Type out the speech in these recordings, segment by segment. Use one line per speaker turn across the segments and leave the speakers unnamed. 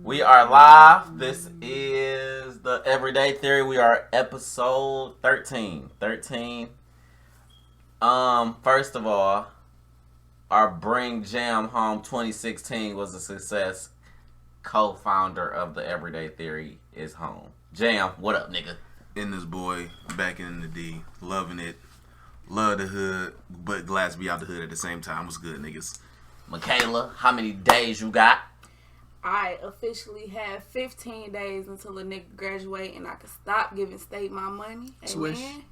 We are live. This is the Everyday Theory. We are episode 13. First of all, our Bring Jamm Home 2016 was a success. Co-founder of the Everyday Theory is home. Jamm, what up, nigga?
In this boy, back in the D, loving it. Love the hood, but glad to be out the hood at the same time. What's good, niggas?
Michaela, how many days you got?
I officially have 15 days until a nigga graduate and I can stop giving state my money.
Swish.
Amen.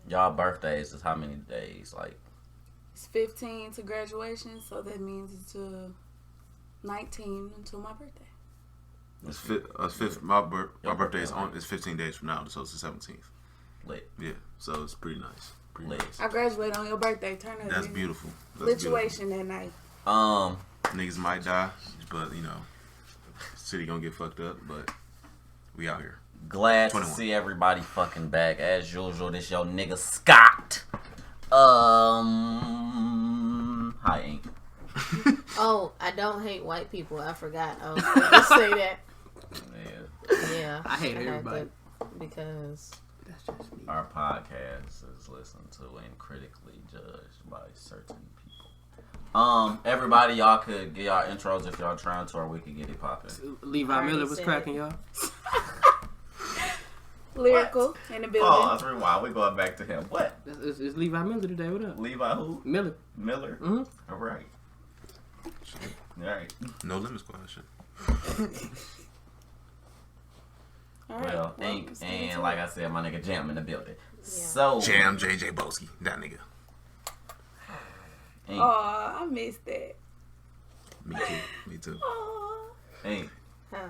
Y'all birthdays is how many days? Like,
It's 15 to graduation, so that means it's 19 until my birthday.
My birthday is 15 days from now, so it's the 17th.
lit.
Yeah, so it's pretty nice.
I graduate on your birthday. Turn up.
That's beautiful.
Lituation that night.
Niggas might die, but you know, city gonna get fucked up, but we out here.
Glad
21.
to see everybody fucking back. As usual, this your nigga Scott. Hi, Ink.
Oh, I don't hate white people. I forgot. I was going to say that. Yeah.
I hate everybody.
Because
That's just me.
Our podcast is listened to and critically judged by certain people. Everybody, y'all could get y'all intros if y'all trying to, or we could get it popping.
Levi Miller was cracking, y'all.
Lyrical in the building.
Oh, that's rewind. We going back to him. What?
It's Levi Miller today. What up?
Levi who?
Miller.
Miller?
Mm-hmm.
All right. All right.
No limit squad shit.
All right.
Well, Ink,
let's get into
and
it.
like I said, my nigga Jamm in the building.
Yeah.
So,
Jamm, JJ Boski, that nigga.
Ink,
Oh, I missed that.
Me too.
Oh.
Ink,
huh.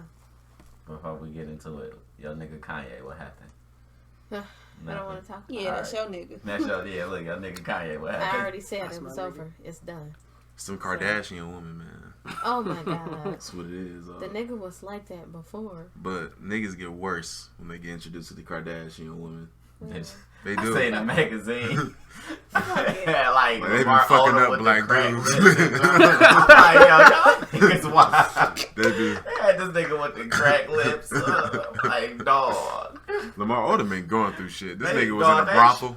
before we get into it, your nigga Kanye, what happened?
I don't want to talk about
Yeah,
it.
that's your nigga.
That's your, yeah, look, your nigga Kanye, what
I
happened?
already said
That's
it was
my nigga.
over. It's done.
Some Kardashian woman, man.
Oh my God.
That's what it is.
The nigga was like that before.
But niggas get worse when they get introduced to the Kardashian women.
Bitch,
They
I
do.
seen a magazine.
it.
like,
Like, they be
Lamar
fucking
Odom
up
with
black
the crack
dudes.
lips and stuff. Like, yo, y'all niggas wild.
They do.
They had this nigga with the crack lips. Like, dog.
Lamar Odom been going through shit. This
They-
nigga was
dog,
in a
they-
brothel.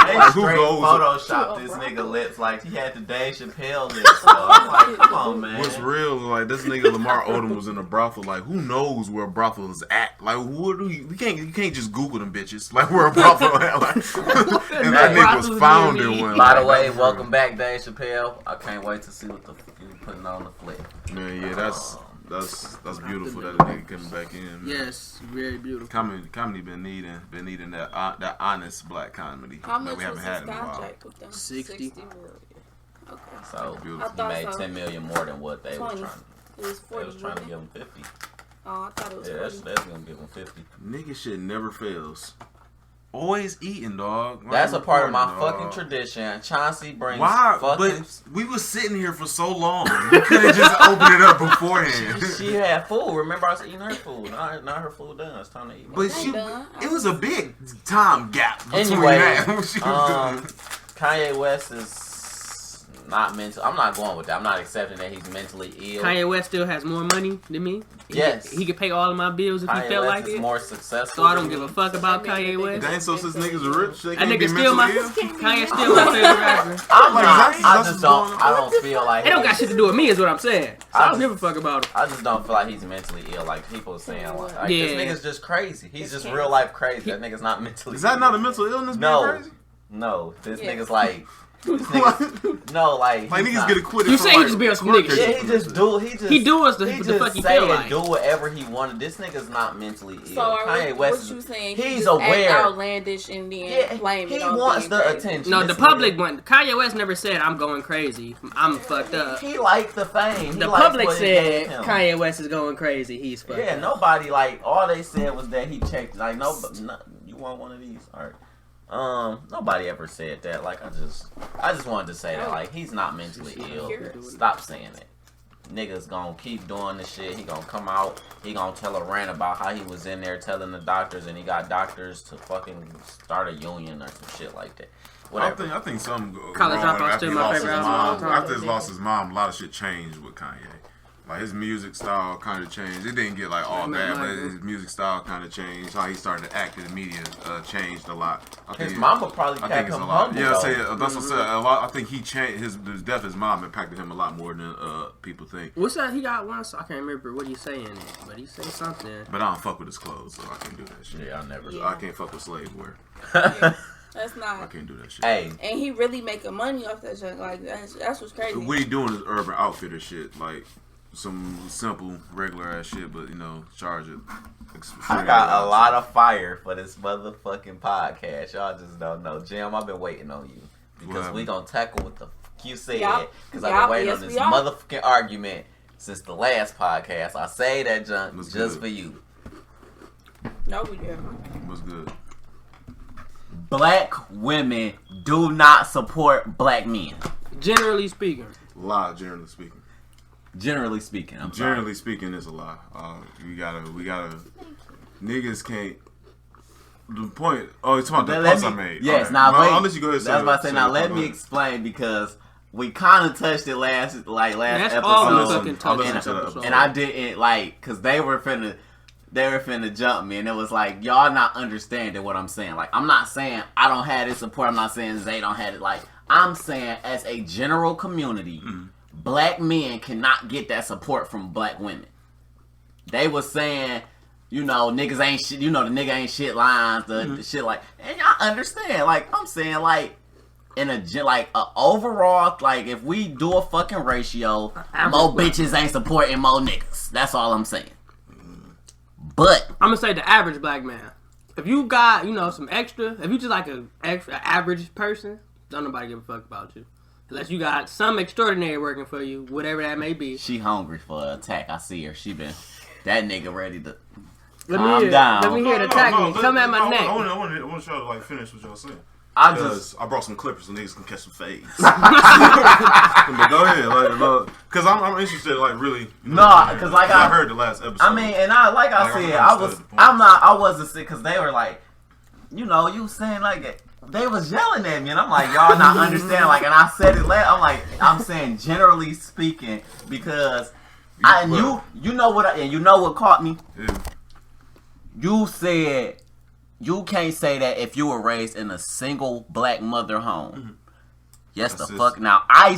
They
Like, who
straight
goes-
photoshopped this nigga lips like he had the Dave Chappelle lips. So I'm like, come on, man.
What's real is like this nigga Lamar Odom was in a brothel. Like who knows where brothel is at? Like what do you can't just Google them bitches. Like where a brothel at? Like, and that nigga was found in one.
By the
Like,
way,
that's
welcome back, Dave Chappelle. I can't wait to see what the fuck you putting on the flick.
real. Man, yeah, that's beautiful that a nigga coming back in. Man.
Yes, very beautiful.
Comedy been needing that honest black comedy
How
that
much
we
was
haven't
his
had in a while.
contract with them?
60.
million. Okay.
So
Beautiful.
I
he
thought
made
so.
10 million more than what they was
20.
trying.
It was
They
40.
was trying to
wasn't
give
it?
him 50.
Oh, I thought it was
Yeah,
40.
that's gonna give him 50.
Nigga shit never fails. Always eating, dog. Why
That's
you
a part of my
recording,
fucking
dog?
tradition. Chauncey brings
Why?
fucking.
But we was sitting here for so long. You could have just opened it up beforehand.
She had food. Remember, I was eating her food. Not her food done. It's time to eat.
But
Ain't done.
it was a big time gap between
Anyway,
that. What she was doing.
Kanye West is not mental. I'm not going with that. I'm not accepting that he's mentally ill.
Kanye West still has more money than me.
Yes.
He could pay all of my bills if he
Kanye
felt
West
like
is
it.
more successful.
So I don't
than
give a
me.
fuck about
That
Kanye
nigga
West.
Dang, so since niggas are rich, they
That
can't be
nigga still my
mentally ill?
Kanye's still my favorite rapper.
I'm
Like,
not.
that's-
I
that's
just
what's
don't.
going on.
I don't feel like
It don't got shit to do with me, is what I'm saying. So I
I
don't
just-
give a fuck about him.
I just don't feel like he's mentally ill. Like people saying, like
Yeah.
this nigga's just crazy. He's just real life crazy. That nigga's not mentally.
Is that
ill.
not a mental illness?
No.
Being crazy?
No, this
Yeah.
nigga's like. This
What?
nigga, no, like
Like
he's
niggas
not-
get acquitted.
You
for,
say he
like,
just be on some
court
nigga
cases.
Yeah, he just do. He just.
He do us
He
the
just
fuck he
say
feel
and
like.
do whatever he wanted. This nigga's not mentally ill.
So are
Kanye
what
West
you
is.
saying?
He's
He just
aware.
act outlandish and then
Yeah,
blame
he
it on
wants
being
the
crazy.
attention.
No,
This
the public
nigga-
went. Kanye West never said I'm going crazy. I'm fucked up.
He liked the fame. He
The
liked
public
what it gave
said
him.
Kanye West is going crazy. He's fucked
Yeah,
up.
nobody like. All they said was that he checked. Like no, you want one of these? All right. Nobody ever said that. Like I just wanted to say that. Like he's not mentally ill. Stop saying it. Niggas gonna keep doing this shit. He gonna come out. He gonna tell a rant about how he was in there telling the doctors, and he got doctors to fucking start a union or some shit like that. whatever.
I think some
College
wrong
Dropout
after
still
he
my
lost
favorite
his
album of all
mom.
time.
After he lost his mom, a lot of shit changed with Kanye. Like his music style kind of changed. It didn't get like all bad, but his music style kind of changed. How he started to act in the media changed a lot.
His mama probably kept him humble.
Yeah, that's what I said. A lot. I think he changed. The death of his mom impacted him a lot more than people think.
What's that? He got one. I can't remember what he's saying, but he said something.
But I don't fuck with his clothes, so I can't do that shit.
Yeah, I never.
I can't fuck with slave wear.
That's not.
I can't do that shit.
Hey,
And he really making money off that shit. Like that's what's crazy.
What he doing is Urban Outfitter shit, like some simple, regular ass shit, but charge it.
I got a lot of fire for this motherfucking podcast. Y'all just don't know. Jam, I've been waiting on you because we gonna tackle what the fuck you said. Because I've been waiting on this motherfucking argument since the last podcast. I say that junk just for you.
No, we didn't.
What's good?
Black women do not support black men.
Generally speaking.
Lie, generally speaking.
Generally speaking,
Generally speaking, it's a lie. We gotta. Niggas can't. The point. Oh, it's about the post I made.
Yes,
right.
now wait.
I'll let you go ahead.
That's what I say. Now let me explain because we kind of touched it last
That's
episode.
all we fucking touched.
And I didn't because they were finna jump me, and it was like y'all not understanding what I'm saying. Like I'm not saying I don't have this support. I'm not saying they don't have it. Like I'm saying as a general community. Black men cannot get that support from black women. They was saying, niggas ain't shit. The nigga ain't shit lines, the shit like, and y'all understand. Like I'm saying, like in a overall, like if we do a fucking ratio, more bitches ain't supporting more niggas. That's all I'm saying. But
I'm gonna say the average black man. If you got some extra, if you just like an average person, don't nobody give a fuck about you. Unless you got some extraordinary working for you, whatever that may be.
She hungry for an attack. I see her. She been that nigga ready to
Let
calm down.
Let me hear the attack me. Come at my neck.
I want to try to finish what y'all saying.
I
brought some clippers so niggas can catch some fades. But go ahead, because I'm interested, really.
Because
I heard the last episode.
I mean, and I wasn't sick because they were like, you saying like it. They was yelling at me, and I'm like, y'all not understand. Like, and I said it last. I'm like, I'm saying generally speaking because you know what caught me.
Yeah.
You said you can't say that if you were raised in a single black mother home. Mm-hmm. Yes, that's the fuck. Now I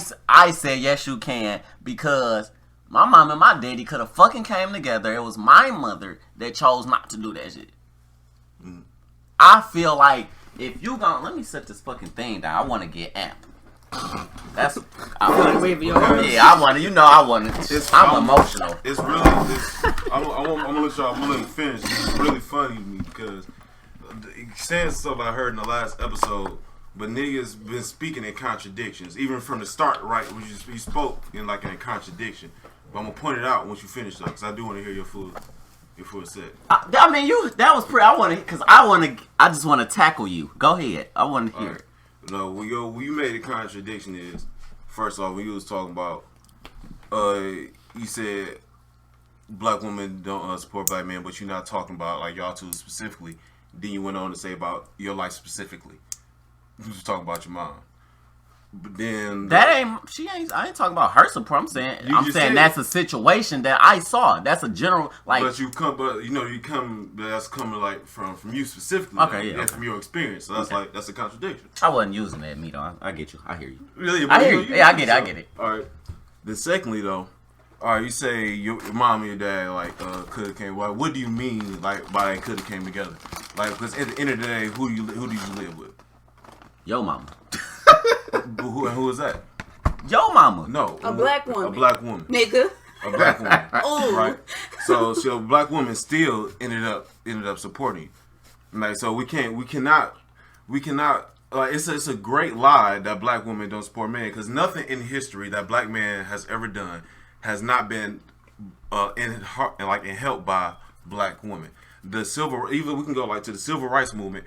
said yes, you can because my mom and my daddy could have fucking came together. It was my mother that chose not to do that shit. Mm. I feel like. If you gonna let me set this fucking thing down, I want to get amped. That's I want to. I want to. I'm emotional.
It's really. I'm gonna let y'all. I'm gonna let you finish. It's really funny to me because saying stuff I heard in the last episode, but niggas been speaking in contradictions even from the start. Right, you spoke in a contradiction. But I'm gonna point it out once you finish though, because I do want to hear your full set.
I mean, that was pretty. I just want to tackle you. Go ahead. I want to hear it.
No, when you made a contradiction is, first off, when you was talking about, you said black women don't support black men, but you're not talking about y'all two specifically. Then you went on to say about your life specifically. You was talking about your mom. But then
I ain't talking about her support. I'm saying that's a situation that I saw. That's a general
But that's coming from you specifically.
Okay, yeah.
And from your experience. So that's a contradiction.
I wasn't using that, me though. I get you. I hear you.
Really?
I hear you. Yeah, I get it.
All right. Then secondly though, all right, you say your mom and your dad could have came. Well, what do you mean by they could have came together? Because at the end of the day, who do you live with?
Yo mama.
Who is that?
Yo mama.
No.
A black woman.
A black woman.
Nigga.
A black woman.
Ooh.
Right. So a black woman still ended up supporting you. So we cannot. It's a great lie that black women don't support men because nothing in history that black man has ever done has not been helped by black women. Even we can go to the civil rights movement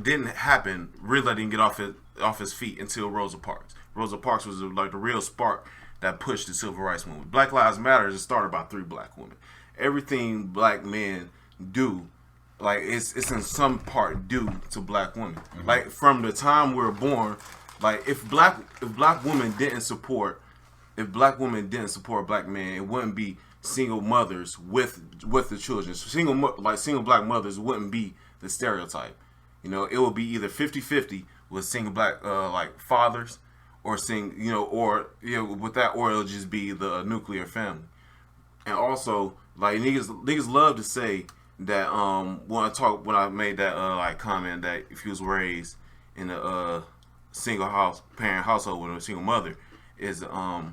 didn't happen. Really didn't get off his feet until Rosa Parks. Rosa Parks was the real spark that pushed the civil rights movement. Black Lives Matter is started by 3 black women. Everything black men do like it's in some part due to black women. Like from the time we were born, like if black women didn't support black men, it wouldn't be single mothers with the children. Single black mothers wouldn't be the stereotype. You know, it would be either 50-50 with single black like fathers, or with that, or it'll just be the nuclear family. And also, like niggas love to say that when I made that like comment that if you was raised in a single parent household with a single mother is a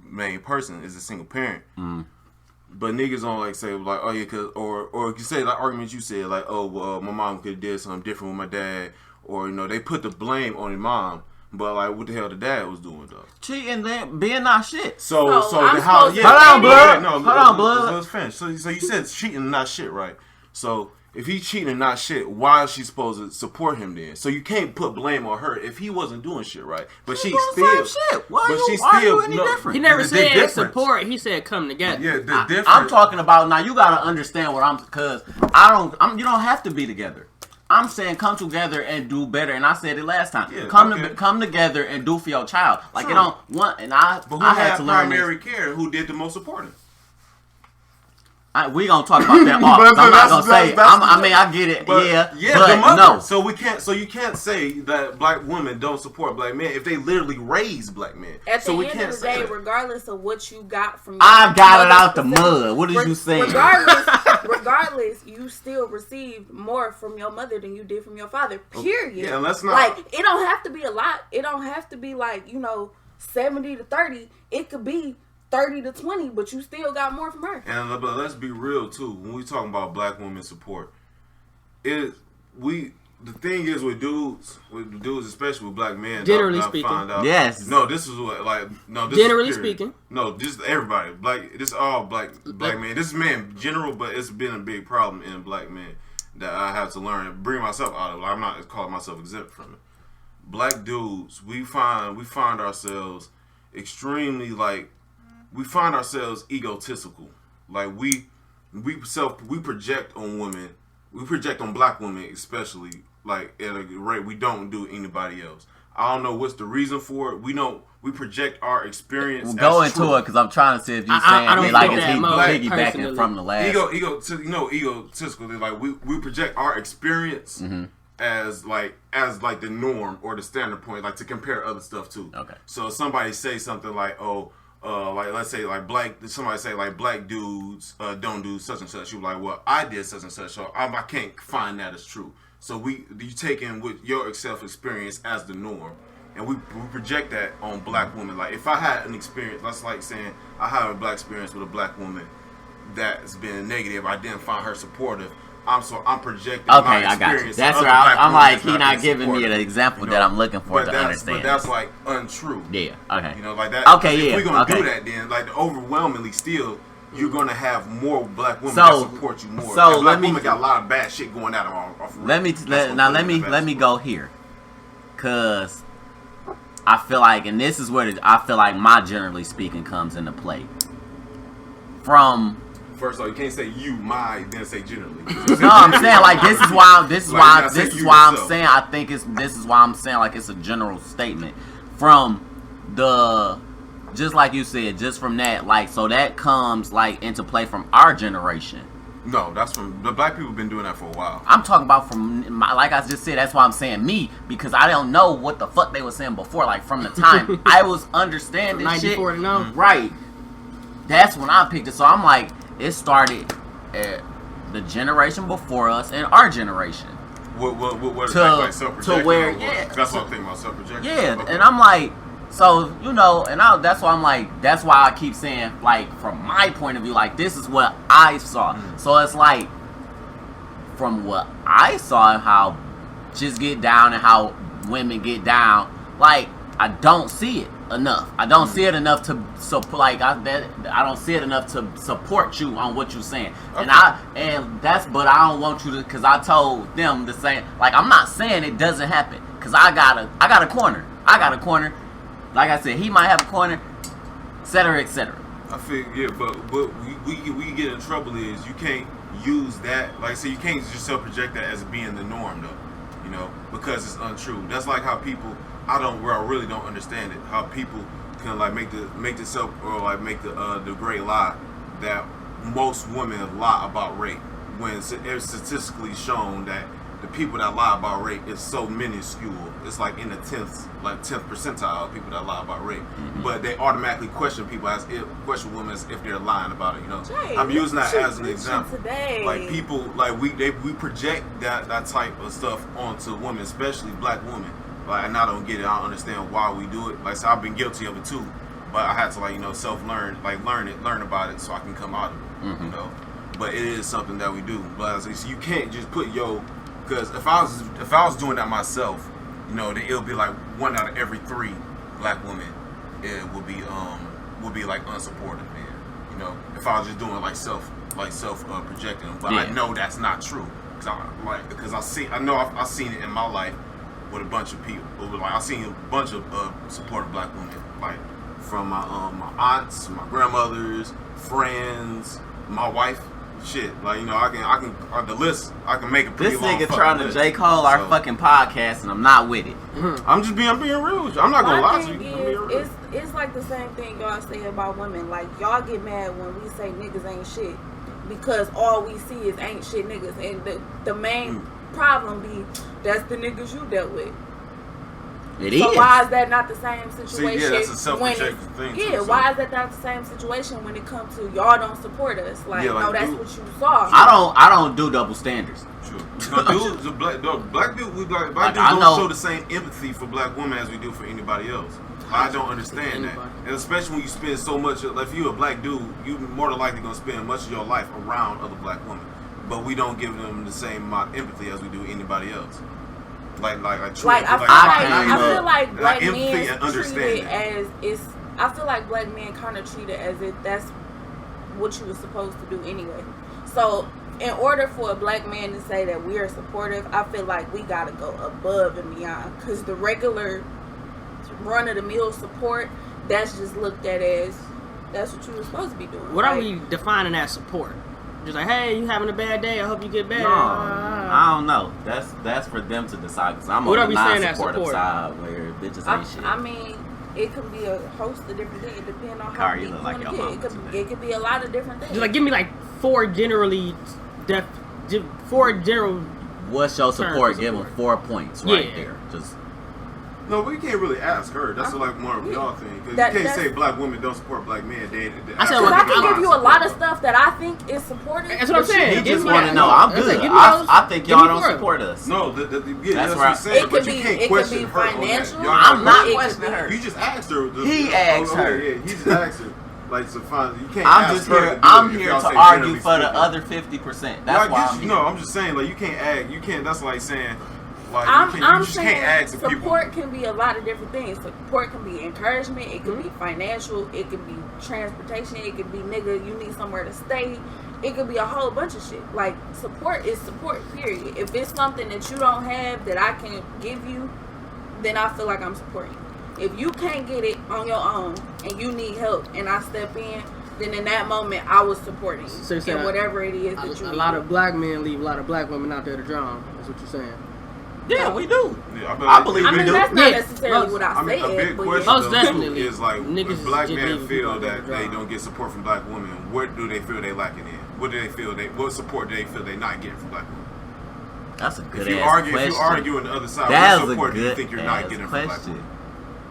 main person, is a single parent. But niggas don't like say like, oh yeah, cause or you say like arguments you said like, oh well, my mom could have did something different with my dad, or they put the blame on your mom. But like, what the hell the dad was doing though?
Cheating, then being not shit.
So
I'm
how?
supposed to
Yeah,
hold on, blood.
No,
Hold on, blood.
Let's finish. So you said cheating and not shit, right? So if he's cheating and not shit, why is she supposed to support him then? So you can't put blame on her if he wasn't doing shit right. But she still
shit. Why
but
are you any different?
He never
the
said
difference.
support. He said come together.
Yeah, the difference.
I'm talking about now. You gotta understand what because you don't have to be together. I'm saying come together and do better, and I said it last time.
Yeah,
come together and do for your child. Like
True.
you don't want, and
But who
I
had
had to learn
primary
this.
care? Who did the most supporting?
We gonna talk about that off.
But
I'm not
that's-
gonna say.
that's-
I mean, I get it.
But,
yeah,
the
but
mother.
no.
So you can't say that black women don't support black men if they literally raise black men.
At
so
the
we
end
can't
of the
say
day,
that.
regardless of what you got from
I got it
mother's
out the
perspective,
mud. What did you say?
Regardless, you still received more from your mother than you did from your father. Period.
Yeah, and let's not
like it don't have to be a lot. It don't have to be like 70-30. It could be 30-20, but you still got more from her.
And but let's be real too. When we talking about black women support, the thing is with dudes, especially with black men,
Generally
I
speaking.
find out,
Yes.
No, this is what this
Generally
is period.
speaking.
No, just everybody. This is all black men. This is men general, but it's been a big problem in black men that I have to learn and bring myself out of. I'm not calling myself exempt from it. Black dudes, we find ourselves extremely we find ourselves egotistical. Like we project on women. We project on black women especially, like at a rate we don't do anybody else. I don't know what's the reason for it. We project our experience.
We'll go
as
into
true.
it because I'm trying to see if you
I don't
saying like
think
is
that
he
much,
piggybacking
personally.
from the last.
Egotistical. Like we project our experience as the norm or the standard point, like to compare other stuff to.
Okay.
So if somebody say something like, like let's say like somebody say like black dudes don't do such and such. You're like, well, I did such and such, so I can't find that as true. So you take in with your self experience as the norm, and we project that on black women. Like if I had an experience, that's like saying I had a black experience with a black woman that's been negative. I didn't find her supportive. I'm projecting my
Okay, I got you.
experience.
That's
to
where
other black
I'm
women
like
that's
he not
being
giving me
supportive,
the example
you
that
know?
I'm looking for to understand.
But that's like untrue.
Yeah. Okay.
You know, like that.
Okay.
If
Yeah.
we're gonna
Okay.
do that, then like overwhelmingly still, you're gonna have more black women
So-
that support you more.
so
And black
let me-
women got a lot of bad shit going out of
Let me go here, cause I feel like, and this is where I feel like my generally speaking comes into play.
First of all, you can't say you, my, then say generally.
No, I'm saying like this is why I'm
yourself.
saying I think this is why I'm saying like it's a general statement from just like you said, just from that, like, so that comes like into play from our generation.
No, that's from the black people been doing that for a while.
I'm talking about from like I just said, that's why I'm saying me, because I don't know what the fuck they were saying before, like from the time I was understanding shit.
94 to know.
Right. That's when I picked it. So I'm like, it started at the generation before us and our generation.
What
To-
like self-projection?
to where-
or what?
yeah.
That's what I'm thinking about, self-projection.
Yeah,
Okay.
and I'm like, so that's why I'm like, that's why I keep saying, like, from my point of view, like, this is what I saw. So it's like, from what I saw and how just get down and how women get down, like, I don't see it enough. I don't see it enough to I don't see it enough to support you on what you're saying.
Okay.
But I don't want you to, because I told them the same. Like, I'm not saying it doesn't happen, because I got a corner. Like I said, he might have a corner, etc., etc.
I feel but we get in trouble is you can't use that. Like, so you can't just self-project that as being the norm, though. You know, because it's untrue. That's like how people. I really don't understand it. How people can like make the self or like make the great lie that most women lie about rape when it's statistically shown that the people that lie about rape is so minuscule. It's like in the 10th percentile of people that lie about rape. Mm-hmm. But they automatically question women as if they're lying about it. You know,
Jay,
I'm using that as an example.
Today.
Like people, like we project that type of stuff onto women, especially black women. Like, and I don't get it. I don't understand why we do it. Like, so I've been guilty of it too, but I had to like self-learn, like learn about it so I can come out of it. Mm-hmm. You know, but it is something that we do. But so you can't just put because if I was doing that myself, you know, then it'll be like 1 out of every 3 black women it would be like unsupportive, man. You know, if I was just doing like self projecting, but I know that's not true because I've seen it in my life with a bunch of people. Like I've seen a bunch of supportive black women, like from my aunts, my grandmothers, friends, my wife. Shit, like, you know, I can the list. I can make a pretty long.
This nigga trying to J. Cole our fucking podcast, and I'm not with it.
I'm being real with you. I'm not gonna lie to you.
It's like the same thing y'all say about women. Like, y'all get mad when we say niggas ain't shit because all we see is ain't shit niggas, and the main problem be that's the niggas you dealt with. So why is that not the same situation?
See, that's a self-projected thing.
Yeah, why is that not the same situation when it comes to y'all don't support us? Like, no, that's what you saw.
I don't do double standards.
True. Black dudes don't show the same empathy for black women as we do for anybody else. I don't understand that, and especially when you spend so much. Like, if you're a black dude, you more than likely gonna spend much of your life around other black women, but we don't give them the same amount of empathy as we do anybody else. I feel like black men treated as I feel like black men kind of treat it as if that's what you were supposed to do anyway. So in order for a black man to say that we are supportive, I feel like we gotta go above and beyond. Because the regular run of the mill support, that's just looked at as that's what you were supposed to be doing.
What are we defining as support? Just like, hey, you having a bad day? I hope you get better.
No, I don't know. That's for them to decide. Cause I'm on the non-supportive side where bitches ain't shit.
I mean, it could be a host of different things. It depends on how you want to get. It could be a lot of different things.
Just like, give me like 4 general.
What's your support? Give them 4 points right there. Just.
No, we can't really ask her. That's like more of y'all thing. Because you can't say black women don't support black men.
I can give you a lot of stuff that I think is supportive.
That's what I'm saying.
He just want to know. I'm good. I think y'all don't support us.
No, that's what I'm saying. But you can't question her.
I'm not questioning her.
You just asked her.
He asked her.
Yeah, he just asked her. Like, so fine, you can't.
I'm here to argue for the other 50%. That's why I'm here.
No, I'm just saying, like, you can't act. You can't. That's like saying. Like,
I'm saying support can be a lot of different things. Support can be encouragement. It can be financial. It can be transportation. It can be nigga, you need somewhere to stay. It could be a whole bunch of shit. Like, support is support, period. If it's something that you don't have that I can give you, then I feel like I'm supporting you. If you can't get it on your own and you need help and I step in, then in that moment I was supporting you. So and whatever it is that you need.
A lot of black men leave a lot of black women out there to drown. That's what you're saying.
Yeah, we do.
Yeah, I believe we do.
That's not necessarily what I said.
A big question
most definitely
is like, if black men feel that they don't get support from black women, what do they feel they lacking in? What support do they feel they not getting from black women?
That's a good
question. If you argue on the other side, what support do you think you're not getting from black women?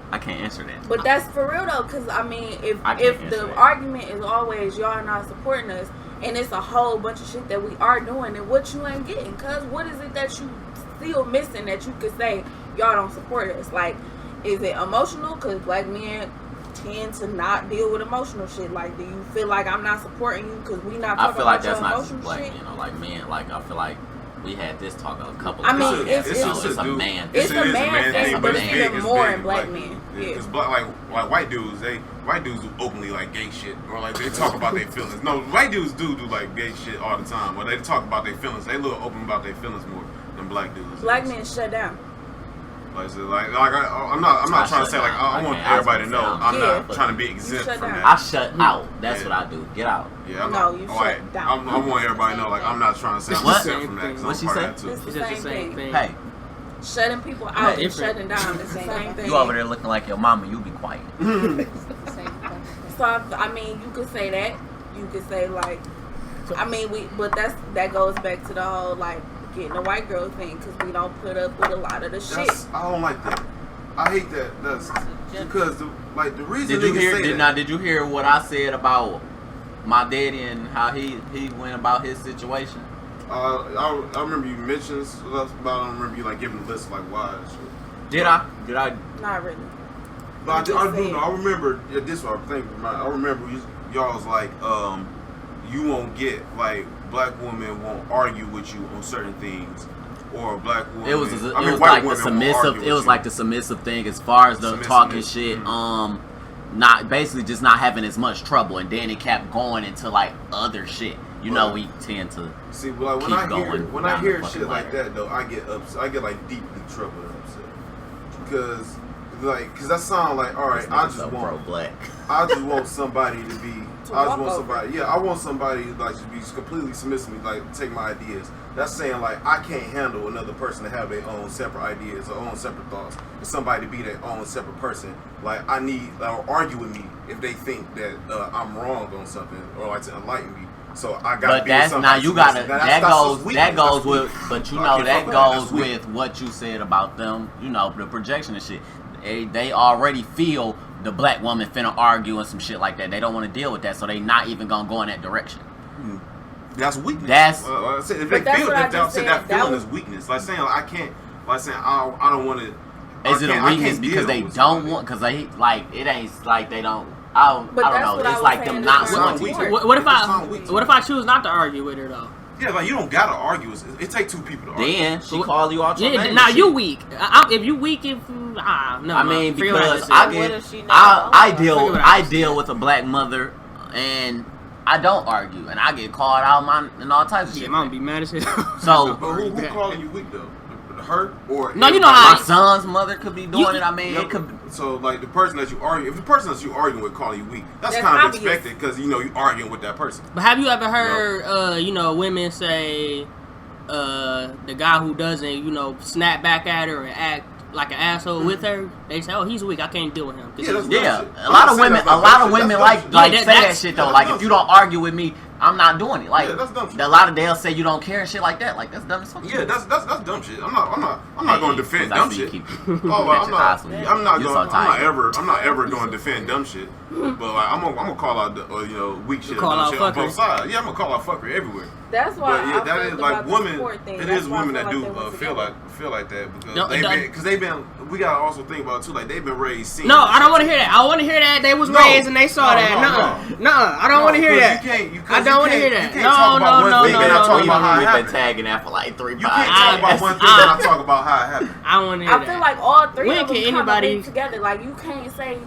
I can't answer that.
But that's for real though, because I mean, if the argument is always y'all not supporting us, and it's a whole bunch of shit that we are doing, then what you ain't getting? Cause what is it that you still missing that you could say y'all don't support us? Like, is it emotional? Cause black men tend to not deal with emotional shit. Like, do you feel like I'm not supporting you because we not talking about your emotional shit? I feel like that's not just black,
you know, like men. Like, I feel like we had this talk a couple.
I mean,
it's a man.
It's a man thing, but it's even more in black men.
Because like white dudes do openly like gay shit, or like they talk about their feelings. No, white dudes do like gay shit all the time, or they talk about their feelings. They a little open about their feelings more than black dudes.
Black men shut down.
I'm not trying to say like I want everybody to know I'm not trying to be exempt from that.
I shut out. That's what I do. Get out.
Yeah,
you shut down.
I want everybody to know like I'm not trying to say I'm exempt from that.
What she say?
It's the same thing.
Hey,
shutting people out and shutting down is the same thing.
you over there looking like your mama. You be quiet.
So I mean, you could say that. You could say like, I mean, but that goes back to the whole like getting a white girl thing because we don't put up with a lot of the shit.
I don't like that. I hate that. That's because the reason.
Did you hear what I said about my daddy and how he went about his situation?
I remember you mentioned stuff about. I remember you like giving a list of like why.
Did I?
Not really.
But I do know. I remember this. What I'm thinking. I remember y'all was like, you won't get like black women won't argue with you on certain things, or black women. It was like the submissive. It was like the submissive thing as far as the talking shit. Not basically just not having as much trouble, and then it kept going into like other shit. You know, we tend to see. Like when I hear shit like that, though, I get upset. I get like deeply troubled and upset because that sound like all right. I just want somebody to be. I want somebody like to be completely submissive, like take my ideas. That's saying like I can't handle another person to have their own separate ideas or own separate thoughts. And somebody to be their own separate person. Like I need or argue with me if they think that I'm wrong on something or like to enlighten me. So I gotta. But that's now you gotta.
That goes with. But you know that goes with what you said about them. You know the projection and shit. They already feel the black woman finna argue and some shit like that. They don't want to deal with that, so they not even gonna go in that direction.
That's weakness. If they feel that feeling is weakness. Like saying like, I can't. Like saying I don't want to.
Is it a weakness because they don't want? Because they like it ain't like they don't. I don't know. It's like them not wanting.
What if I choose not to argue with her though?
Yeah, like you don't gotta argue. It take two people to argue.
Then she call you out your name.
Now you weak. If you weak, no.
I mean because I deal with a black mother and I don't argue and I get called out and all types of shit.
Mom be mad as hell.
So
but who calling you weak though? Her or
no? You know how
my son's mother could be doing it. I mean, it could.
So like the person that you argue, if the person that you arguing with calling you weak, that's kind of expected because you know you arguing with that person.
But have you ever heard, women say, the guy who doesn't, snap back at her and act like an asshole with her, they say, "Oh, he's weak. I can't deal with him."
Yeah, a lot of women like say that shit though. Like if you don't argue with me, I'm not doing it. Like a lot of they'll say you don't care and shit like that. Like that's dumb as fuck.
Yeah, that's dumb shit. I'm not going to defend dumb shit. I'm not ever going to defend dumb shit. But like I'm gonna call out weak shit on both sides. Yeah, I'm gonna call out fuckery everywhere.
That's why.
But yeah, that is like women. It is women that do feel like that because they've been. We gotta also think about it too. Like they've been raised.
No, I don't want to hear that. I want to hear that they was raised and they saw that. No, I don't want to hear that. I don't want to hear that. No.
We've been tagging that for like 3 podcasts.
You can't talk about one thing and I talk about how it happened.
I want to hear that.
I feel like all three of them come together. Like you can't say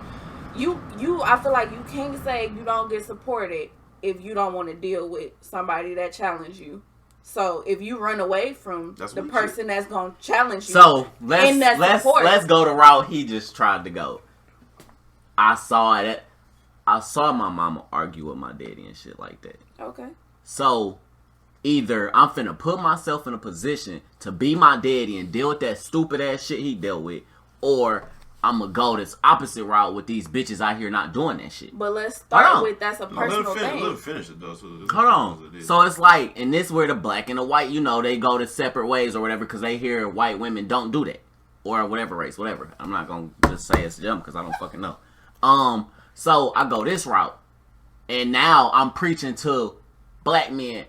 I feel like you can't say you don't get supported if you don't want to deal with somebody that challenge you. So if you run away from the person that's gonna challenge you,
so let's go the route he just tried to go. I saw my mama argue with my daddy and shit like that.
Okay.
So either I'm finna put myself in a position to be my daddy and deal with that stupid ass shit he dealt with, or I'm gonna go this opposite route with these bitches out here not doing that shit.
But let's start with that's a personal thing.
Let him finish it though.
Hold on. So it's like, and this where the black and the white, they go to separate ways or whatever because they hear white women don't do that or whatever race, whatever. I'm not gonna just say it's Jamm because I don't fucking know. So I go this route, and now I'm preaching to black men.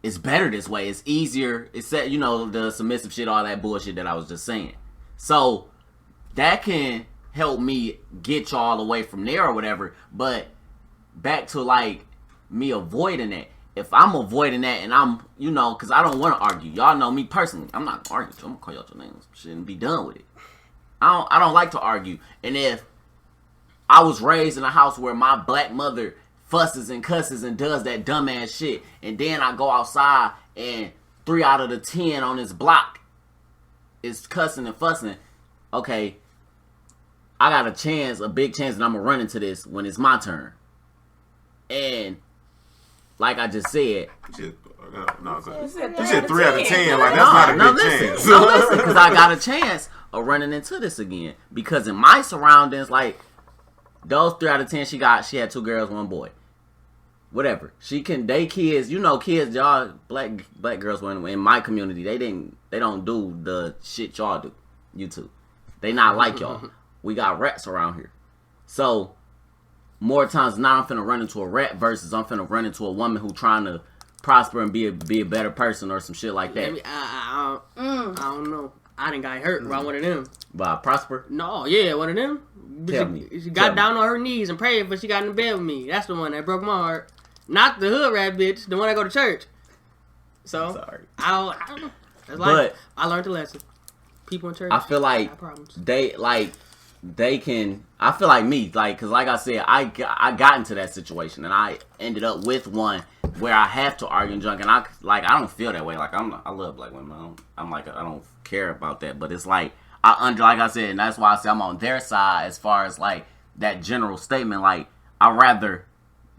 It's better this way. It's easier. It's the submissive shit, all that bullshit that I was just saying. So that can help me get y'all away from there or whatever. But back to like me avoiding that. If I'm avoiding that and I'm, because I don't want to argue. Y'all know me personally. I'm not arguing. I'm gonna call y'all your names. Shouldn't be done with it. I don't like to argue. And if I was raised in a house where my black mother fusses and cusses and does that dumbass shit, and then I go outside and 3 out of the 10 on this block is cussing and fussing, okay, I got a big chance that I'm gonna run into this when it's my turn. And like I just said,
you
You
said 3 out of 10. Like that's not a big chance.
No, listen, because I got a chance of running into this again. Because in my surroundings, like those 3 out of 10, she had 2 girls, 1 boy. Whatever. They kids, kids, y'all black girls in my community, they don't do the shit y'all do. You two. They not like y'all. We got rats around here. So more times now I'm finna run into a rat versus I'm finna run into a woman who trying to prosper and be a better person or some shit like that.
I don't know. I didn't got hurt by one of them.
By prosper?
No, yeah, one of them. She got down on her knees and prayed, but she got in the bed with me. That's the one that broke my heart. Not the hood rat bitch, the one that go to church. So,
sorry.
I don't know. That's like, I learned the lesson. People in church,
I feel like they can. I feel like me, like, because like I said, I got into that situation and I ended up with one where I have to argue and junk, and I don't feel that way. Like I love black women. I don't care about that, but it's like like I said, and that's why I say I'm on their side as far as like that general statement. Like I'd rather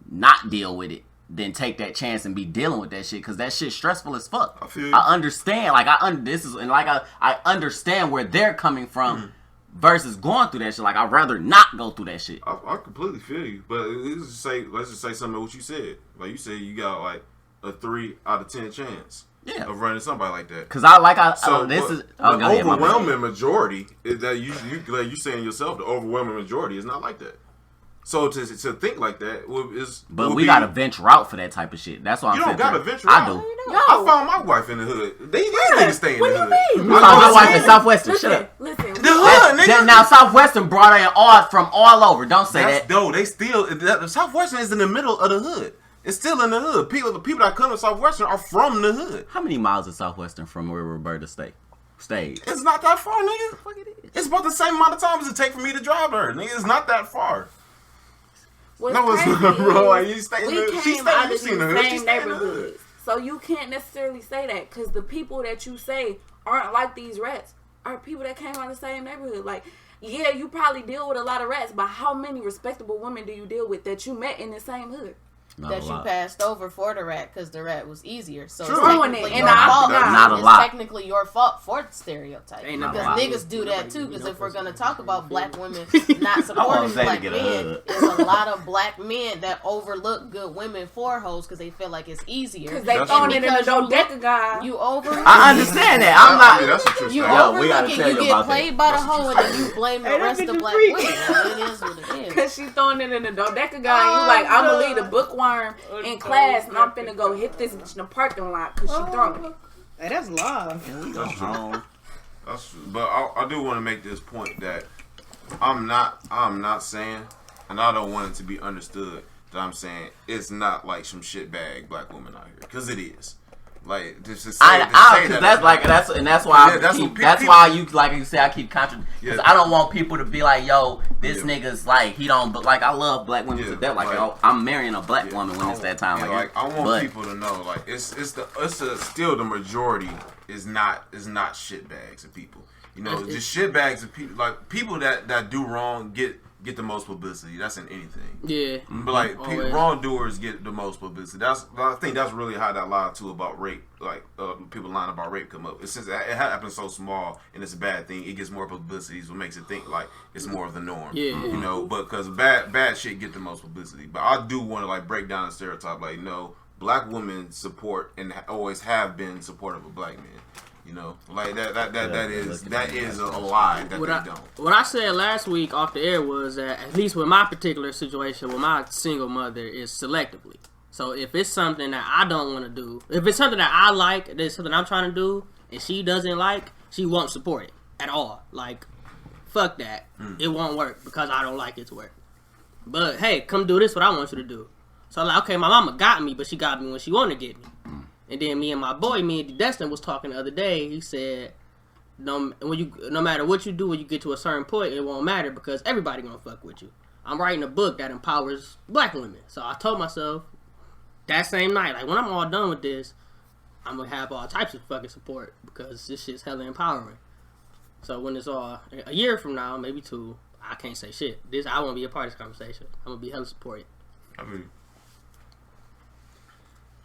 not deal with it than take that chance and be dealing with that shit, because that shit's stressful as fuck.
I feel you.
I understand, like I understand where they're coming from versus going through that shit. Like I'd rather not go through that shit.
I completely feel you, but let's just say something about what you said. Like you said, you got like a 3 out of 10 chance of running somebody like that.
Because
the overwhelming majority is that you saying yourself, the overwhelming majority is not like that. So to think like that is.
But we gotta venture out for that type of shit. That's why I'm saying.
You don't gotta venture out.
I do.
I found my wife in the hood. These niggas stay in the hood.
You found your wife in Southwestern. Shut up.
Listen.
The hood, nigga.
Now Southwestern brought in from all over. Don't say that.
No, they still. Southwestern is in the middle of the hood. It's still in the hood. The people that come to Southwestern are from the hood.
How many miles is Southwestern from where Roberta stayed?
It's not that far, nigga. Fuck it is. It's about the same amount of time as it take for me to drive there, nigga. It's not that far. No, it's not, bro. Like, you stay in the same neighborhoods.
So you can't necessarily say that, because the people that you say aren't like these rats are people that came out of the same neighborhood. Like, yeah, you probably deal with a lot of rats, but how many respectable women do you deal with that you met in the same hood?
That you passed over for the rat because the rat was easier. So
True.
it's technically your fault. It's technically your fault for the stereotype. Because niggas do that too. Because if we're going to talk about black women not supporting black men, there's a lot of black men that overlook good women for hoes because they feel like it's easier.
Because they throwing it in the dodecagon.
You overlook.
I understand that. I'm not.
That's what you're saying.
You overlook it. You get played by the hoe and then you blame the rest of black women. It is what it is.
Because she's throwing it in the dodecagon. You like, I'm going to leave the bookworm in class and I'm finna go hit this bitch in the parking lot because she throwing it.
Hey, that's live.
But I do want to make this point that I'm not saying, and I don't want it to be understood that I'm saying it's not like some shitbag black women out here, because it is. Like just to say,
that's why you like you say I keep contradicting, because I don't want people to be like, yo, this nigga's like he don't. But like I love black women to death. Like I'm marrying a black woman when it's that time.
I want people to know, like it's still the majority is not shitbags of people. You know, just shitbags of people, like people that do wrong get the most publicity. That's in anything. Yeah. But like wrongdoers get the most publicity. I think that's really how that lie too about rape. Like people lying about rape come up. It's since it happens so small and it's a bad thing, it gets more publicity, so it makes it think like it's more of the norm. Yeah. You know, but because bad shit get the most publicity. But I do want to like break down the stereotype. Like, no, black women support and always have been supportive of black men. You know, like that is a lie that they don't.
What I said last week off the air was that, at least with my particular situation with my single mother, is selectively. So if it's something that I don't want to do, if it's something that I like, there's something I'm trying to do, and she doesn't like, she won't support it at all. Like, fuck that. It won't work because I don't like it to work. But hey, come do this what I want you to do. So I'm like, okay, my mama got me, but she got me when she wanted to get me. And then me and Destin was talking the other day. He said, no matter what you do, when you get to a certain point, it won't matter because everybody gonna fuck with you. I'm writing a book that empowers black women. So I told myself that same night, like when I'm all done with this, I'm gonna have all types of fucking support because this shit's hella empowering. So when it's all a year from now, maybe 2, I can't say shit. I won't be a part of this conversation. I'm gonna be hella supportive.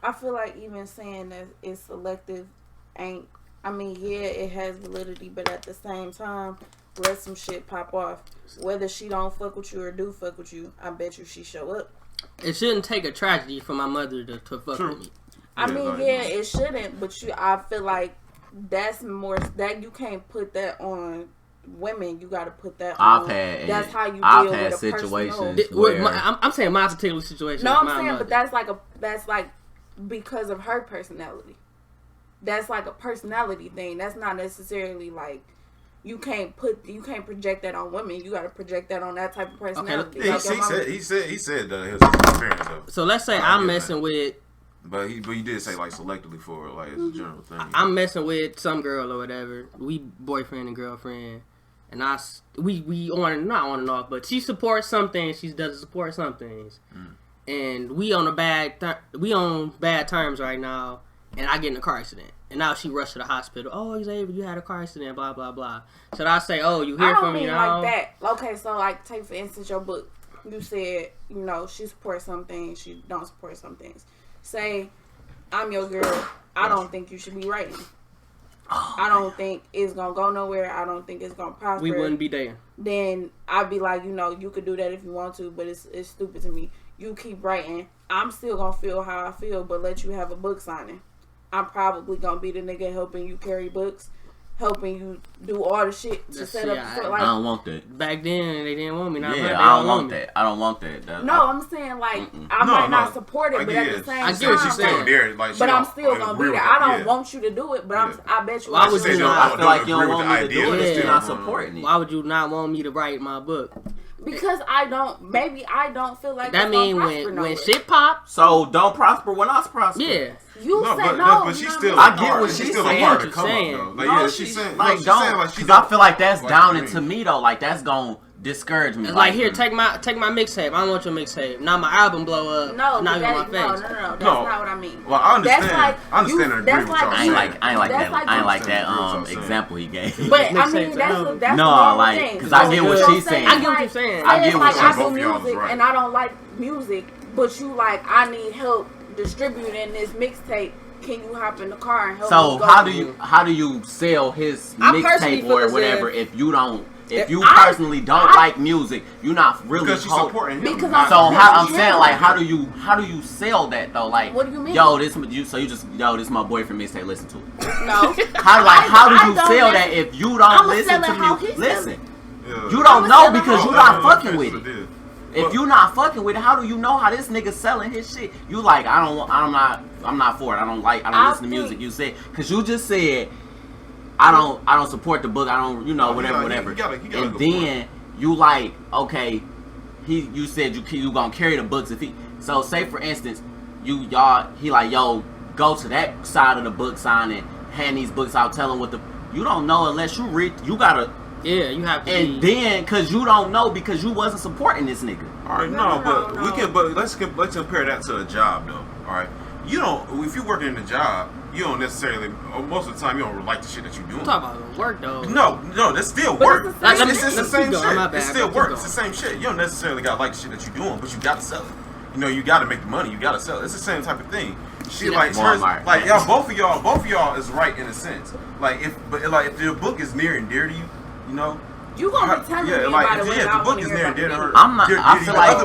I feel like even saying that it's selective ain't. I mean, yeah, it has validity, but at the same time, let some shit pop off. Whether she don't fuck with you or do fuck with you, I bet you she show up.
It shouldn't take a tragedy for my mother to fuck with me.
I mean, yeah, it shouldn't, but I feel like that's more that you can't put that on women. You got to put that on. That's how you deal with a situations
where I'm saying my particular situation.
No, I'm saying, mother. But that's like because of her personality. That's like a personality thing. That's not necessarily like you can't project that on women. You got to project that on that type of personality.
Okay. Like he said his experience of it.
So let's say I'm messing with.
But you did say like selectively for like as a general thing.
I'm messing with some girl or whatever. We boyfriend and girlfriend, and we on not on and off, but she supports some things. She doesn't support some things, and we on bad terms right now. And I get in a car accident, and now she rushed to the hospital. Oh, Xavier, you had a car accident. Blah blah blah. Should I say, oh, you hear from me now?
Like that. Okay, so like take for instance your book. You said she supports some things, she don't support some things. Say, I'm your girl. I don't think you should be writing. I don't think it's gonna go nowhere. I don't think it's gonna prosper.
We wouldn't be there.
Then I'd be like, you could do that if you want to, but it's stupid to me. You keep writing. I'm still gonna feel how I feel, but let you have a book signing. I'm probably gonna be the nigga helping you carry books, helping you do all the shit to set up.
I don't want that.
Back then, they didn't want me. Now
I don't want that. I don't want that.
I'm saying like I might not support it, but at the same time,
I get what you're saying.
But I'm still gonna be there. I don't want you to do it, but I bet you.
Why would you
not? I feel like you don't want me to do it if you're not supporting it.
Why would you not want me to write my book?
Because I don't feel like
that mean when shit pop.
So don't prosper when I prosper.
Yeah.
But she's still.
I get what she's
still
saying.
a part of the come up, though. Like, she's saying
like don't. Because I feel like that's down into me though. Like that's gonna discourage me.
Like here, take my mixtape. I don't want your mixtape. Now my album blow up.
No,
now
no, that's not what I mean.
Well, I understand. I understand and agree with y'all.
I ain't like that example he gave.
But I mean, that's
no, like because I get what she's saying.
I get what you're saying.
I get what
I do music and I don't like music, but you like I need help distributing this mixtape. Can you hop in the car and help?
So how do you sell his mixtape or whatever if you don't? If you personally don't like music, you're not really
because you're supporting him.
I'm saying like how do you sell that though? Like
what do you mean?
This is my boyfriend mixtape. Listen to it.
No.
How do you sell that if you don't listen to music? Listen, you don't know because you're not fucking with it. If you not fucking with it, how do you know how this nigga selling his shit? You like I'm not for it. I don't listen to music. You said because you just said. I don't support the book. I don't, whatever. And then you like, okay, you said you gonna carry the books if he. So say for instance, he like, yo, go to that side of the book signing, hand these books out, tell him what the. You don't know unless you read. You gotta.
Yeah, you have to.
And then, cause you don't know because you wasn't supporting this nigga.
All right, no. We can. But let's compare that to a job though. All right, you don't. If you're working in a job. You don't necessarily, most of the time, you don't like the shit that you're doing.
I'm talking about work, though.
No, that's still work. It's the same shit.
It's
still work. It's the same shit. You don't necessarily got to like the shit that you're doing, but you got to sell it. You got to make the money. You got to sell it. It's the same type of thing. She like y'all, both of y'all is right in a sense. Like if the book is near and dear to you,
you gonna be telling me about it.
Yeah, the book is near and dear to her.
I'm not. I feel like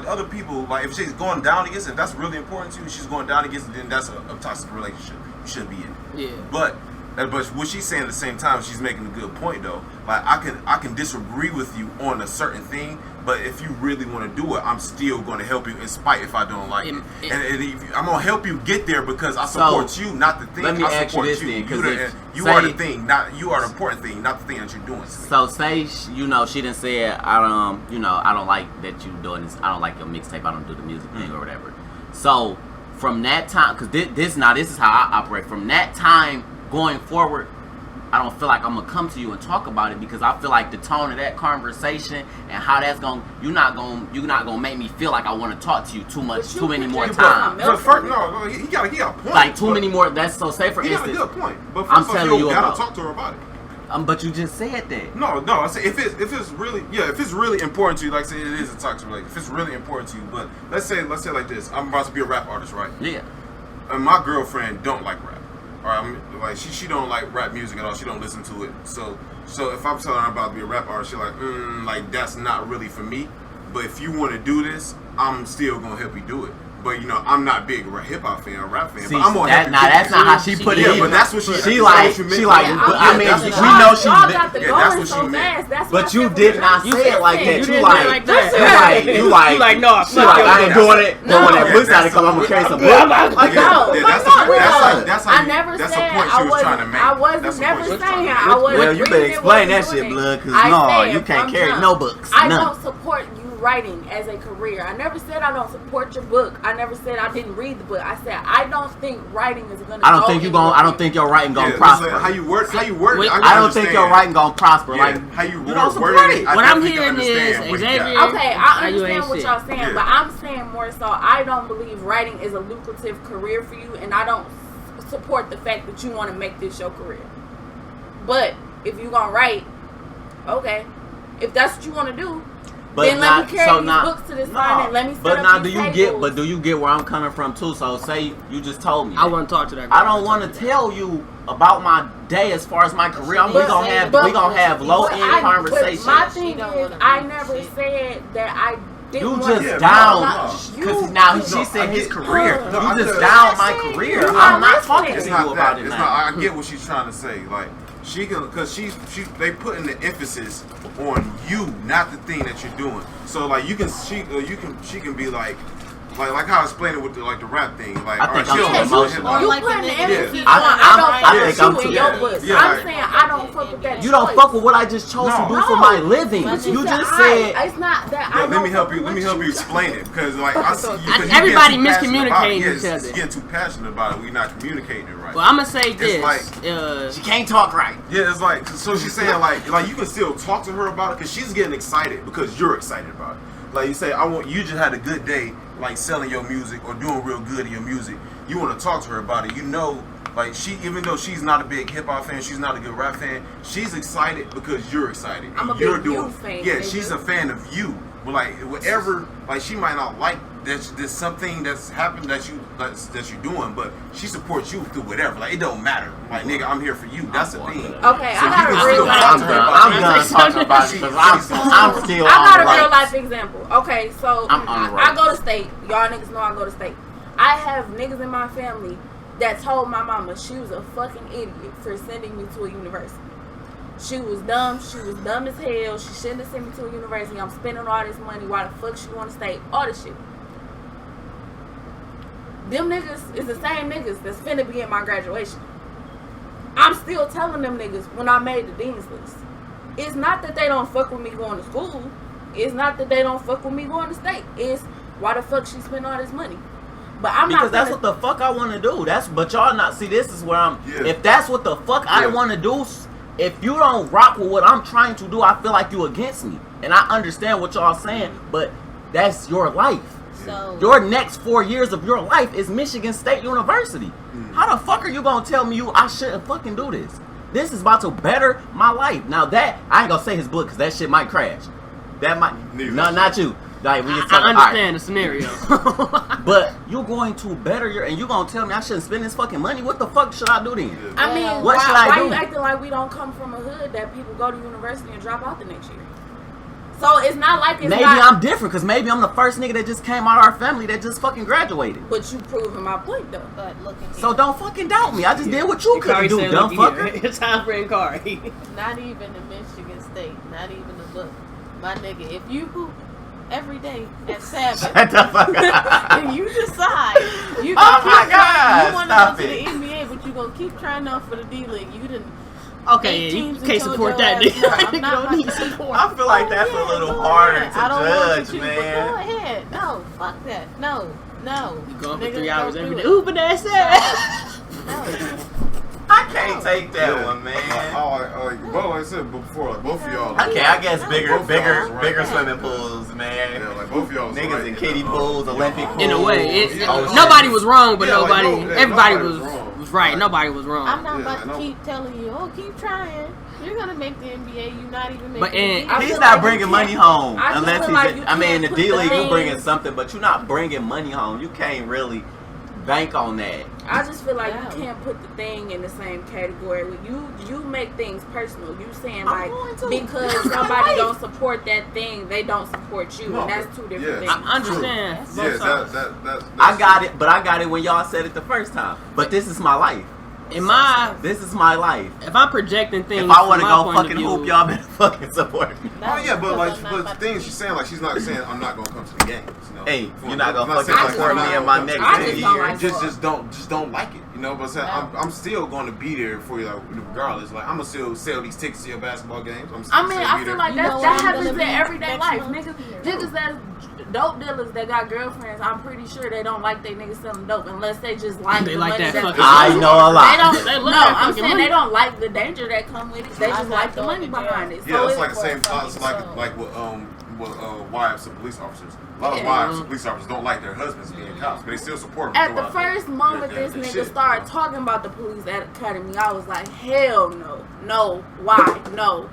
other people, like if she's going down against it, that's really important to you. She's going down against it, then that's a toxic relationship. You shouldn't be in it.
Yeah.
But what she's saying at the same time, she's making a good point though. Like I can disagree with you on a certain thing, but if you really want to do it, I'm still going to help you in spite if I don't like it. And I'm going to help you get there because I support you, not the thing.
Let me ask you this
then,
because
you are the thing, you are the important thing, not the thing that you're doing.
So say she didn't say I don't like that you doing this. I don't like your mixtape. I don't do the music thing or whatever. So from that time, because this is how I operate. From that time going forward, I don't feel like I'm gonna come to you and talk about it because I feel like the tone of that conversation and how that's you're not gonna make me feel like I want to talk to you too many more times.
But first, no, he got a point.
Like too many more. That's so. Say for instance,
he got a good point. But
I'm telling you,
gotta talk to her about it.
But you just said that.
No. I say if it's really important to you, like say it is a toxic relationship. If it's really important to you, but let's say like this. I'm about to be a rap artist, right?
Yeah.
And my girlfriend don't like rap. All right, like she don't like rap music at all. She don't listen to it. So if I'm telling her I'm about to be a rap artist, she's like that's not really for me. But if you want to do this, I'm still gonna help you do it. But I'm not big hip hop fan or rap fan.
See,
but I'm gonna help you.
That's not how she put it.
Yeah, but that's what she
like. I mean, we know she.
That's what she meant.
But you did not say it like that. You like
no.
She like I ain't doing it. But when that book's out to come, I'm gonna carry some book. Like
that's
I never said
I was trying to make.
I wasn't never saying I wasn't.
Well, you better explain that shit, blood, because no, you can't carry no books.
I don't support you writing as a career. I never said I don't support your book. I never said I didn't read the book. I said I don't think writing is gonna.
I don't think your writing gonna prosper.
How you word it.
I don't think your writing gonna prosper.
Yeah,
like
how you
don't support
it.
What I'm hearing is Xavier.
Okay, I understand what y'all saying, but I'm saying more so. I don't believe writing is a lucrative career for you, and I don't support the fact that you want to make this your career. But if you gonna write, okay, if that's what you want to do.
But
then let me carry these books to this line and let me set
But
up
now,
these
do you get where I'm coming from too? So say you just told me.
I want to talk to that girl.
I don't want to tell you about my day as far as my career. We gonna have low end conversations.
My thing is, I never said that I didn't.
You just down because now she said his career. You just down my career. I'm not talking to you about it now.
I get what she's trying to say. Like she can, because they putting the emphasis on you, not the thing that you're doing. So like she can be like how I explained it with the rap thing. Like
I think I'm too emotional.
You putting the emphasis on I don't fuck with you and your books. I'm saying I don't fuck with that.
You don't fuck with what I just chose to do for my living. You just said
it's not that.
Let me help you explain it, because like
everybody miscommunicating each other.
You get too passionate about it. We're not communicating it right.
Well, I'm gonna say this.
Like,
she can't talk right.
Yeah, it's like, so she's saying like you can still talk to her about it because she's getting excited because you're excited about it. Like you say, you just had a good day, like selling your music or doing real good in your music. You want to talk to her about it. You know, like even though she's not a big hip hop fan, she's not a good rap fan, she's excited because you're excited.
I'm a
you're
big you fan.
Yeah, she's a fan of you. But like whatever, like she might not like there's something that's happened that you're doing, but she supports you through whatever. Like it don't matter. Like nigga, I'm here for you. That's the thing.
Okay,
so
I got a real life example.
I'm done talking about it because I'm still.
I got a real life example. Okay, so I go to state. Y'all niggas know I go to state. I have niggas in my family that told my mama she was a fucking idiot for sending me to a university. She was dumb. She was dumb as hell. She shouldn't have sent me to a university. I'm spending all this money. Why the fuck she want to stay? All this shit. Them niggas is the same niggas that's finna be at my graduation. I'm still telling them niggas when I made the dean's list. It's not that they don't fuck with me going to school. It's not that they don't fuck with me going to state. It's why the fuck she spend all this money. But I'm
because
not
that's what the fuck I want to do. But y'all not see. This is where I'm. Yeah. If that's what the fuck I want to do. If you don't rock with what I'm trying to do, I feel like you against me. And I understand what y'all saying, but that's your life. So your next 4 years of your life is Michigan State University. How the fuck are you gonna tell me I shouldn't fucking do this? This is about to better my life. Now that, I ain't gonna say his book because that shit might crash. That might, no, not you. Like,
I understand the scenario.
But you're going to better and you're going to tell me I shouldn't spend this fucking money? What the fuck should I do then?
I mean,
what should I do?
Why you acting like we don't come from a hood that people go to university and drop out the next year? So it's not like
maybe I'm different because maybe I'm the first nigga that just came out of our family that just fucking graduated.
But you proving my point though.
But look at
so don't fucking doubt me. I just did what you couldn't do, dumb fucker.
It's time for Inkari.
Not even the Michigan State. Not even the book. My nigga, if you hoop every day at Sabbath, and you decide you want to go to the NBA, but you gonna keep trying out for the D League. You didn't.
Okay, you can't support that nigga.
I'm not about to support.
I feel like that's a little harder to judge, man.
Go ahead. No, fuck that. No.
You going for 3 hours every day. Ooh, but that's it.
No.
I can't take that one, man.
Like I said before, like both of y'all.
Okay, I guess bigger swimming pools, man.
Yeah, like both of y'all.
Niggas in kiddie pools, Olympic pools.
In a way, nobody was wrong, but everybody was was right. Nobody was wrong.
I'm not about to keep telling you, keep trying. You're gonna make the NBA. You're not even making.
But he's not bringing money home unless he's. I mean, in the D League, you bringing something, but you're not bringing money home. You can't really bank on that.
I just feel like you can't put the thing in the same category. You make things personal. You saying like because somebody don't support that thing, they don't support you, and that's two different things.
I understand.
That
I got it, but I got it when y'all said it the first time. But this is my life. This is my life.
If I'm projecting things,
if I want to go fucking hoop, y'all better fucking support me.
Oh yeah, but the thing she's saying, like, she's not saying I'm not gonna come to the games. You know?
Hey, you're not gonna fucking support me in my next
year. Just don't like it. You know, but I'm still going to be there for you, like, regardless. Like, I'm gonna still sell these tickets to your basketball games.
I feel like that happens in everyday life. Niggas that dope dealers that got girlfriends, I'm pretty sure they don't like they niggas selling dope unless they just like the money that
I know a lot.
I'm saying they don't like the danger that come with it. They just like the money behind it.
Yeah, it's like the same thoughts like with wives of police officers. A lot of wives of police officers don't like their husbands being cops, but they still support them.
At the first moment this nigga started talking about the police academy, I was like, hell no, why, no.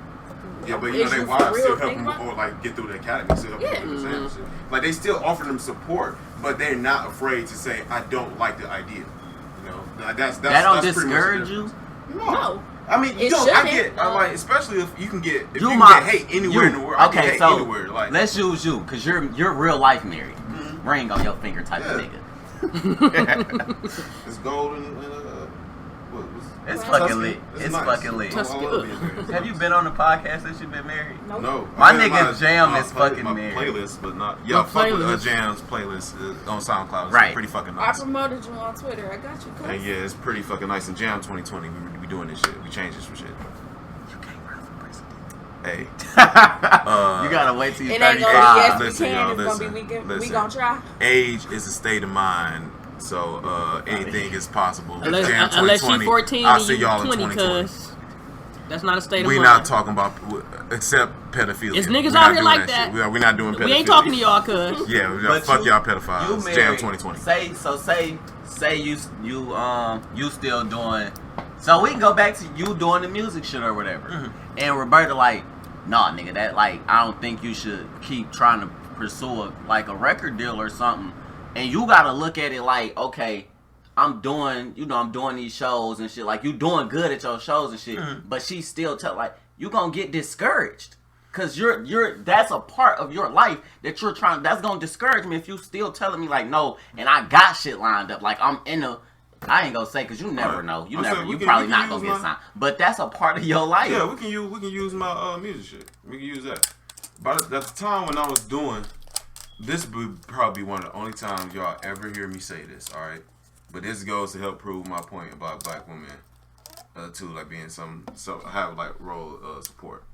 Yeah, but you know, they wives still help them or like get through the academy, still help them do shit. Like they still offer them support, but they're not afraid to say, I don't like the idea. You know, that's
that don't discourage you.
No. I mean, you don't. I get like, especially if you can get get hate anywhere in the world.
Okay, so
anywhere, like, let's
use you because you're real life married. Ring on your finger type of
nigga. It's golden.
It's fucking lit. It's fucking lit. Have you been on the podcast since you've been married?
No.
My nigga Jamm is fucking married.
Playlist, but not. Yeah, fuck with Jamm's playlist on SoundCloud. It's
right.
Pretty fucking nice.
I promoted you on Twitter. I got you.
And yeah, it's pretty fucking nice. In Jamm 2020, we doing this shit. We changed this shit.
You can't run for president.
Hey.
You gotta wait till you're 35.
Yes,
listen,
we can.
y'all,
It's gonna be we gonna try.
Age is a state of mind. So anything is possible.
Unless you're 14
I'll
and
see
you're
y'all
20,
in 2020.
That's not a state of mind.
We're not talking about, except pedophilia.
It's niggas out here like that.
We're not doing pedophilia.
We ain't talking to y'all, cuz.
Yeah, fuck y'all pedophiles. Jamm 2020.
Say you still doing. So we can go back to you doing the music shit or whatever. Mm-hmm. And Roberta like, nah, nigga, that like I don't think you should keep trying to pursue a record deal or something. And you gotta look at it like, okay, I'm doing these shows and shit. Like, you doing good at your shows and shit. Mm-hmm. But she still you gonna get discouraged. Cause that's a part of your life that you're trying. That's gonna discourage me if you still telling me like no, and I got shit lined up. Like I'm in a. I ain't gonna say because you never know. You probably not gonna get signed. But that's a part of your life.
Yeah, we can use my music shit. We can use that. But at the time when I was doing. This would probably be one of the only times y'all ever hear me say this, alright? But this goes to help prove my point about black women, too, like being have like role support.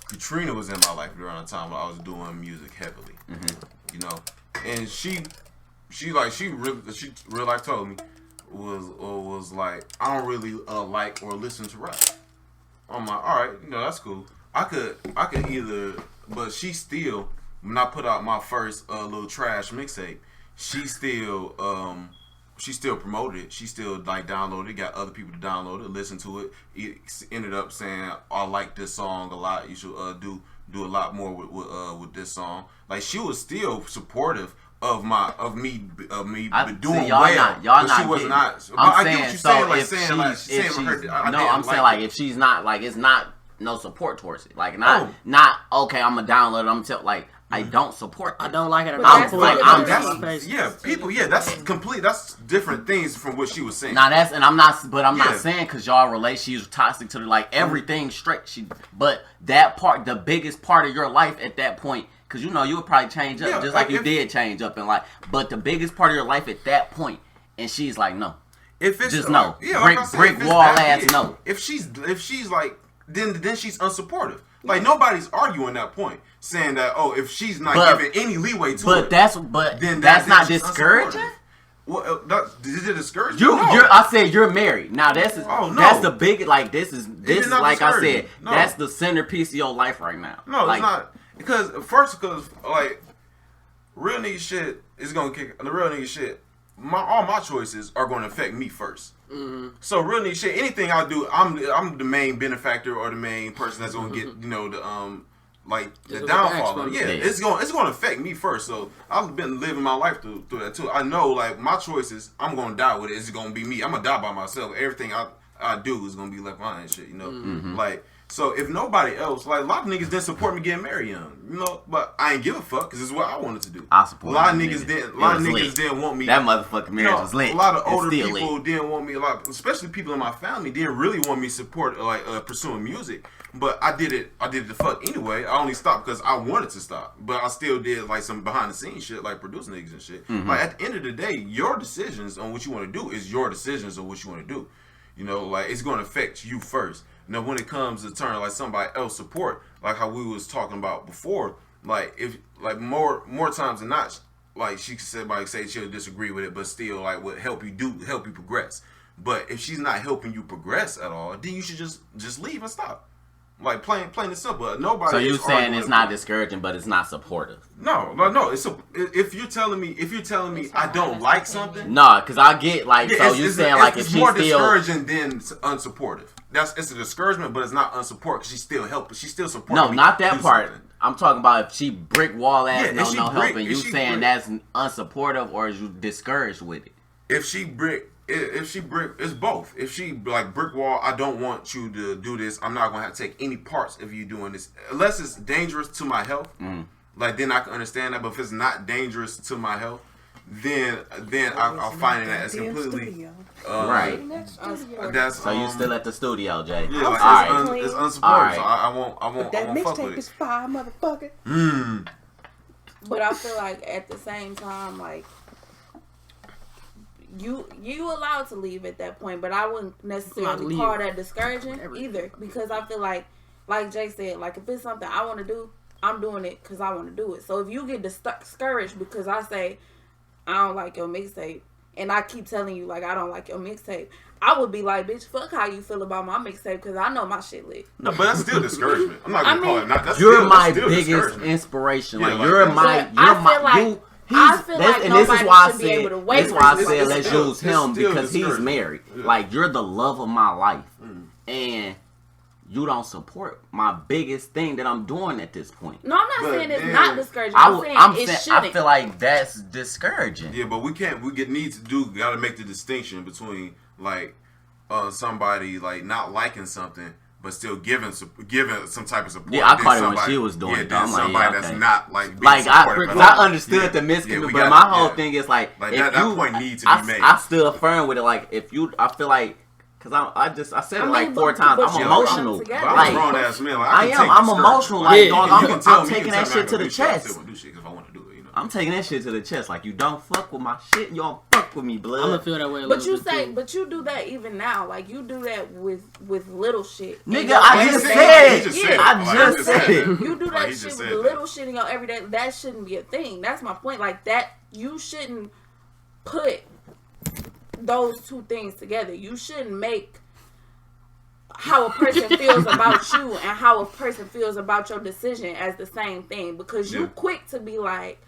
Katrina was in my life during the time when I was doing music heavily, you know? And she real life told me, was like, I don't really like or listen to rap. I'm like, alright, you know, that's cool. I could either, but she still, when I put out my first little trash mixtape, she still promoted it. She still like downloaded it, got other people to download it, listen to it. It ended up saying, I like this song a lot. You should do a lot more with this song. Like, she was still supportive of me doing well. She was not. I get what you're saying.
Like if she's not like, it's not no support towards it. Like not okay. I'm gonna download it. I'm gonna tell like. I don't support that.
I don't like it.
That's complete. That's different things from what she was saying.
Nah, I'm not saying because y'all relate. She's toxic to like everything straight. But that part, the biggest part of your life at that point, because you would probably change up just like you did change up in life. But the biggest part of your life at that point, and she's like, no.
If it's
just no, brick wall ass no.
If she's like, then she's unsupportive. Like nobody's arguing that point. Saying that if she's not giving any leeway to it,
then that's not discouraging.
Well, did it discourage
you? I said you're married. Now that's the big like this is like I said that's the centerpiece of your life right now.
No, it's not because like real nigga shit is gonna kick the real nigga shit. all my choices are going to affect me first.
Mm-hmm.
So really, shit, anything I do, I'm the main benefactor or the main person that's going to get, the downfall. Yeah, it's going to affect me first. So I've been living my life through that too. I know, like, my choices, I'm going to die with it. It's going to be me. I'm going to die by myself. Everything I do is going to be left behind and shit,
Mm-hmm.
Like, so if nobody else, like, a lot of niggas didn't support me getting married young, but I ain't give a fuck because it's what I wanted to do.
I support
a lot of niggas didn't want me.
That motherfucking marriage was lit.
A lot of older people didn't want me. Especially people in my family didn't really want me to support pursuing music. But I did it the fuck anyway. I only stopped because I wanted to stop. But I still did like some behind the scenes shit, like producing niggas and shit.
Mm-hmm.
Like at the end of the day, your decisions on what you want to do is your decisions on what you want to do. Like it's going to affect you first. Now, when it comes to turn like somebody else support, like how we was talking about before, like if like more times than not, like she said, like say she'll disagree with it, but still like would help you progress. But if she's not helping you progress at all, then you should just leave and stop. Like plain and simple. Nobody.
So you saying it's not discouraging, but it's not supportive?
No. If you're telling me I don't like something,
no, because I get like so you saying like if
it's
she's
more
still
discouraging than unsupportive. It's a discouragement, but it's not unsupportive because she's still helping. She's still supporting.
No,
me
not that part.
Something.
I'm talking about if she brick wall ass
Yeah,
no helping. You saying
brick,
that's unsupportive or is you discouraged with it?
If she brick, it's both. If she like brick wall, I don't want you to do this. I'm not gonna have to take any parts of you doing this unless it's dangerous to my health. Like then I can understand that. But if it's not dangerous to my health, then I'll find that it's completely
right.
That's
so you still at the studio, Jay?
Yeah, like it's unsupportive.
Right.
So I won't
that
fuck with
mixtape
it.
is fire, motherfucker.
But I feel like at the same time, like you allowed to leave at that point, but I wouldn't necessarily call that discouraging either, because I feel like Jay said, like if it's something I want to do, I'm doing it because I want to do it. So if you get discouraged because I say I don't like your mixtape, and I keep telling you like I don't like your mixtape, I would be like, bitch, fuck how you feel about my mixtape because I know my shit lit.
No, but that's still discouragement. I'm not gonna call it not. That's
you're
still,
my
that's still
biggest inspiration. Like
Yeah,
you're
like,
my.
I feel like
and this is why I said.
This
is why I said
It's
let's
still-
use him
it's still
because he's
discouraging.
married.
Yeah.
Like you're the love of my life, and you don't support my biggest thing that I'm doing at this point.
No, I'm not
But
saying it's
then-
not discouraging. I'm saying it shouldn't.
I feel like that's discouraging.
Yeah, but we can't. Gotta make the distinction between like somebody like not liking something but still giving some type of support.
Yeah, I caught it when she was doing it.
Then
I'm like,
somebody
yeah, okay.
that's not like being
Like
supportive at
I
all.
understood the
we
miscommunication, but
gotta-
my whole thing is like if
that
you,
point needs to be made.
I still firm with it. Like if you, I feel like because I said it like 4 times.
but
I'm
you
emotional.
don't
But
come
I'm a
Like
grown ass man. Like,
I
can
am.
take
I'm
discouragement.
emotional. Like
Yeah.
dog,
You can tell
I'm
me,
taking
you can
that
tell me
shit to
I
the
can do shit. I
chest.
still wanna do shit if I want to do it.
I'm taking that shit to the chest. Like you don't fuck with my shit. You don't fuck with me, blood.
I'm gonna feel that way.
But you do that even now. Like you do that with little shit.
Nigga, I just said it. I just said it.
You do
Like,
that
he
shit
just
with
said
little shit in your everyday. That shouldn't be a thing. That's my point. Like that, you shouldn't put those two things together. You shouldn't make how a person feels about you and how a person feels about your decision as the same thing, because you quick to be like,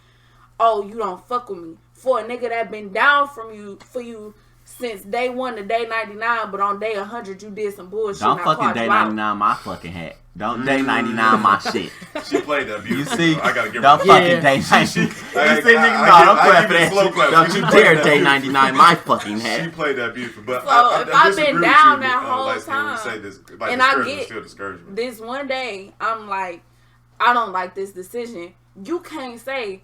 oh, you don't fuck with me. For a nigga that been down for you since day 1 to day 99, but on day 100 you did some bullshit.
Don't fucking day 99 my fucking hat. Don't day 99 my shit.
She played that
You
beautiful.
see?
I gotta give her
Don't
a
fucking day 99. You see, nigga, no, don't clap for that shit. Don't you dare day 99 my fucking
She
hat.
played that beautiful. But
So
I
if I've
disagree
been
with
down
you,
that whole
like, when
time,
you say this, like,
and I
discouragement
get
still discouragement.
this one day, I'm like, I don't like this decision. You can't say,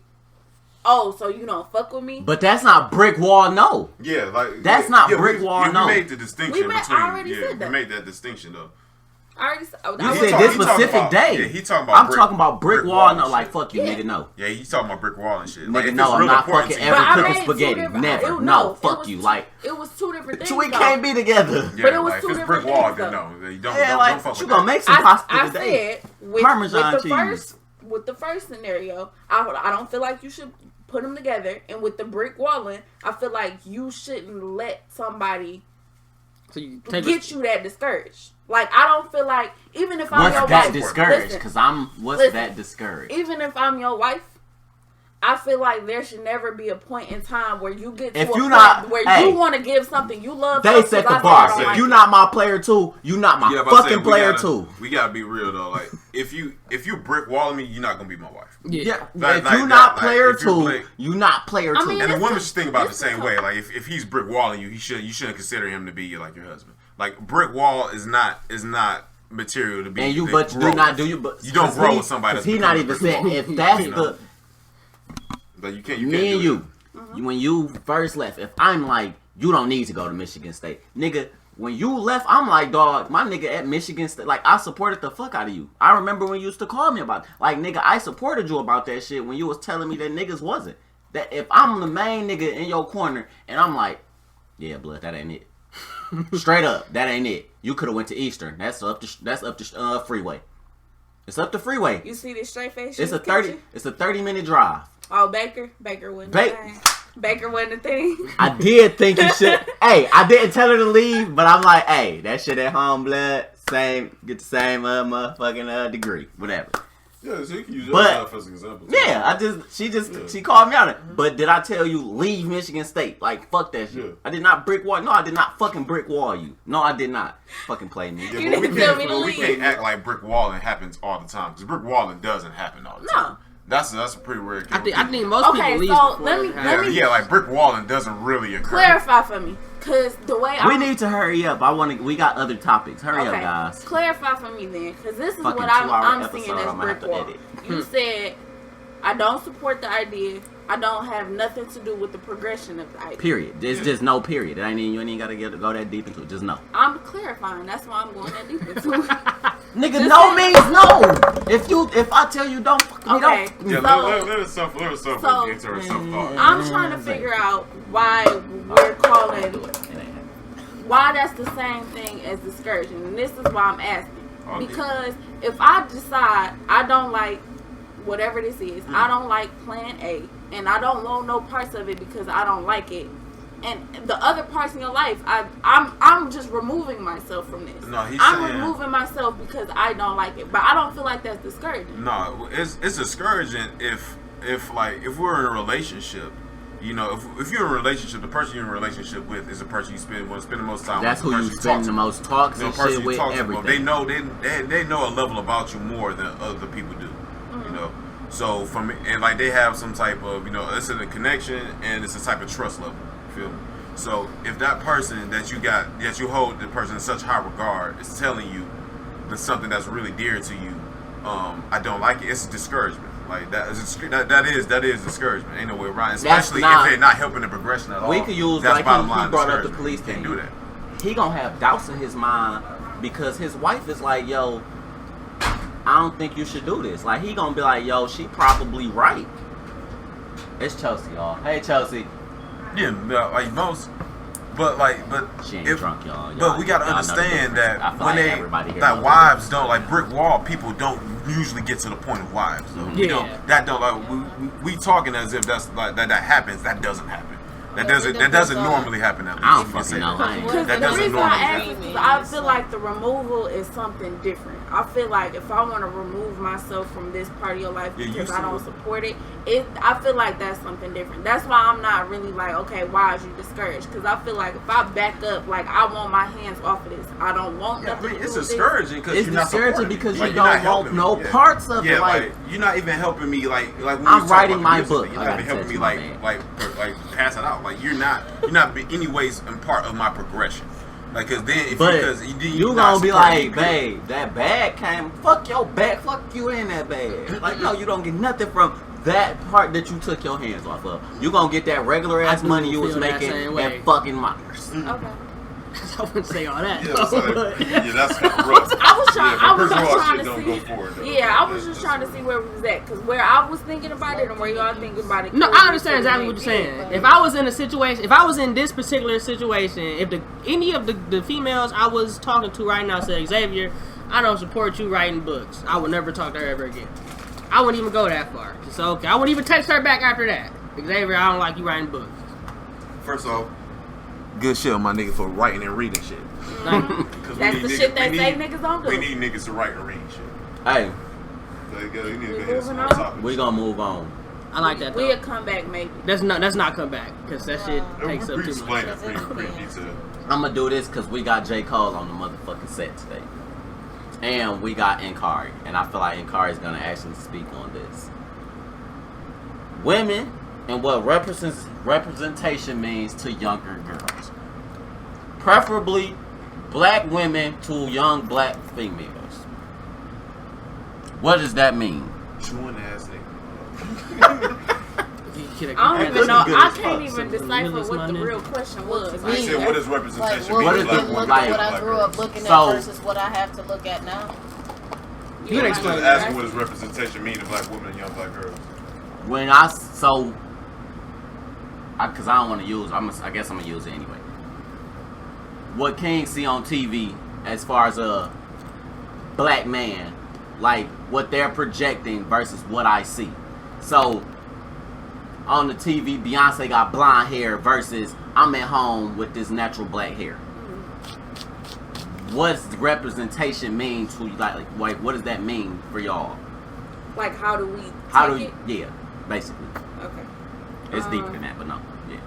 oh, so you don't fuck with me?
But that's not brick wall, no.
Yeah, like
That's not brick wall, no.
We made the distinction
We made-
between.
I already said
we
that.
made that distinction though.
I already said,
You
He
said
talk-
this
he talking
specific
about-
day.
Yeah, he talking about.
I'm talking about brick wall,
and
no. Like,
shit.
fuck you,
Yeah.
nigga, no.
Yeah, he's talking about brick wall and shit.
Nigga,
Like, if
no,
it's
I'm
real
not
important
fucking
to you-
ever
But I
cooking
made two
spaghetti.
different-
Never.
it-
No,
it
fuck
was
you.
two-
Like,
it was two different things.
we
though.
can't be together.
Yeah,
But it was
like,
two
if it's
different
brick wall,
things,
then
though.
no. You don't
Yeah,
don't
like,
fuck
you
with
gonna
that.
make some pasta
I
today.
said with
Parmesan
the
cheese.
first scenario, I don't feel like you should put them together. And with the brick walling, I feel like you shouldn't let somebody
So you
get you that discouraged. Like I don't feel like even if I'm
What's
your
that
wife,
discouraged?
listen,
Because what's
listen.
that discouraged?
even if I'm your wife, I feel like there should never be a point in time where you get to
if
a
you
point
not,
where
hey,
you want to give something you love.
They set the bar. If you not my player too, you not my fucking player too.
We gotta be real though. Like if you brick walling me, you're not gonna be my wife.
Yeah. If you not player two, you not player two.
And the woman should think about it the same way. Like if he's brick walling you, you shouldn't consider him to be like your husband. Like brick wall is not material to be.
And you but do not do you but
you don't grow with somebody. That's
he not even saying if that's the.
But you can't.
Me and you, when you first left, if I'm like, you don't need to go to Michigan State, nigga. When you left, I'm like, dog, my nigga at Michigan State, like I supported the fuck out of you. I remember when you used to call me about it. Like, nigga, I supported you about that shit when you was telling me that niggas wasn't. That if I'm the main nigga in your corner and I'm like, yeah, blood, that ain't it. Straight up, that ain't it. You could have went to Eastern. That's up the freeway. It's up the freeway.
You see this straight face?
It's a 30-minute drive.
Oh, Baker wasn't the thing. Baker wasn't the thing.
I did think you should. Hey, I didn't tell her to leave, but I'm like, hey, that shit at home, blood. Get the same motherfucking degree, whatever.
Yeah, so you can use that as an example.
Yeah, she called me out. But did I tell you leave Michigan State? Like, fuck that shit. Yeah. I did not brick wall. No, I did not fucking brick wall you. No, I did not. Fucking play me.
Yeah, but we can't act like brick walling happens all the time because brick walling doesn't happen all the time. No. That's a pretty rare case.
I think most people leave.
So let me
like brick walling doesn't really occur.
Clarify for me, cause the way
we need to hurry up. We got other topics. Hurry up, guys.
Clarify for me then, cause this is what I'm seeing as brick wall. You said I don't support the idea. I don't have nothing to do with the progression of the idea. Period.
There's just no period. You ain't gotta go that deep into it. Just no.
I'm clarifying. That's why I'm going that deep into it.
Nigga, just no means no. If I tell you don't,
okay.
Don't.
Yeah, let us suffer.
I'm trying to figure out why we're calling why that's the same thing as discouraging, and this is why I'm asking. Because if I decide I don't like whatever this is, I don't like Plan A, and I don't want no parts of it because I don't like it. And the other parts in your life, I'm just removing myself from this.
No,
I'm removing myself because I don't like it, but I don't feel like that's discouraging.
No, it's discouraging if we're in a relationship. You know, if you're in a relationship, the person you're in a relationship with is the person you spend the most time with.
That's who you spend the most talks and shit with. Everything.
They know a level about you more than other people do. You know, so they have some type of it's a connection and it's a type of trust level. Feel me? So if that person that you hold the person in such high regard is telling you that something that's really dear to you, I don't like it. It's a discouragement. Like that is discouragement. Ain't no way around. Especially if they're not helping the progression at all.
We could use
that's
he brought up the police thing.
Do that.
He gonna have doubts in his mind because his wife is like, yo, I don't think you should do this. Like he gonna be like, yo, she probably right. It's Chelsea, y'all. Hey Chelsea.
Yeah, like most. But
she ain't drunk, y'all.
But we gotta understand that when wives don't like brick wall, people don't usually get to the point of wives. So, that don't like we talking as if that's like that happens. That doesn't happen. That doesn't normally happen.
I don't fucking know.
That doesn't normally happen.
I feel like the removal is something different. I feel like if I want to remove myself from this part of your life because I don't support it, I feel like that's something different. That's why I'm not really like, okay, why is you discouraged? Because I feel like if I back up, like I want my hands off of this. I don't want nothing.
It's discouraging because you're not supporting
because you don't want no parts of it.
Yeah, like you're not even helping me. Like when
I'm writing my book.
You're not even helping me like pass it out. Like you're not anyways in part of my progression. Like because you
gonna be like, babe, that bag came. Fuck your bag. Fuck you in that bag. Like no, you don't get nothing from that part that you took your hands off of. You gonna get that regular ass money you was making at fucking Myers.
Okay.
I wouldn't say all that.
Yeah, that's kind of rough.
I was just trying to see where we was at, because where I was thinking about it and where y'all thinking about it.
No, I understand exactly what you're saying. If I was in a situation, if I was in this particular situation, if any of the females I was talking to right now said, Xavier, I don't support you writing books, I would never talk to her ever again. I wouldn't even go that far. Just okay. I wouldn't even text her back after that. Xavier, I don't like you writing books.
First off, good shit on my niggas for writing and reading shit.
That's the shit that say niggas don't do.
We need niggas to write and read shit.
Hey,
we
gonna move on.
I like that.
We'll come back maybe.
That's not come back because that shit takes up too much.
I'm gonna do this because we got J. Cole on the motherfucking set today, and we got Inkari, and I feel like Inkari is gonna actually speak on this. Women and what representation means to younger girls, preferably black women to young black females. What does that mean?
Chewing ass nigga.
I don't even know. I can't even decipher what the real question was.
I said, what is representation?
Like,
what is
what I grew up looking at versus what I have to look at now?
You just asking what does representation mean to black women and young black girls?
When because I don't want to use. I guess I'm gonna use it anyway. What King see on TV as far as a black man, like what they're projecting versus what I see. So on the TV, Beyonce got blonde hair versus I'm at home with this natural black hair. What's the representation mean to you? Like what does that mean for y'all?
Like how do we?
Yeah, basically.
Okay.
It's deeper than that, but no. Yeah.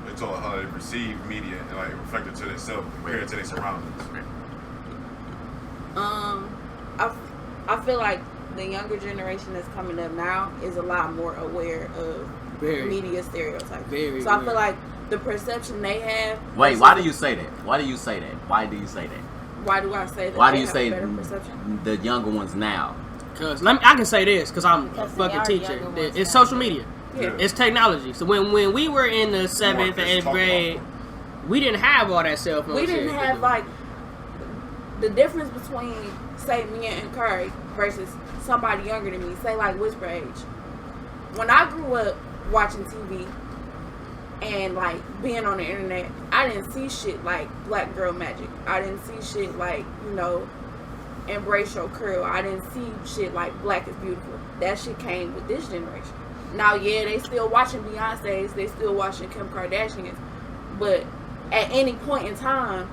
It's all how they perceive media and like reflect it to themselves compared to their surroundings.
I feel like the younger generation that's coming up now is a lot more aware of media stereotypes. So I feel like the perception they have.
Wait, why do you say that? Why do you say that? Why do you say that?
Why do I say that?
Why do you say
better perception?
The younger ones now?
Because I can say this because I'm a fucking teacher. It's social media.
Yeah.
It's technology. So when we were in the 7th and 8th grade, we didn't have all that cell phone.
We didn't have like the difference between say me and Curry versus somebody younger than me. Say like whisper age. When I grew up watching TV and like being on the internet, I didn't see shit like Black Girl Magic. I didn't see shit like Embrace Your Curl. I didn't see shit like Black is Beautiful. That shit came with this generation. Now, yeah, they still watching Beyonce's, they still watching Kim Kardashians, but at any point in time,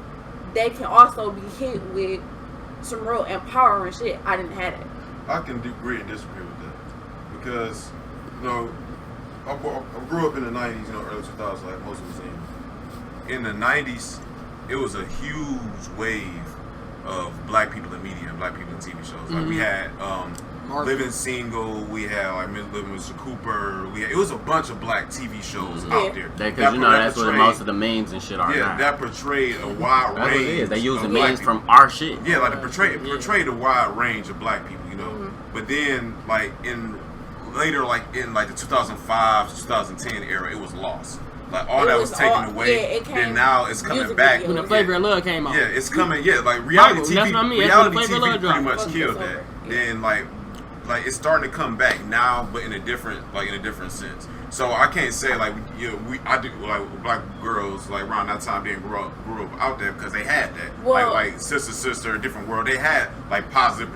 they can also be hit with some real empowering shit. I didn't have it.
I can agree and disagree with that because, I grew up in the 90s, early 2000s, like most of us in the 90s, it was a huge wave of black people in media and black people in TV shows. Like we had Living Single, we had like Living with Mr. Cooper. It was a bunch of black TV shows out there.
Because that's where most of the memes and shit are.
Yeah, that portrayed a wide range.
It is. They use the memes from our shit.
Yeah, like it portrayed a wide range of black people, But then, like in the 2005 to 2010 era, it was lost. Like all that was taken away. Then now it's coming back.
When the Flavor of Love came out.
Yeah, it's coming. Yeah, like reality TV.
That's what I mean.
Reality TV pretty much killed that. Then like it's starting to come back now, but in a different sense. So I can't say like I do like black girls like around that time didn't grew up out there because they had that. Well, like Sister, Different World. They had like positive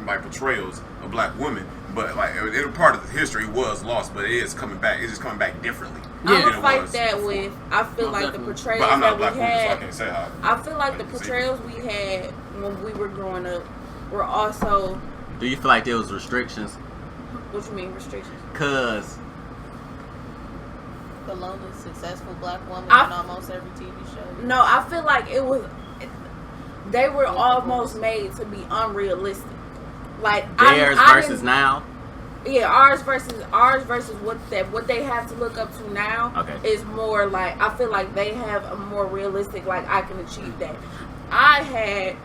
like portrayals of black women, but like part of the history was lost, but it is coming back. It's just coming back differently.
I'm gonna fight that with. I feel like the portrayals
but I'm not
that we
black
had.
Woman, so I can't say how.
I feel like the portrayals we had when we were growing up were also.
Do you feel like there was restrictions?
What you mean restrictions?
Cause
the lonely, successful black woman in almost every TV show.
No, I feel like it was. They were almost made to be unrealistic. Like
theirs versus now.
Yeah, ours versus what they have to look up to now is more like I feel like they have a more realistic like I can achieve that. I had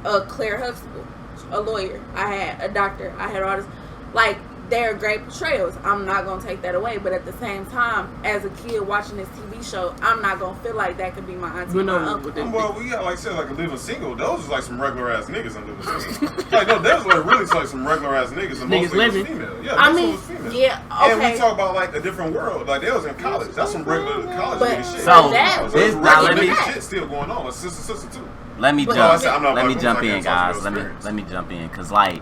a Claire Huxtable, a lawyer. I had a doctor. I had all this. Like they're great portrayals. I'm not gonna take that away, but at the same time, as a kid watching this TV show, I'm not gonna feel like that could be my auntie, my uncle.
Well, we got like a Living Single. Those is like some regular ass niggas in Living Single. Like no, those like really like some regular ass niggas, and most of them was female. Yeah,
I mean,
was female.
yeah, okay.
And we talk about like a different world. Like they was in college. That's some regular college nigga shit.
So
this regular shit still going on. It's sister too.
Let me jump in, guys. Let me jump in, cause like.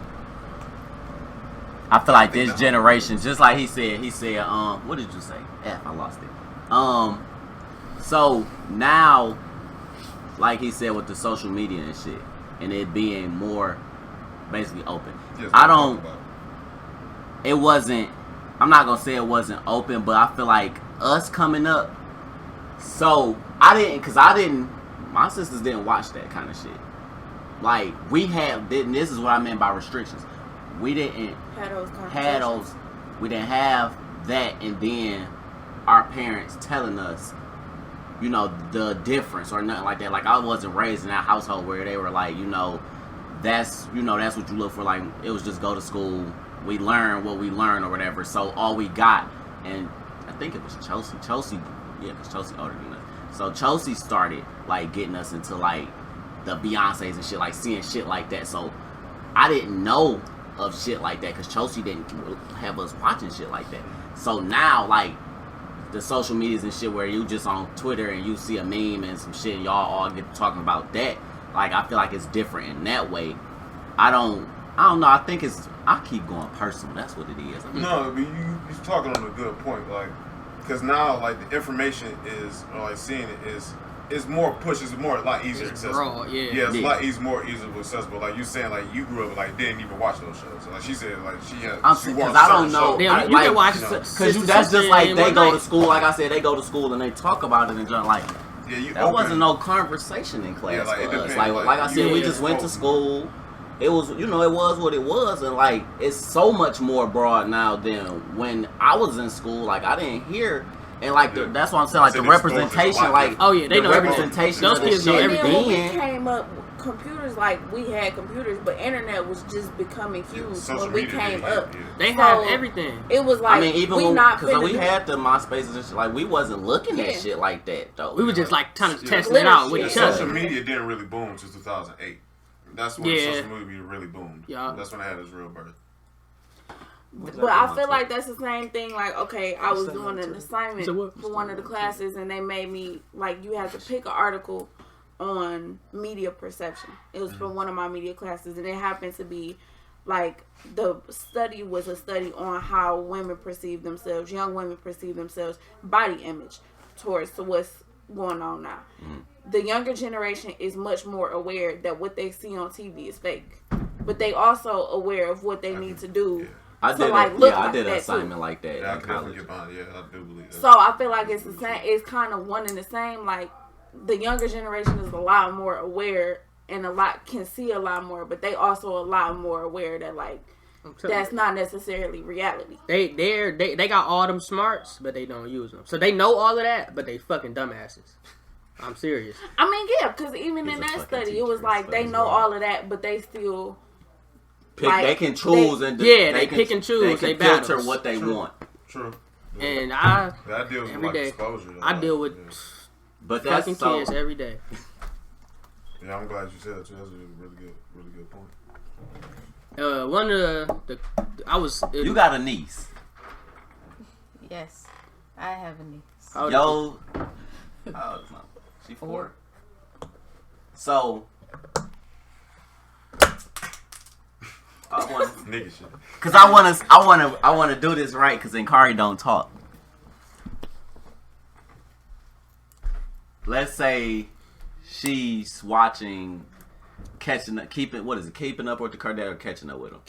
I feel like this generation, just like he said, what did you say? F, I lost it. So now, like he said with the social media and shit, and it being more basically open. Yes, it wasn't. I'm not gonna say it wasn't open, but I feel like us coming up. So I didn't. My sisters didn't watch that kind of shit. Like we had. This is what I meant by restrictions. We didn't had those. We didn't have that, and then our parents telling us, you know, the difference or nothing like that. Like I wasn't raised in that household where they were like, you know, that's what you look for. Like it was just go to school, we learn what we learn or whatever. So all we got, and I think it was Chelsea, yeah, because Chelsea older than us. So Chelsea started like getting us into like the Beyoncés and shit, like seeing shit like that. So I didn't know of shit like that because Chelsea didn't have us watching shit like that. So now like the social medias and shit where you just on Twitter and you see a meme and some shit and y'all all get talking about that. Like I feel like it's different in that way. I don't know. I think I keep going personal. That's what it is. I mean,
no, but you're talking on a good point. Like, because now like the information is, or like seeing it is more push. It's more a lot easier accessible.
Raw,
it's a lot more easily accessible. Like you saying, like you grew up like didn't even watch those shows. So, like she said, like she had.
Because I don't know.
Yeah, you can watch
because that's just like they go to school. Like I said, they go to school and they talk about it and just like. Yeah, that wasn't no conversation in class for us. Like I said, we just went to school. It was, it was what it was, and like it's so much more broad now than when I was in school. Like I didn't hear, and like that's what I'm saying. Like the representation, like
they know
representation.
Those kids know everything.
When we came up, computers, like we had computers, but internet was just becoming huge when we came up.
They have everything.
It was like
even because we had the MySpaces and shit. Like we wasn't looking at shit like that though.
We were just like kind of testing it out with each other.
Social media didn't really boom until 2008. That's when social media really boomed.
Yeah.
That's when I had its real birth.
But I feel like that's the same thing. Like, okay, I was doing an assignment for one of the classes, and they made me, like, you had to pick an article on media perception. It was from one of my media classes, and it happened to be, like, the study was a study on how women perceive themselves, young women perceive themselves, body image towards what's going on now. The younger generation is much more aware that what they see on TV is fake, but they also aware of what they need to do.
I did an assignment like that in college.
I do believe that.
So I feel like it's the same. It's kind of one and the same. Like the younger generation is a lot more aware and can see a lot more, but they also a lot more aware that like that's not necessarily reality.
They got all them smarts, but they don't use them. So they know all of that, but they fucking dumbasses. I'm serious.
I mean, yeah, because even in that study, it was like they know all of that, but they still
they can choose
they pick and choose. They
filter what they want.
True.
And I
deal with
every day.
Exposure.
I deal with
but
fucking kids every day.
Yeah, I'm glad you said that too. That's a really good point.
One of the I was.
You got a niece.
Yes, I have a niece.
Yo, she 4. So I want
nigga shit.
Cause I want to do this right. Cause Inkari don't talk. Let's say she's watching Keeping Up with the Kardashians, or Catching Up with them?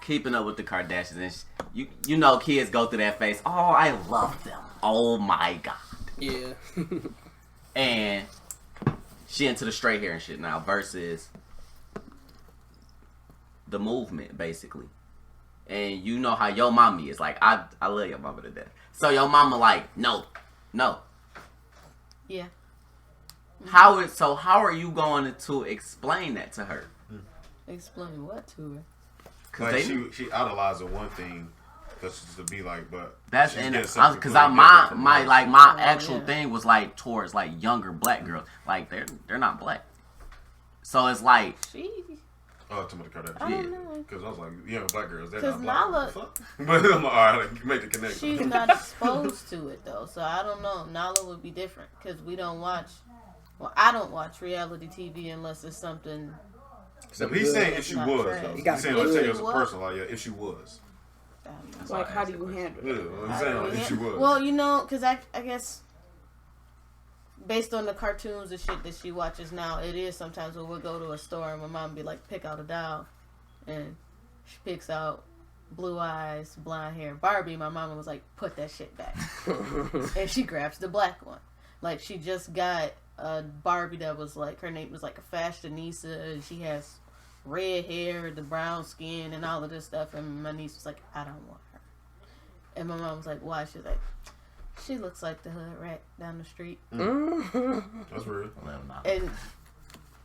Keeping Up with the Kardashians, and you know kids go through that phase. Oh, I love them. Oh my god.
Yeah.
And she into the straight hair and shit now versus the movement basically. And you know how your mommy is like. I love your mama to death. So your mama like no.
Yeah.
How are you going to explain that to her?
Explain what to her?
Like she idolized one thing just to be like, but
that's because my actual thing was like towards like younger black girls. Like they're not black, so it's like
to the Kardashians.
I don't know.
Because I was like, black girls, they're not
black.
But I'm like, alright, make the connection.
She's not exposed to it though, so I don't know. Nala would be different because we don't watch. Well, I don't watch reality TV unless it's something.
So he's saying if she was, though. He's saying like take it as a person, like if she was.
Like how do you handle it?
Yeah, I'm saying like if she was.
Well, because I guess based on the cartoons and shit that she watches now, it is sometimes when we'll go to a store and my mom be like, pick out a doll, and she picks out blue eyes, blonde hair Barbie, my mama was like, put that shit back. And she grabs the black one. Like, she just got a Barbie that was like, her name was like a fashionista, and she has red hair, the brown skin, and all of this stuff. And my niece was like, I don't want her. And my mom was like, why? She was like, she looks like the hood rat down the street.
That's real.
And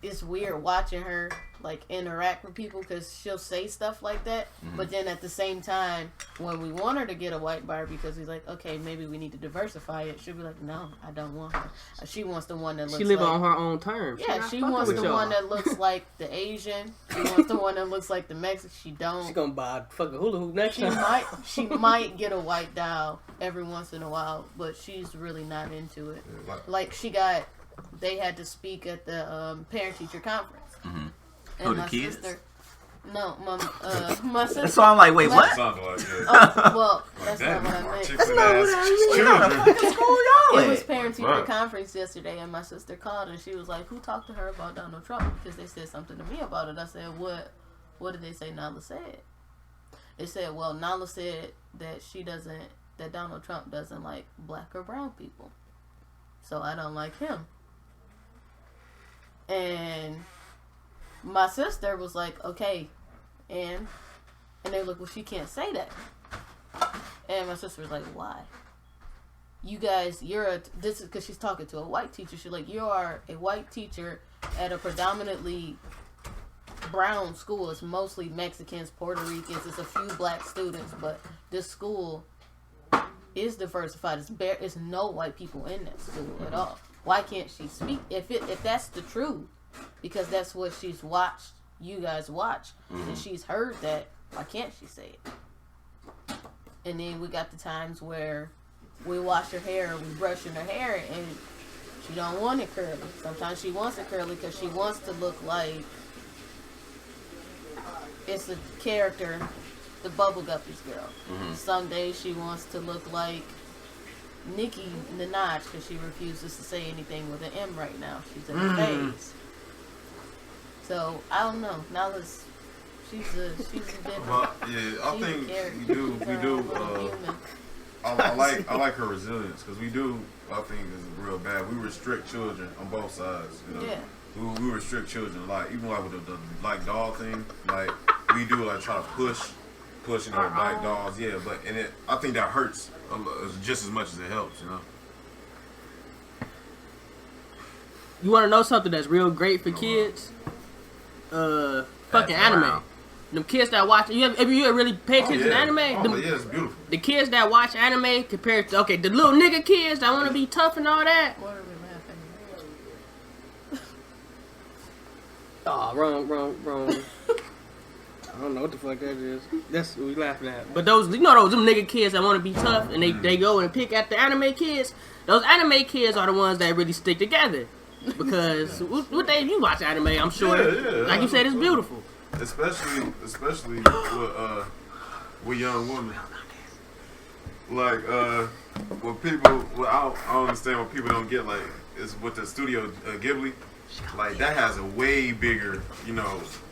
it's weird watching her like interact with people because she'll say stuff like that, but then at the same time, when we want her to get a white Barbie because he's like, okay, maybe we need to diversify it, she'll be like, no, I don't want her. She wants the one that looks.
She live
like,
on her own terms.
Yeah, she wants the one that looks like the Asian. She wants the one that looks like the Mexican. She don't.
She gonna buy a fucking hula hoop next time.
She might get a white doll every once in a while, but she's really not into it. Like they had to speak at the parent-teacher conference. And
who, the
my
kids?
sister, no, my sister.
So I'm like, wait, what?
Well, that's not what I meant.
That's not what I meant.
It was parent-teacher conference yesterday, and my sister called, and she was like, who talked to her about Donald Trump? Because they said something to me about it. I said, what did they say Nala said? They said, well, Nala said that Donald Trump doesn't like black or brown people. So I don't like him. And my sister was like, okay, and they were like, well, she can't say that. And my sister was like, why? You guys, this is because she's talking to a white teacher. She's like, you are a white teacher at a predominantly brown school. It's mostly Mexicans, Puerto Ricans. It's a few black students, but this school is diversified. It's no white people in that school at all. Why can't she speak? If that's the truth, because that's what she's watched, you guys watch, and she's heard that, why can't she say it? And then we got the times where we wash her hair, we brushing her hair, and she don't want it curly. Sometimes she wants it curly because she wants to look like it's a character, the Bubble Guppies girl. Some days she wants to look like Nicki Minaj because she refuses to say anything with an M right now. She's in the phase. So I don't know. Now she's a different.
Well, yeah, I think we do. I like her resilience because we do. I think is real bad. We restrict children on both sides. You know? Yeah. We restrict children a lot. Even like with the like doll thing, like we do like try to push black dolls. Yeah, but I think that hurts just as much as it helps. You know.
You want to know something that's real great for kids? Fucking anime. Them kids that watch, if you really pay attention to anime,
it's beautiful.
The kids that watch anime compared to the little nigga kids that want to be tough and all that. Oh, wrong. I don't know what the fuck that is. That's what we laughing at. But those them nigga kids that want to be tough and they go and pick at the anime kids. Those anime kids are the ones that really stick together. Because you watch anime, I'm sure. Like you said, it's beautiful.
Especially with young women. Like what people, I don't understand what people don't get. Like is with the studio Ghibli. Like that has a way bigger,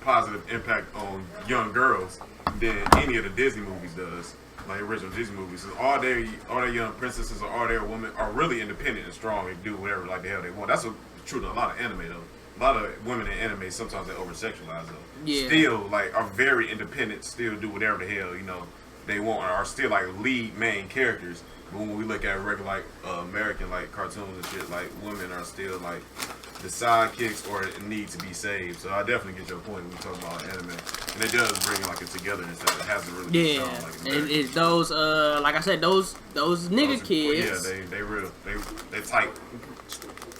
positive impact on young girls than any of the Disney movies does. Like original Disney movies, so all their young princesses or all their women are really independent and strong and do whatever like the hell they want. That's true to a lot of anime though. A lot of women in anime sometimes they over sexualize though. Yeah. Still are very independent. Still do whatever the hell they want. Are still like lead main characters. But when we look at regular American cartoons and shit, women are still the sidekicks or need to be saved. So I definitely get your point when we talk about anime, and it does bring a togetherness that it hasn't really been shown.
It's those like I said, those nigga kids.
Yeah, they tight.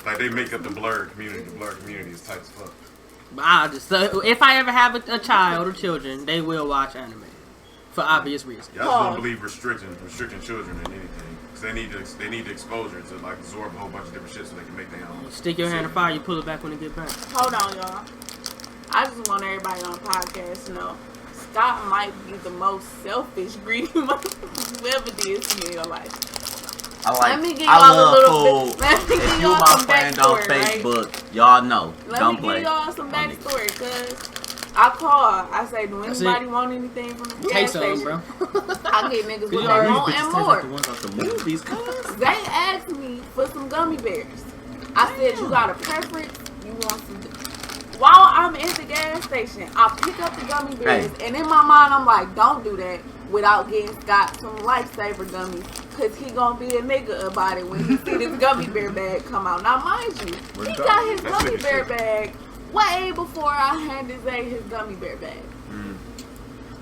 Like they make up the blurred community. The blurred community is tight as fuck.
But if I ever have a child or children, they will watch anime for obvious reasons.
Yeah, I just don't believe restricting children in anything. They need the exposure to absorb a whole bunch of different shit so they can make their own.
Stick your hand in fire, you pull it back when it get back.
Hold on, y'all. I just want everybody on the podcast to know Scott might be the most selfish, greedy motherfucker you ever did see in your life.
Let me give y'all a little bit. If you my friend on Facebook, y'all know.
Let me give y'all some backstory, cause I call. I say, do anybody want anything from the gas station?
Bro.
I get niggas what they want and more.
Movies,
They asked me for some gummy bears. I said, you got a preference? You want some? While I'm at the gas station, I pick up the gummy bears, and in my mind, I'm like, don't do that without getting Scott some Lifesaver gummies, because he gonna be a nigga about it when he see this gummy bear bag come out. Now, mind you, he got his gummy bear bag way before I handed Zay his gummy bear bag.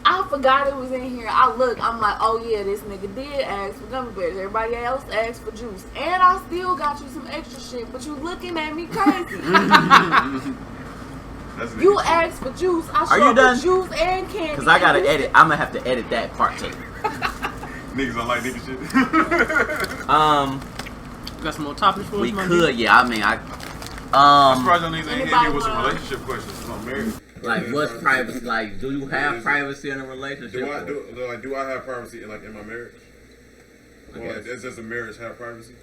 I forgot it was in here. I look, I'm like, oh yeah, this nigga did ask for gummy bears. Everybody else asked for juice. And I still got you some extra shit, but you looking at me crazy. You asked for juice. I showed you juice and candy.
Because I gotta edit. I'm gonna have to edit that part too.
Niggas don't like nigga shit.
Got some more topics for us?
We could, yeah. I mean,
I'm surprised y'all niggas ain't here with some relationship questions. I'm married.
Like, what's privacy? Like, do you have privacy in a relationship?
Do I have privacy in my marriage? Does a marriage have privacy?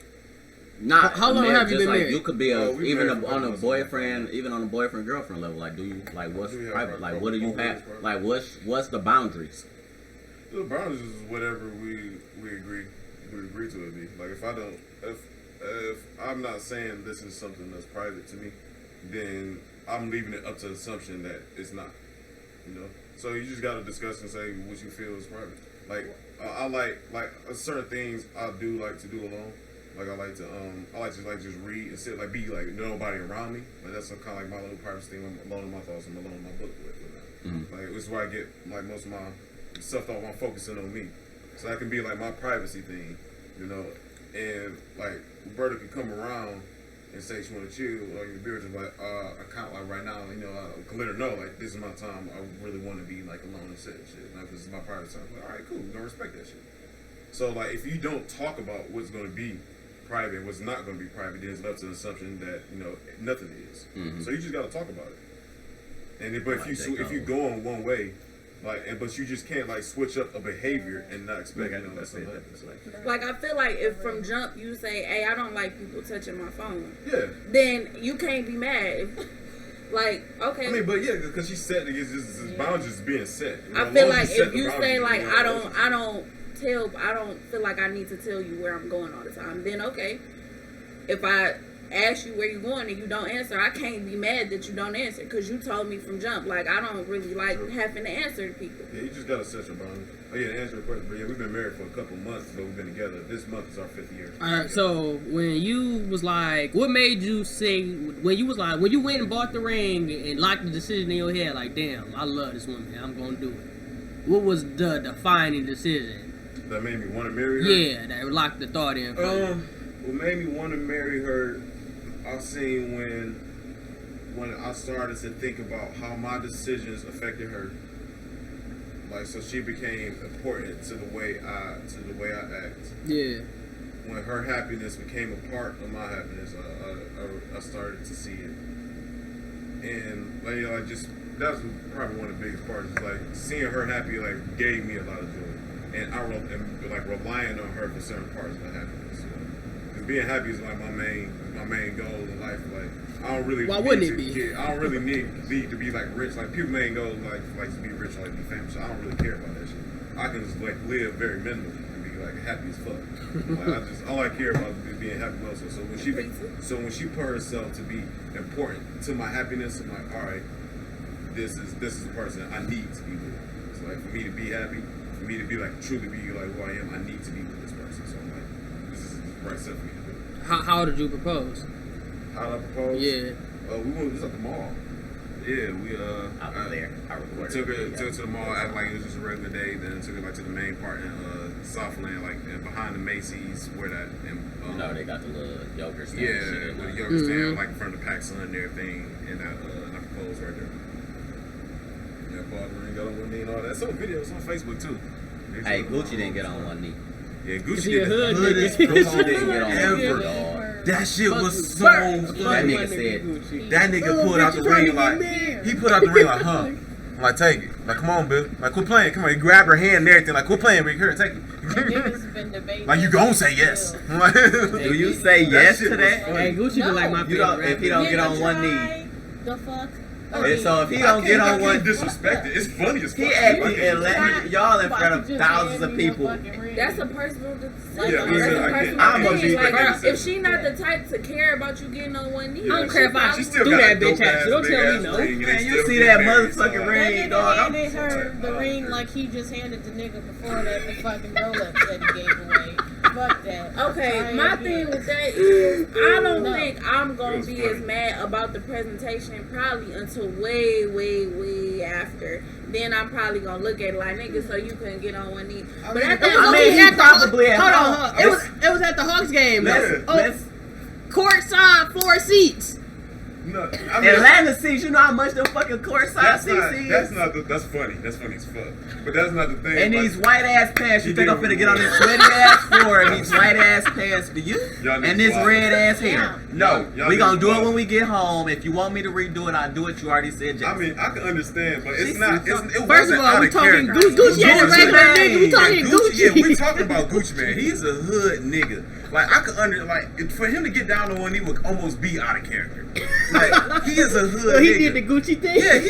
Not
how long have you been married?
You could be even on a boyfriend girlfriend level. Like, do you what's private? Like, what do you have? Like, what's the boundaries?
The boundaries is whatever we agree to it be. Like, if I'm not saying this is something that's private to me, then I'm leaving it up to the assumption that it's not. You know, so you just gotta discuss and say what you feel is private. Like, I like certain things I do like to do alone. Like, I like to just read and sit, like, be like nobody around me. Like, that's kind of like my little privacy thing. I'm alone in my thoughts. I'm alone in my book with that. Like, this is where I get like most of my stuff. I'm focusing on me, so that can be like my privacy thing, you know. And like, Roberta could come around and say she want to chill, or your beer just like, I kind of like right now, you know, I can let her know like this is my time. I really want to be like alone and sit and shit. Like, this is my private time. Like, all right, cool. We're gonna respect that shit. So like, if you don't talk about what's gonna be private and what's not going to be private, then it's left to the assumption that, you know, nothing is. So you just got to talk about it. And but if you go on one way, like, but you just can't like switch up a behavior and not expect.
Like, I feel like if from jump you say, "Hey, I don't like people touching my phone,"
yeah,
then you can't be mad. Like, okay.
I mean, but yeah, because she said this boundaries being set. You know,
I feel like if you say like, I don't feel like I need to tell you where I'm going all the time, then okay. If I ask you where you're going and you don't answer, I can't be mad that you don't answer, because you told me from jump, like, I don't really like having to answer to people.
Yeah, you just gotta set your boundaries. Oh yeah, to answer the question, but yeah, we've been married for a couple months, but we've been together. This month is our 5th year.
Alright, so when you was like, what made you say, when you went and bought the ring and locked the decision in your head, like, damn, I love this woman, I'm gonna do it. What was the defining decision
that made me want to marry her?
Yeah, that locked the thought in.
What made me want to marry her, I seen when I started to think about how my decisions affected her. Like, so she became important to the way I act. Yeah. When her happiness became a part of my happiness, I started to see it. And like just that's probably one of the biggest parts. Is like seeing her happy, like, gave me a lot of joy. And like relying on her for certain parts of my happiness. You know? Because being happy is like my main goal in life. Like, I don't really.
Why wouldn't it be?
I don't really need to be like rich. Like, people main goal like to be rich or like be famous. So I don't really care about that shit. I can just like live very minimally and be like happy as fuck. Like, all I care about is being happy also. So when she put herself to be important to my happiness, I'm like, all right, this is the person I need to be with. So like, for me to be happy. For me to be like truly be like who I am, I need to be with this person. So I'm like, this is the right step for me to do.
How did you propose?
How did I propose?
Yeah.
We went at the mall. Yeah, we
I was there. I recorded.
Took her to the mall, acted like it was just a regular day. Then took her like to the main part in Southland, like behind the Macy's, where that. And,
they got the little yogurt stand.
Yeah, with the yogurt stand, like in front of the PacSun and everything, and I proposed right there. Bought the ring, got on one knee and all that. Some videos on Facebook too.
Hey, Gucci didn't get on one knee.
Yeah, Gucci did the
hoodest Gucci didn't get on ever, dog.
That shit was so funny.
That nigga said,
that nigga pulled out the ring like, he put out the ring like, huh? I'm like, take it. Like, come on, Bill. Like, quit playing. Come on. He grabbed her hand and everything. Like, quit playing, Rick. Here, take it. Like, you gon' say yes.
Do you say yes to that?
Hey, Gucci be like my favorite rapper.
If he don't get on one knee.
The fuck?
And so if he don't get on one,
disrespect it. It's funny as fuck.
Y'all in front of thousands of people.
That's a personal decision.
If
she not the type to care about you getting on one knee,
I don't care if I do that bitch ass. Don't tell me no.
Man, you see that motherfucking ring, dog?
Handed her the ring like he just handed the nigga before that the fucking Rolex that he gave away. Fuck that.
Okay, my thing with that is I don't think I'm gonna be as mad about the presentation probably until way, way, way after. Then I'm probably gonna look at it like nigga, so you couldn't get on one knee. But at that
hold on. It was at the Hawks game. Courtside floor seats.
No,
Atlanta seats, you know how much the fucking courtside seats is?
That's funny. That's funny as fuck. But that's not the thing.
And these white ass pants, you think I'm finna get on this sweaty ass floor and these white ass pants for you? And this red ass hair. No, we gonna do it when we get home. If you want me to redo it, I'll do it. You already said yes.
I mean, I can understand, but it's not. It
First of all, we talking Gucci and regular nigga. We talking Gucci.
Yeah, we talking about Gucci, man. He's a hood nigga. Like I could for him to get down on one knee would almost be out of character. Like he is a hood.
So he
nigga.
did the Gucci thing.
Yeah, he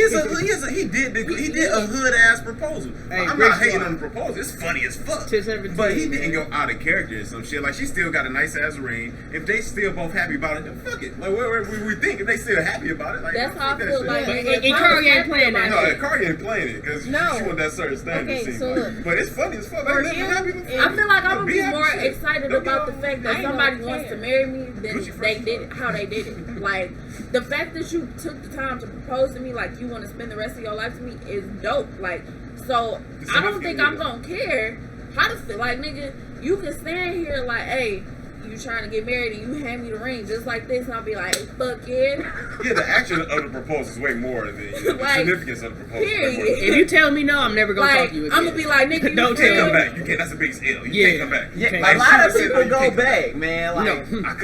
did a hood ass proposal.
Hey,
I'm not hating on the proposal. It's funny as fuck. But he didn't go out of character or some shit. Like she still got a nice ass ring. If they still both happy about it, then fuck it. Like we think if they still happy about it, like
that's how I feel like.
And Cardi ain't playing that.
No, Cardi ain't playing it because she want that certain standard.
Okay, so look,
but it's funny as fuck.
I feel like I'm gonna be more excited about the fact that somebody wants to marry me than they did it, how they did it. Like the fact that you took the time to propose to me, like you want to spend the rest of your life to me, is dope. Like, so I don't think I'm gonna care how to feel. Like, nigga, you can stand here like, hey, you trying to get married and you hand me the ring just like this, and I'll be like, fuck it.
Yeah, the action of the proposal is way more than the significance of the proposal.
If you tell me no, I'm never gonna talk to you again.
I'm gonna be like, nigga,
don't
you can't come back. You can't. That's the biggest L. You can't come back.
Yeah, like, a lot of people go back, man.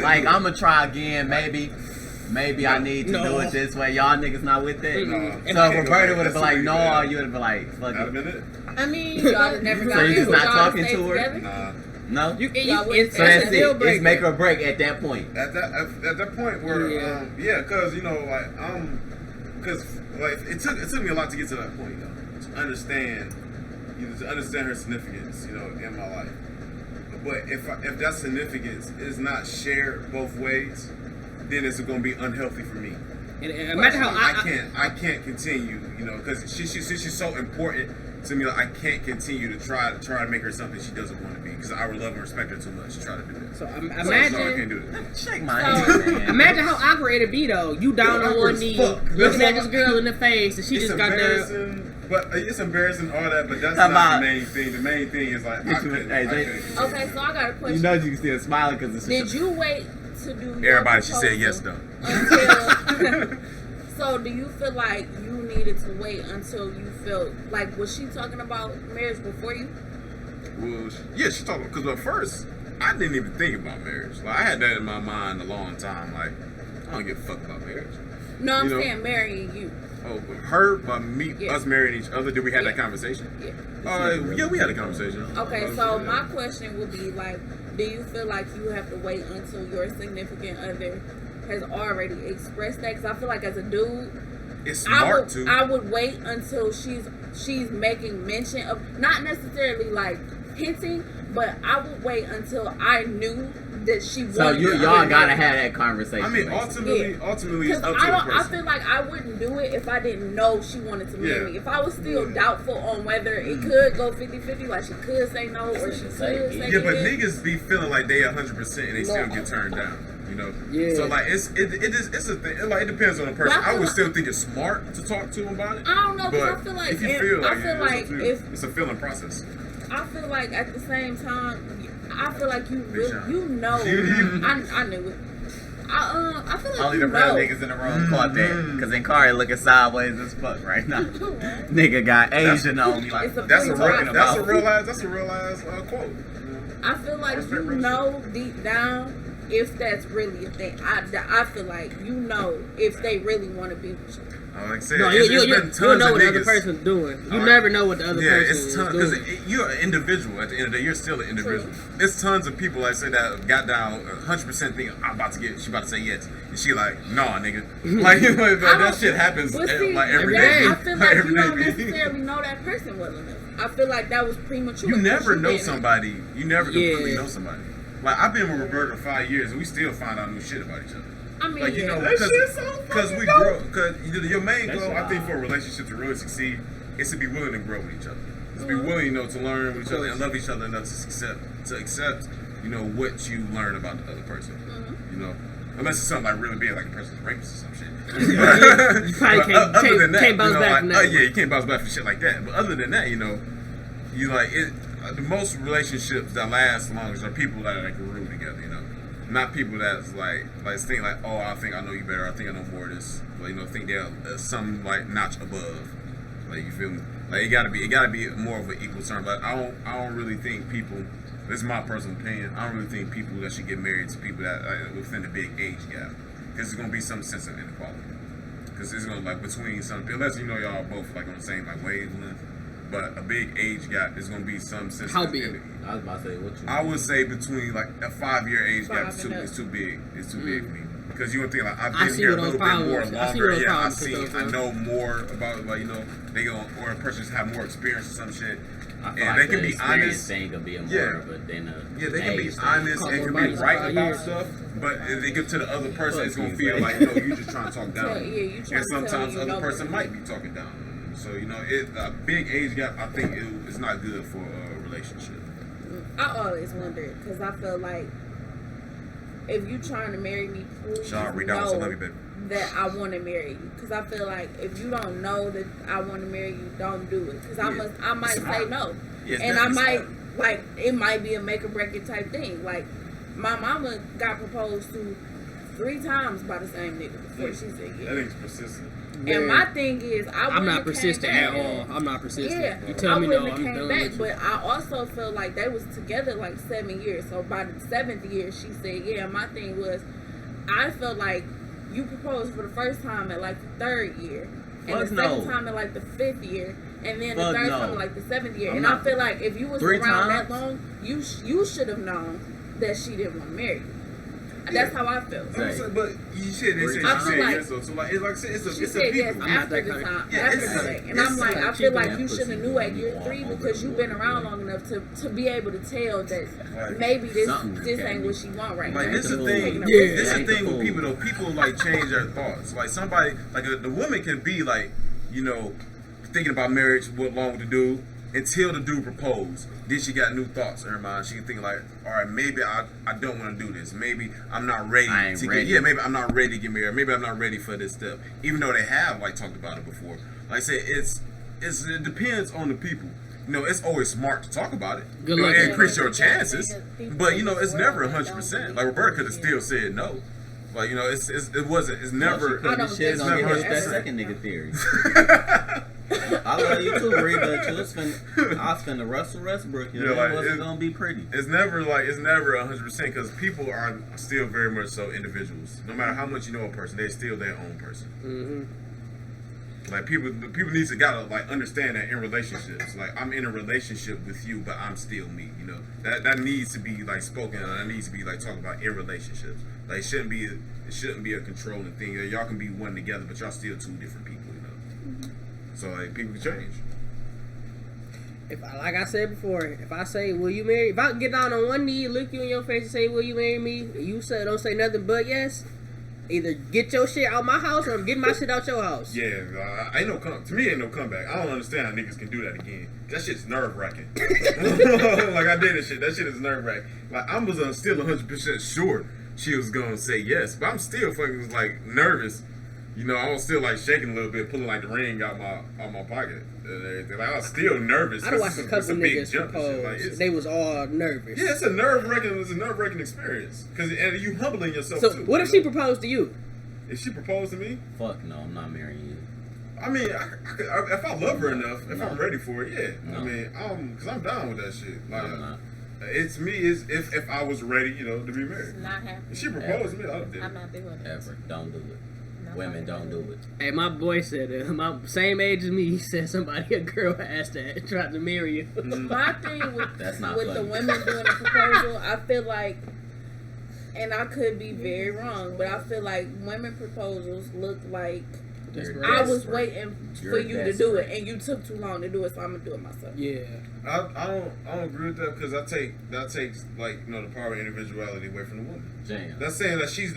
Like I'm gonna try again, Maybe I need to do it this way. Y'all niggas not with that. So if Roberta would have been like, no, you would have been like, fuck it.
I mean,
y'all never got
so you just not talking to her?
Together?
Nah.
No?
So
that's it. It's make or break at that point.
At that point where, because, you know, it took me a lot to get to that point, to understand her significance, in my life. But if that significance is not shared both ways, then it's going to be unhealthy for me.
And imagine how
I can't continue, because she's so important to me. Like, I can't continue to try to make her something she doesn't want to be, because I would love and respect her too much to try to do that.
So
I
imagine,
can't do it.
Shake my hand, man.
Imagine how awkward it'd be though. You down on one knee, looking at this girl in the face, and she just got there.
But it's embarrassing, all that, but that's not the main thing. The main thing is like,
okay, so I got a question.
You know you can still smiling because
did you wait to do
everybody? She said yes though.
So do you feel like you needed to wait until you felt like, was she talking about marriage before you?
Well, yeah, she talking, because at first I didn't even think about marriage. Like I had that in my mind a long time. Like I don't give a fuck about marriage.
No, I'm saying marrying you.
Oh, her, by me, us marrying each other. Did we have that conversation? Yeah, we had a conversation.
Okay, so my question would be like, do you feel like you have to wait until your significant other has already expressed that? Because I feel like as a dude,
it's smart to.
I would wait until she's making mention of, not necessarily like hinting, but I would wait until I knew that she wanted.
So y'all gotta have that conversation.
I mean, ultimately, it's up to the person.
I feel like I wouldn't do it if I didn't know she wanted to marry me. If I was still doubtful on whether it could go 50-50, like she could say no or she could say yes.
Yeah, but niggas be feeling like they 100% and they still get turned down. Yeah. So like it's a thing. Like it depends on the person. I would still think it's smart to talk to them about it.
I don't know, because I feel like
if you feel like it's a feeling process.
I feel like at the same time, I feel like you know. I knew it. I feel like
only the real niggas in the room caught that, because then Kari looking sideways as fuck right now. Nigga got Asian on me like
that's a real ass quote.
I feel like you know deep down if that's really a thing. I feel like if they really want to be with you.
Like I said,
no, you know what the other person's doing. You never know what the other person is doing.
Because you're an individual. At the end of the day, you're still an individual.
True.
There's tons of people, like I said, that got down 100% thinking, she about to say yes. And she like, nah, nigga. Like, that shit happens every day.
I feel like you don't necessarily know that person well enough. I feel like that was premature.
You never know somebody. You never completely know somebody. Like, I've been with Roberta 5 years, and we still find out new shit about each other.
I mean,
like, because we grow. Because your main goal, I think, for a relationship to really succeed, is to be willing to grow with each other. Is to be willing, to learn with each other and love each other enough to accept, what you learn about the other person. Unless it's something like really big, like a person's rapist or some shit.
You probably can't bounce back from that.
You can't bounce back from shit like that. But other than that, you like it. The most relationships that last the longest are people that grew together. Not people that's like think like, oh, I think I know you better. I think I know more of this. Like, think they're some like notch above. Like, you feel me? Like, it gotta be more of an equal term. But I don't really think people. This is my personal opinion. I don't really think people that should get married to people that within the big age gap, because there's gonna be some sense of inequality. Because it's gonna between some people, unless y'all both on the same wavelength. But a big age gap is gonna be some sense.
How big?
I was about to say, what you?
I would say between a 5-year age gap is too big. It's too big for me. Because you would think I've been here a little bit more longer. I know more about they go, or a person just have more experience or some shit. And they can be honest.
Thing could be a more, but then
they can be honest and can be right about stuff. But if they get to the other person, it's gonna feel like you just trying to talk down. And sometimes the other person might be talking down. So a big age gap, I think it's not good for a relationship.
I always wondered, because I feel like if you trying to marry me, please know that I want to marry you. Because I feel like if you don't know that I want to marry you, don't do it. Because I might say no, and I might it might be a make or break it type thing. Like, my mama got proposed to 3 times by the same nigga before she said yes.
That nigga's persistent.
And my thing is,
I'm not persistent at all. I'm not persistent. Yeah, you tell me no, I'm done with you.
But I also feel like they was together 7 years. So by the 7th year, she said, yeah. My thing was, I felt like you proposed for the first time at the 3rd year, and the second time at the 5th year, and then the third time at the 7th year. And I feel like if you was around that long, you should have known that she didn't want to marry you. That's how I felt.
Right. But you said she said yes, though. So it's a
yes after the time. And I'm like, I feel like you should have knew at year 3, because you've been around long enough to be able to tell that maybe this ain't what she want right now.
This is the thing. This is the thing with people though. People change their thoughts. Somebody the woman can be thinking about marriage, what long with the dude, until the dude proposed. Then she got new thoughts in her mind. She can think all right, maybe I don't want to do this. Maybe I'm not ready maybe I'm not ready to get married. Maybe I'm not ready for this step. Even though they have talked about it before. Like I said, it depends on the people. It's always smart to talk about it.
Good luck.
Increase your chances. But it's never 100%. Like, Roberta could have still said no. Like, it's never.
It's never that second nigga theory. I love you too, Bree, but I'll spend the Russell Westbrook. It wasn't gonna be pretty.
It's never 100% because people are still very much so individuals. No matter how much you know a person, they're still their own person. Mm-hmm. Like, people need to gotta understand that in relationships. Like, I'm in a relationship with you, but I'm still me. That needs to be spoken. That needs to be talked about in relationships. Like, it shouldn't be a controlling thing. Y'all can be one together, but y'all still 2 different people. So people can change.
Like I said before, if I say, will you marry? If I get down on one knee, look you in your face and say, will you marry me? And you don't say nothing but yes. Either get your shit out my house or I'm getting my shit out your house.
Yeah, to me ain't no comeback. I don't understand how niggas can do that again. That shit's nerve wracking. I did this shit. That shit is nerve wracking. I was still 100% sure she was gonna say yes, but I'm still fucking nervous. I was still shaking a little bit, pulling the ring out my pocket and everything. I was still nervous.
I watched a couple niggas propose. They was all nervous.
Yeah, it's a nerve wracking experience. And you humbling yourself
too.
So
what if she proposed to you?
If she proposed to me?
Fuck no, I'm not marrying you.
I mean, if I love her enough, if I'm ready for it, yeah. No. I mean, because I'm down with that shit.
I'm not.
It's me. Is if I was ready, to be married.
It's not happening.
If she proposed to me,
I'm not doing it.
Ever. Don't do it. Women don't do it.
Hey, my boy said my same age as me. He said a girl asked that tried to marry you.
My thing with
funny.
the women doing a proposal, I feel like, and I could be very wrong, but I feel like women proposals look like I was waiting for you to do it, and you took too long to do it, so I'm gonna do it myself.
Yeah,
I don't agree with that because that takes the power of individuality away from the woman.
Jamm.
That's saying that she's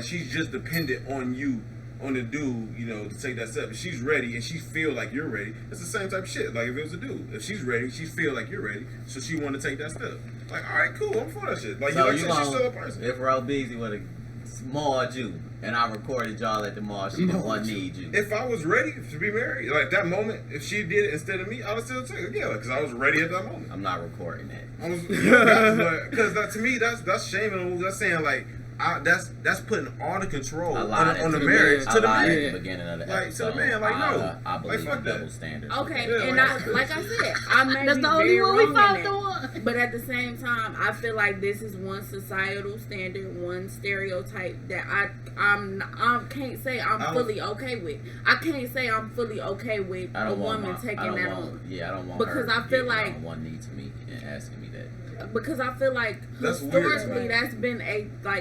she's just dependent on you, on the dude, to take that step. If she's ready and she feel like you're ready, it's the same type of shit. Like if it was a dude, if she's ready, she feel like you're ready, so she want to take that step. Like, all right, cool, I'm for that shit. Like,
so
she's still a person.
If Ro Beezy would have mauled you and I recorded y'all at the mall, she didn't want need you.
If I was ready to be married, like that moment, if she did it instead of me, I would still take it. Yeah, because I was ready at that moment.
I'm not recording that.
I was, because to me that's shaming. That's saying that's putting all the control on the marriage to the man.
At the beginning of the episode.
To the man, no.
I believe
fuck
double
that.
standards.
Okay,
Yeah,
and like I said, I may
that's
be
the only
very
one we
wrong
found
in
the
that.
one.
But at the same time, I feel like this is one societal standard, one stereotype that I can't say I'm fully okay with. I can't say I'm fully okay with a woman taking that on.
Yeah, I don't want
because
her
I feel like
on one knee to me and asking me that.
Because I feel like historically that's been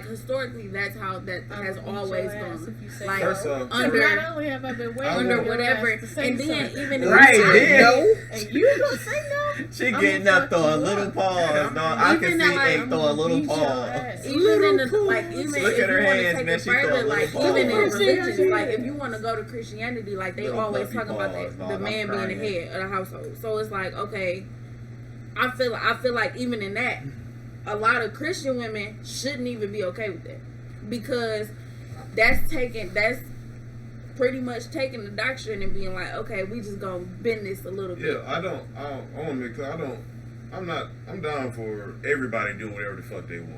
historically that's how that has always gone. Like
First off,
under
Not only have I been waiting
under
for
whatever,
your ass to say
and then
something.
even
Right,
then.
And you gonna say no?
She getting up throwing a little pause. No, I can see Ink throw a little pause.
Even in the even
Look
if
at her
you want to
hands,
take
man,
it
she throw a
further,
little
like
pause.
even in
Serious.
religion, like if you want to go to Christianity, like they
Little
always
puppy
talk about
pause,
the
dog,
man
I'm
being the
crying.
head of the household. So it's like, okay, I feel like even in that, a lot of Christian women shouldn't even be okay with that because that's pretty much taking the doctrine and being like, okay, we just gonna bend this a little bit.
Yeah, I want to make clear, I'm down for everybody doing whatever the fuck they want,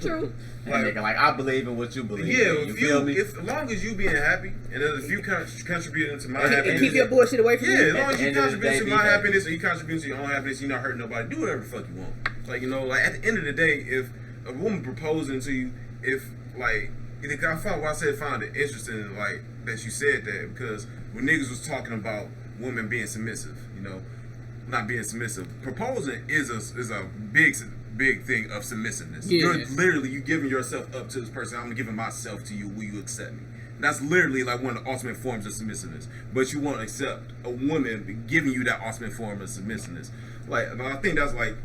True.
Like I believe in what you believe.
Yeah,
in. You feel me?
as long as you being happy, and if you contributing to my happiness,
And keep your bullshit away from
yeah,
me.
as long as you
At the end of the
contribute to
day,
my
be
happiness, or you contribute to your own happiness, you're not hurting nobody. Do whatever the fuck you want. Like at the end of the day, if a woman proposing to you, I found it interesting, like that you said that because when niggas was talking about women being submissive, not being submissive, proposing is a big thing of submissiveness.
Yeah.
You're literally you giving yourself up to this person. I'm giving myself to you. Will you accept me? That's literally like one of the ultimate forms of submissiveness. But you won't accept a woman giving you that ultimate form of submissiveness. Like I think that's like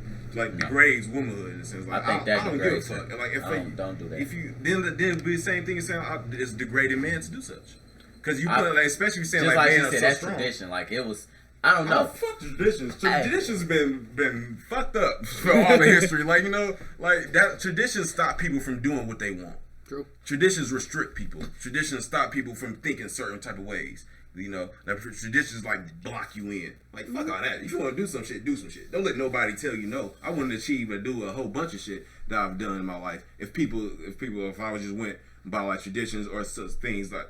degrades womanhood in a sense. Like
I think that
I don't give a
degrades
fuck.
it.
Like
Don't do that.
If you then it'd be the same thing as saying it's degrading men to do such. Because you put especially saying
just
like
like
men
you
are
said,
so
that's
strong.
tradition. Like it was. I don't know.
Fuck traditions.
Hey.
Traditions been fucked up for all the history. Like that traditions stop people from doing what they want.
True.
Traditions restrict people. Traditions stop people from thinking certain type of ways. That traditions block you in. Like fuck all that. If you want to do some shit, do some shit. Don't let nobody tell you no. I want to achieve or do a whole bunch of shit that I've done in my life. If I just went by like traditions or such things like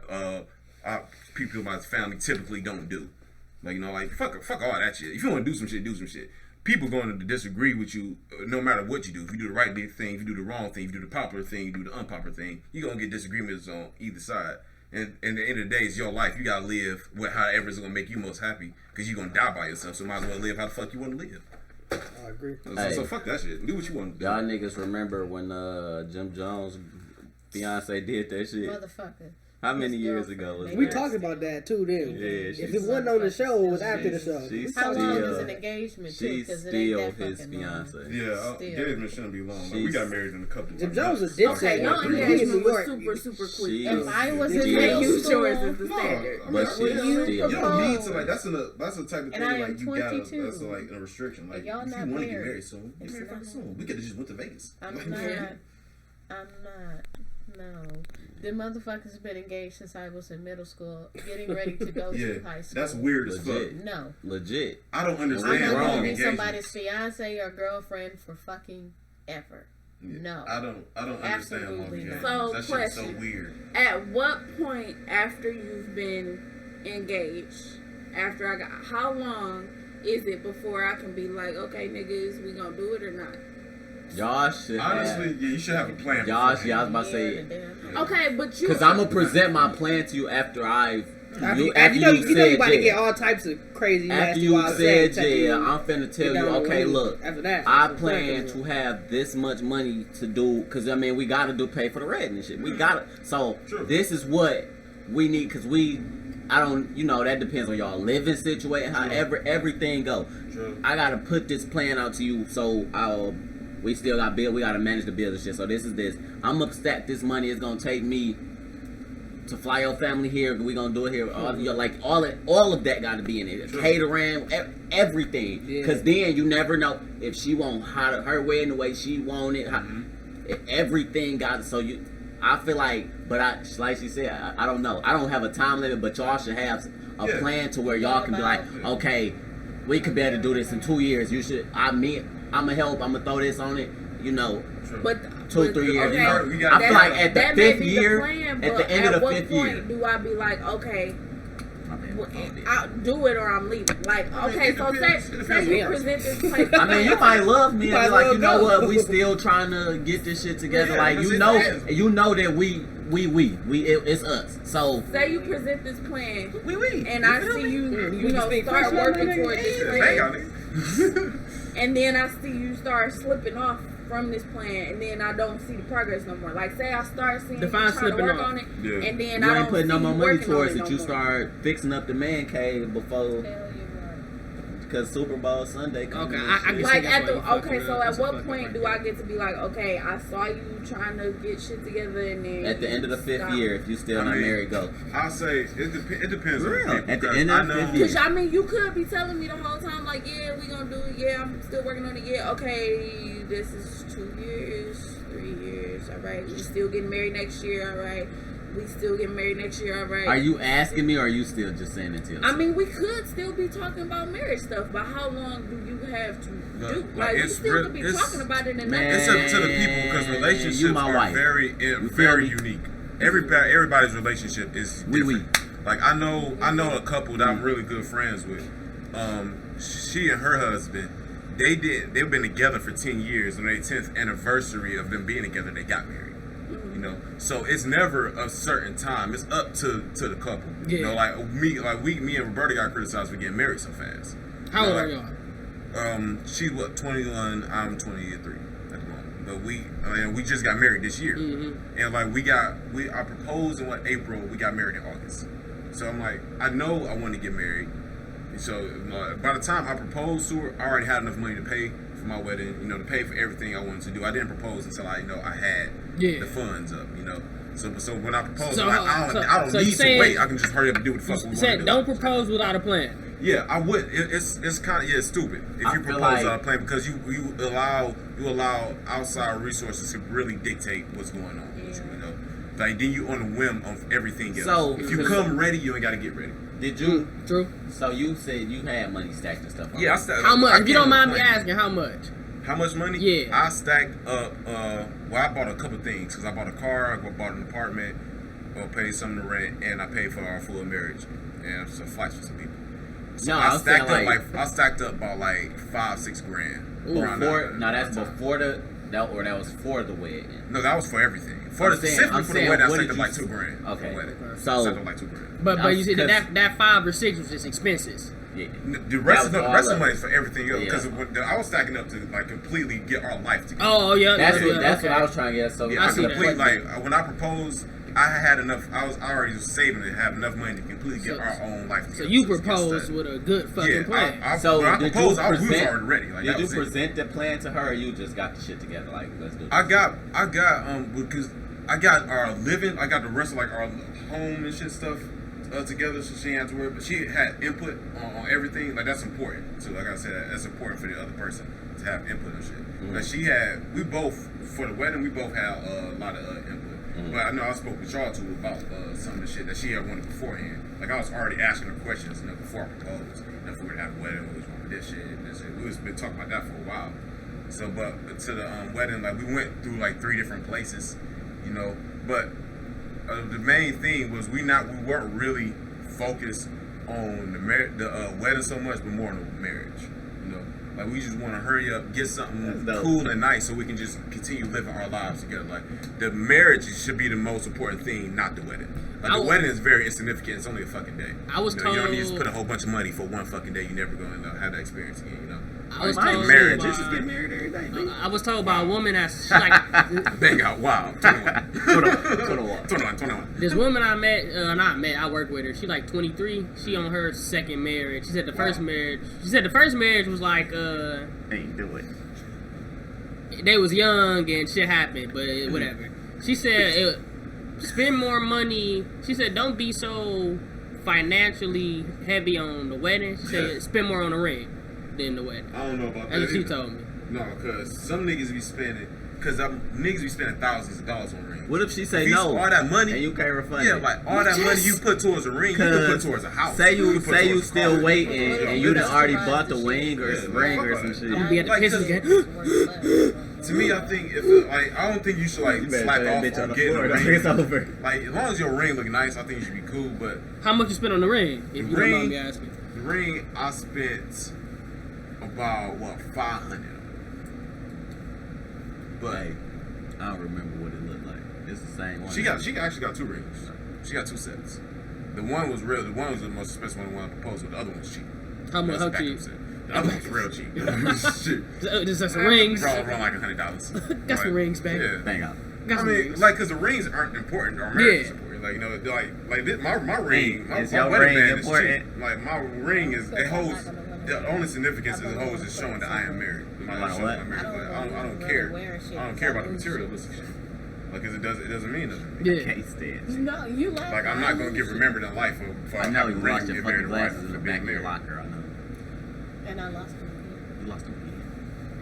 people in my family typically don't do. Fuck all that shit. If you want to do some shit, do some shit. People going to disagree with you no matter what you do. If you do the right thing, if you do the wrong thing, if you do the popular thing, you do the unpopular thing, you're going to get disagreements on either side. And at the end of the day, it's your life. You got to live with however it's going to make you most happy because you're going to die by yourself. So might as well live how the fuck you want to live.
I agree.
So fuck that shit. Do what you want to do.
Y'all niggas remember when Jim Jones' fiance did that shit?
Motherfucker.
How many years ago was
We
that?
talked about that too then.
Yeah,
If it wasn't on the show, it was after the show.
How long is an engagement too?
She's
Because it ain't
still
that
his
fucking long.
fiance.
Yeah, engagement shouldn't be long. We got married in a couple of
Jim
months.
Jones is dipset.
Okay, your
He in New
engagement was
York.
super quick.
She-
If I was in
Yeah.
middle
You
school,
yours is the standard.
But she's
Would you
still.
You don't need to
propose?
that's a type of
And
thing
I am
like you gotta
22.
that's like a restriction. Like
And y'all
if you
not
want to get
married.
married soon, get married fucking soon. We could have just went to Vegas.
I'm
Like,
not.
Yeah.
I'm not. No. The motherfuckers been engaged since I was in middle school, getting ready to go to high school.
that's weird as fuck.
Legit.
No.
Legit.
I don't
I'm
understand
not
wrong
gonna be
engagement.
somebody's fiance or girlfriend for fucking ever. No.
I don't understand
Absolutely
long engagement.
So,
That shit's so
question.
weird.
At what point after you've been engaged, how long is it before I can be like, okay, niggas, we gonna do it or not?
Y'all should
honestly, you should have a plan.
Y'all should. I was about to say.
Okay, but you.
Because I'm gonna present my plan to you after I've.
You know you about to get all types of crazy.
After you said jail, I'm finna tell you. Okay, look. After that, I plan to have this much money to do. Because I mean, we gotta pay for the rent and shit. We gotta. So this is what we need. Because I don't. You know that depends on y'all living situation. However, everything go. I gotta put this plan out to you. So we still got bill. We gotta manage the bills and shit. So this is this. I'm gonna stack this money. It's gonna take me to fly your family here. We gonna do it here. All of that gotta be in it. Catering, everything. Because then you never know if she want her wedding the way she want it. Everything got so you. I feel like, but like she said, I don't know. I don't have a time limit, but y'all should have a plan to where y'all can be like, okay, we could be able to do this in 2 years. You should. I'ma help. I'ma throw this on it. You know. But 2-3 years.
Okay,
you know, I feel like at the 5th year,
plan,
at the end of the 5th year,
do I be like, okay, I'll do it or I'm leaving? Like, okay, so say you present this plan.
I mean, you might love me and be like, you know what, we still trying to get this shit together. Like, you know that it's us. So
say you present this plan, and I see you start working toward this plan, and then I see you start slipping off from this plan, and then I don't see the progress no more. Like, say I start seeing you trying to work on it, and then
you
I
ain't putting no more money towards it.
No
you
more.
Start fixing up the man cave before, because Super Bowl Sunday.
Okay, I
like at the So at what point do I get to be like, okay, I saw you trying to get shit together, and then
at the end of the 5th year, if you still not married, go.
I'll say it depends on the people.
At the end of the 5th year,
because I mean, you could be telling me the whole time, like, yeah, we gonna do it. Yeah, I'm still working on it. Yeah, okay, this is 2 years, 3 years. All right, we still getting married next year. All right. We still get married next year, all right?
Are you asking me, or are you still just saying it to yourself?
I mean, we could still be talking about marriage stuff, but how long do you have to do? Like, we still could be talking about it, and
it's up to the people, because relationships are very unique. Everybody's relationship is different. Like, I know a couple that I'm really good friends with. She and her husband, they've been together for 10 years. On their 10th anniversary of them being together, they got married. You know, so it's never a certain time. It's up to the couple. Yeah. You know, like me and Roberta got criticized for getting married so fast.
How old are y'all?
She's 21. I'm 23 at the moment. But we just got married this year, and like I proposed in April. We got married in August. So I'm like, I know I want to get married. So by the time I proposed to her, I already had enough money to pay for my wedding, to pay for everything I wanted to do. I didn't propose until I had the funds up, So when I proposed, I don't need to wait. I can just hurry up and do what the fuck we want to do.
Don't propose without a plan.
Yeah, I would. It's kind of stupid if you propose without a plan, because you allow outside resources to really dictate what's going on with you. Like, then you on a whim on everything else. So if you come ready, you ain't got to get ready.
Did you?
True.
So you said you had money stacked and stuff.
Yeah, I stacked.
How much? If you don't mind me asking, how much?
How much money?
Yeah.
I stacked up. I bought a couple things, because I bought a car, I bought an apartment, I paid some of the rent, and I paid for our full marriage and some flights for some people. So I stacked up about like $5-6 grand.
That's before that was for the wedding.
No, that was for everything. Specifically for the wedding, I stacked up like $2 grand.
Okay.
So stacked up like $2 grand.
But you said that 5 or 6 was just expenses.
Yeah. The rest of the money is for everything else, because I was stacking up to like completely get our life together.
Oh yeah,
that's what I was trying to get. So
I completely when I proposed, I had enough. I already saving to have enough money to completely get our own life together.
So you proposed with a good fucking plan.
When I proposed, I was already ready. Like,
did you present the plan to her, or you just got the shit together? Like, let's do this.
I got because I got our living. I got the rest of like our home and shit stuff together, so she didn't have to worry. But she had input on everything. Like, that's important. So like I said, that's important for the other person to have input on shit. Like, we both for the wedding, we both had a lot of input. But I know I spoke with y'all too about some of the shit that she had wanted beforehand. Like, I was already asking her questions before I proposed. If we were to have a wedding, we was going to this shit. We was been talking about that for a while. So, but to the wedding, like, we went through like 3 different places, But the main thing was we weren't really focused on the wedding so much, but more on the marriage. You know, like we just want to hurry up, get something cool and nice, so we can just continue living our lives together. Like the marriage should be the most important thing, not the wedding. Like the wedding is very insignificant. It's only a fucking day.
I was told
you don't need to put a whole bunch of money for one fucking day. You're never going to have that experience again. You know.
I was told
marriage.
Just get married every day.
I was told by a woman that she like
bang out. Wow. 21.
This woman I met, I work with her. She like 23. She on her second marriage. She said the first marriage. She said the first marriage was like
ain't do it.
They was young and shit happened, but whatever. She said spend more money. She said don't be so financially heavy on the wedding. She said spend more on the ring than the wedding.
I don't know about that.
That's what she told me.
No, because some niggas be spending. Because niggas be spending thousands of dollars on rings.
What if she say no?
All that money,
and you can't refund it.
Yeah, like all that money you put towards a ring, you can put towards a house.
Say you still waiting, and you done already bought the ring or some shit.
I'm gonna be at the Pistons game.
To me, I think I don't think you should slack off on getting a ring.
It's over.
Like as long as your ring look nice, I think you should be cool. But
how much you spent on the ring? If you don't mind me asking.
The ring I spent about $500. But
hey, I don't remember what it looked like. It's the same one.
She actually got 2 rings. She got 2 sets. The one was real. The one was the most expensive one. The one I proposed with. The other one was cheap.
How much? How cheap?
The other one's real cheap.
Just some rings.
Around like $100.
Got some rings, baby.
Yeah.
Bang out.
I mean, like, cause the rings aren't important. Our marriage is important. Like, you know, like this, my ring, my wedding band is cheap. Like, my ring it holds. The only significance it holds is showing that I am married. I don't care. I don't care about the materialistic shit. Like, cause it doesn't mean nothing.
Yeah.
Case stands.
No, you laugh.
Like, I'm not gonna get remembered in life for
I know you
having a ring
lost
to
your
get married
fucking
to wife
glasses in
for
the
being
back of your
married.
locker. I know.
And I lost them.
You lost them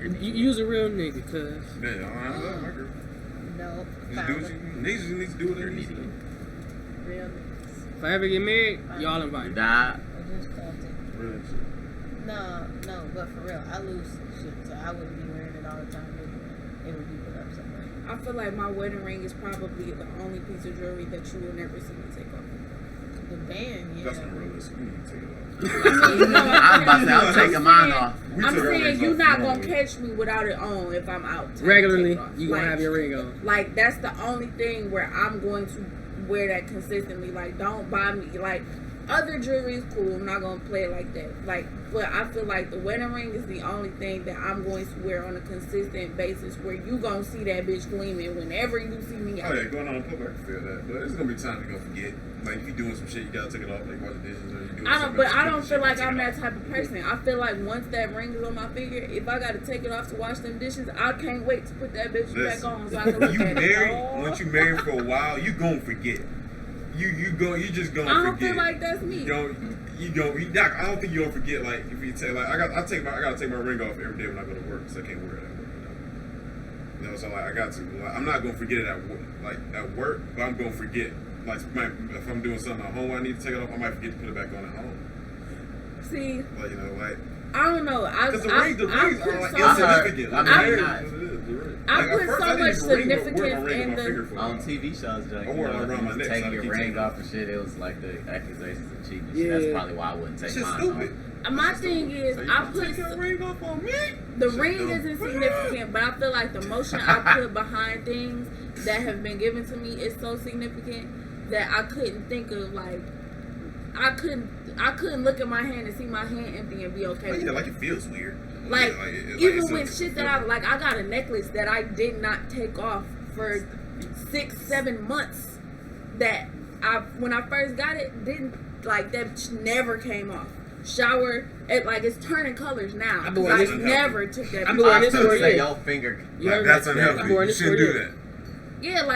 again.
You was a real nigga, cuz.
Yeah, I love my girl.
No.
Niggas just need to do what they need to do.
Real niggas.
If I ever get married, y'all
You
invited.
died.
I just felt it.
Real shit.
No, but for real, I lose shit, so I wouldn't be wearing it all the time anyway. It would be put up somewhere.
I feel like my wedding ring is probably the only piece of jewelry that you will never see me take off.
The band, yeah.
That's unrealistic. You need to take it off.
I was about to say, I'm taking mine off.
I'm saying you're not gonna catch me without it on if I'm out.
Regularly, you gonna have your ring on.
Like that's the only thing where I'm going to wear that consistently. Like don't buy me like other jewelry is cool. I'm not gonna play it like that. Like, but I feel like the wedding ring is the only thing that I'm going to wear on a consistent basis where you gonna see that bitch gleaming whenever you see me out.
Oh yeah, going on in public, I can feel that. But it's gonna be time to go forget. Like if you doing some shit, you gotta take it off. Like wash the dishes or you doing something.
But I don't feel like I'm that type of person. I feel like once that ring is on my finger, if I gotta take it off to wash them dishes, I can't wait to put that bitch back on so I can look
you
at
married,
it.
once you married for a while, you gonna forget. You just gonna forget.
I don't feel like that's me.
I don't think you gonna forget. Like if you take I gotta take my ring off every day when I go to work because I can't wear it at work. You know, so like I got to. Like, I'm not gonna forget it at work, but I'm gonna forget. Like if I'm doing something at home, I need to take it off. I might forget to put it back on at home.
See,
like
I don't know.
Because the rings are like insignificant.
I put so much significance in the
on TV shows. Like, taking your ring off and shit. It was like the accusations of cheating. Yeah. That's probably why I wouldn't take mine off.
My thing is, so I put
your ring off on me.
The ring isn't significant, but I feel like the emotion I put behind things that have been given to me is so significant that I couldn't think of I couldn't look at my hand and see my hand empty and be okay.
Well, like it feels weird.
Like even with shit that I got a necklace that I did not take off for 6-7 months. That when I first got it didn't that never came off. Shower it's turning colors now. I never took that.
I'm doing this for you.
Your finger.
That's unhealthy. You shouldn't do that.
Yeah,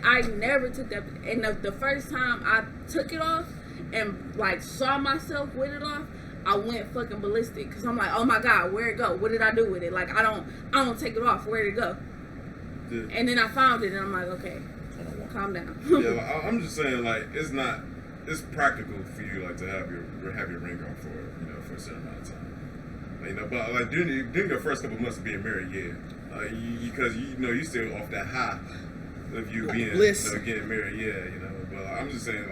I never took that. And the first time I took it off and saw myself with it off, I went fucking ballistic because I'm like, oh my god, where'd it go? What did I do with it? Like I don't take it off. Where'd it go? Yeah. And then I found it and I'm like, okay, calm down.
Yeah, I'm just saying it's practical for you to have your ring on for for a certain amount of time. But during your first couple months of being married, because you still off that high of you being getting married, But I'm just saying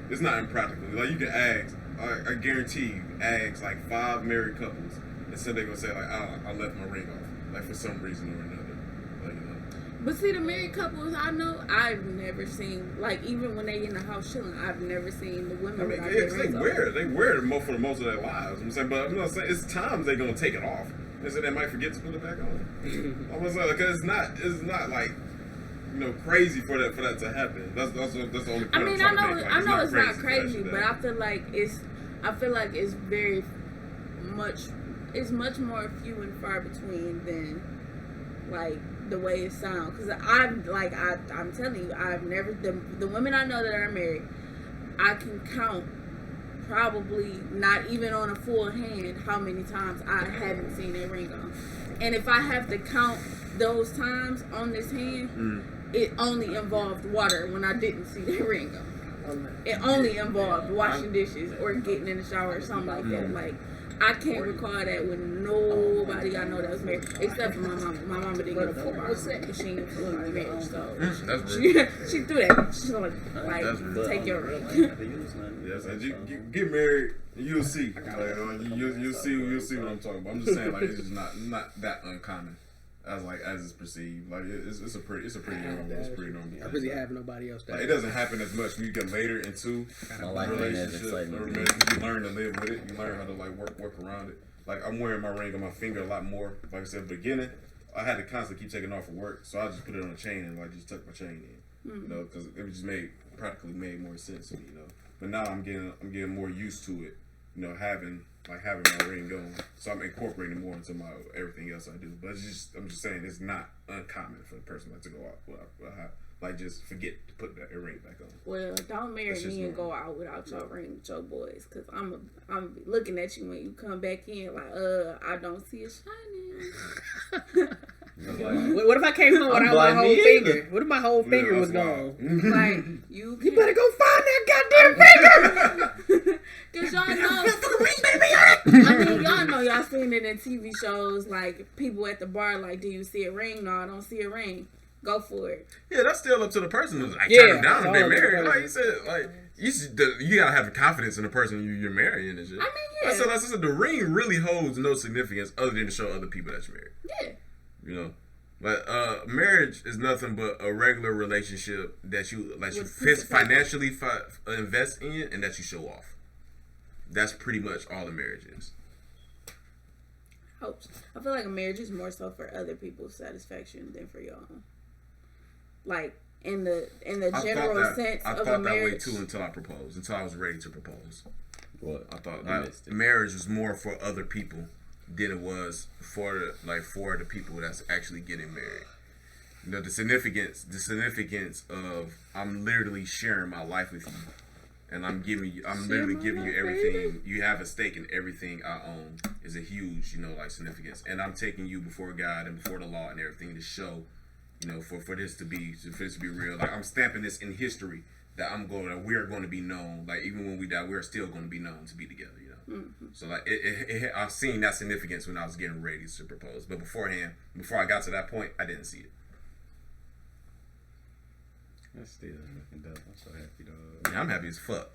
it's not impractical. You can ask I guarantee you, ask like 5 married couples, and so they're gonna say like, I left my ring off, like for some reason or another, like you know.
But see, the married couples I know, I've never seen, like even when they in the house chilling, I've never seen the women.
I mean, they wear it for most of their lives. I'm saying, but I'm not saying it's times they're gonna take it off, and so they might forget to put it back on. I was like, because it's not like. You know, crazy for that to happen. That's the only point.
I mean, I know it's not crazy, but I feel like it's very much. It's much more few and far between than like the way it sounds. Because I'm telling you, I've never the women I know that are married, I can count probably not even on a full hand how many times I haven't seen a ring on. And if I have to count those times on this hand. It only involved water when I didn't see the ring on. It only involved washing dishes or getting in the shower or something like that. Like, I can't recall that with nobody I know that was married, except for my mama. My mama didn't get a full bar machine for my marriage, so she threw that. She's like take your ring.
Yes, and you get married, you'll see. You'll see what I'm talking about. I'm just saying, like, it's just not that uncommon. As it's perceived, like it's a pretty normal.
I really have nobody else.
Like, it doesn't happen as much when you get later into a relationship. You learn to live with it. You learn how to like work around it. Like I'm wearing my ring on my finger a lot more. Like I said, at the beginning, I had to constantly keep taking off for work, so I just put it on a chain and like just tuck my chain in. You know, because it just practically made more sense to me. You know, but now I'm getting more used to it. You know, having my ring on, so I'm incorporating more into my everything else I do. But I'm just saying it's not uncommon for the person like to go out like just forget to put that ring back on.
Well, don't marry me and go out without your ring with your boys, cause I'm looking at you when you come back in like I don't see it shining.
What if I came home without my whole finger? What if my whole finger was gone?
Like you
better go find that goddamn finger.
Cause y'all know, I mean, y'all know y'all seen it in TV shows, like people at the bar, like, do you see a ring? No, I don't see a ring. Go for it.
Yeah, that's still up to the person. Like, turn them down if they're married. Like you said, like you gotta have the confidence in the person you're marrying and shit. I mean, yeah. So that's the ring really holds no significance other than to show other people that you're married.
Yeah.
You know. But marriage is nothing but a regular relationship that you financially invest in and that you show off. That's pretty much all a marriage is.
I feel like a marriage is more so for other people's satisfaction than for your own. Like in the general sense of a marriage. I thought that way too until
I was ready to propose.
What?
I thought marriage was more for other people than it was for the people that's actually getting married. You know, the significance of I'm literally sharing my life with you. And I'm literally giving you everything. You have a stake in everything I own. Is a huge, significance. And I'm taking you before God and before the law and everything to show, for this to be real. Like I'm stamping this in history that we're going to be known. Like even when we die, we're still going to be known to be together. Mm-hmm. So like I've seen that significance when I was getting ready to propose. But before I got to that point, I didn't see it.
That's still looking dope. I'm so happy, dog.
Yeah, I'm happy as fuck.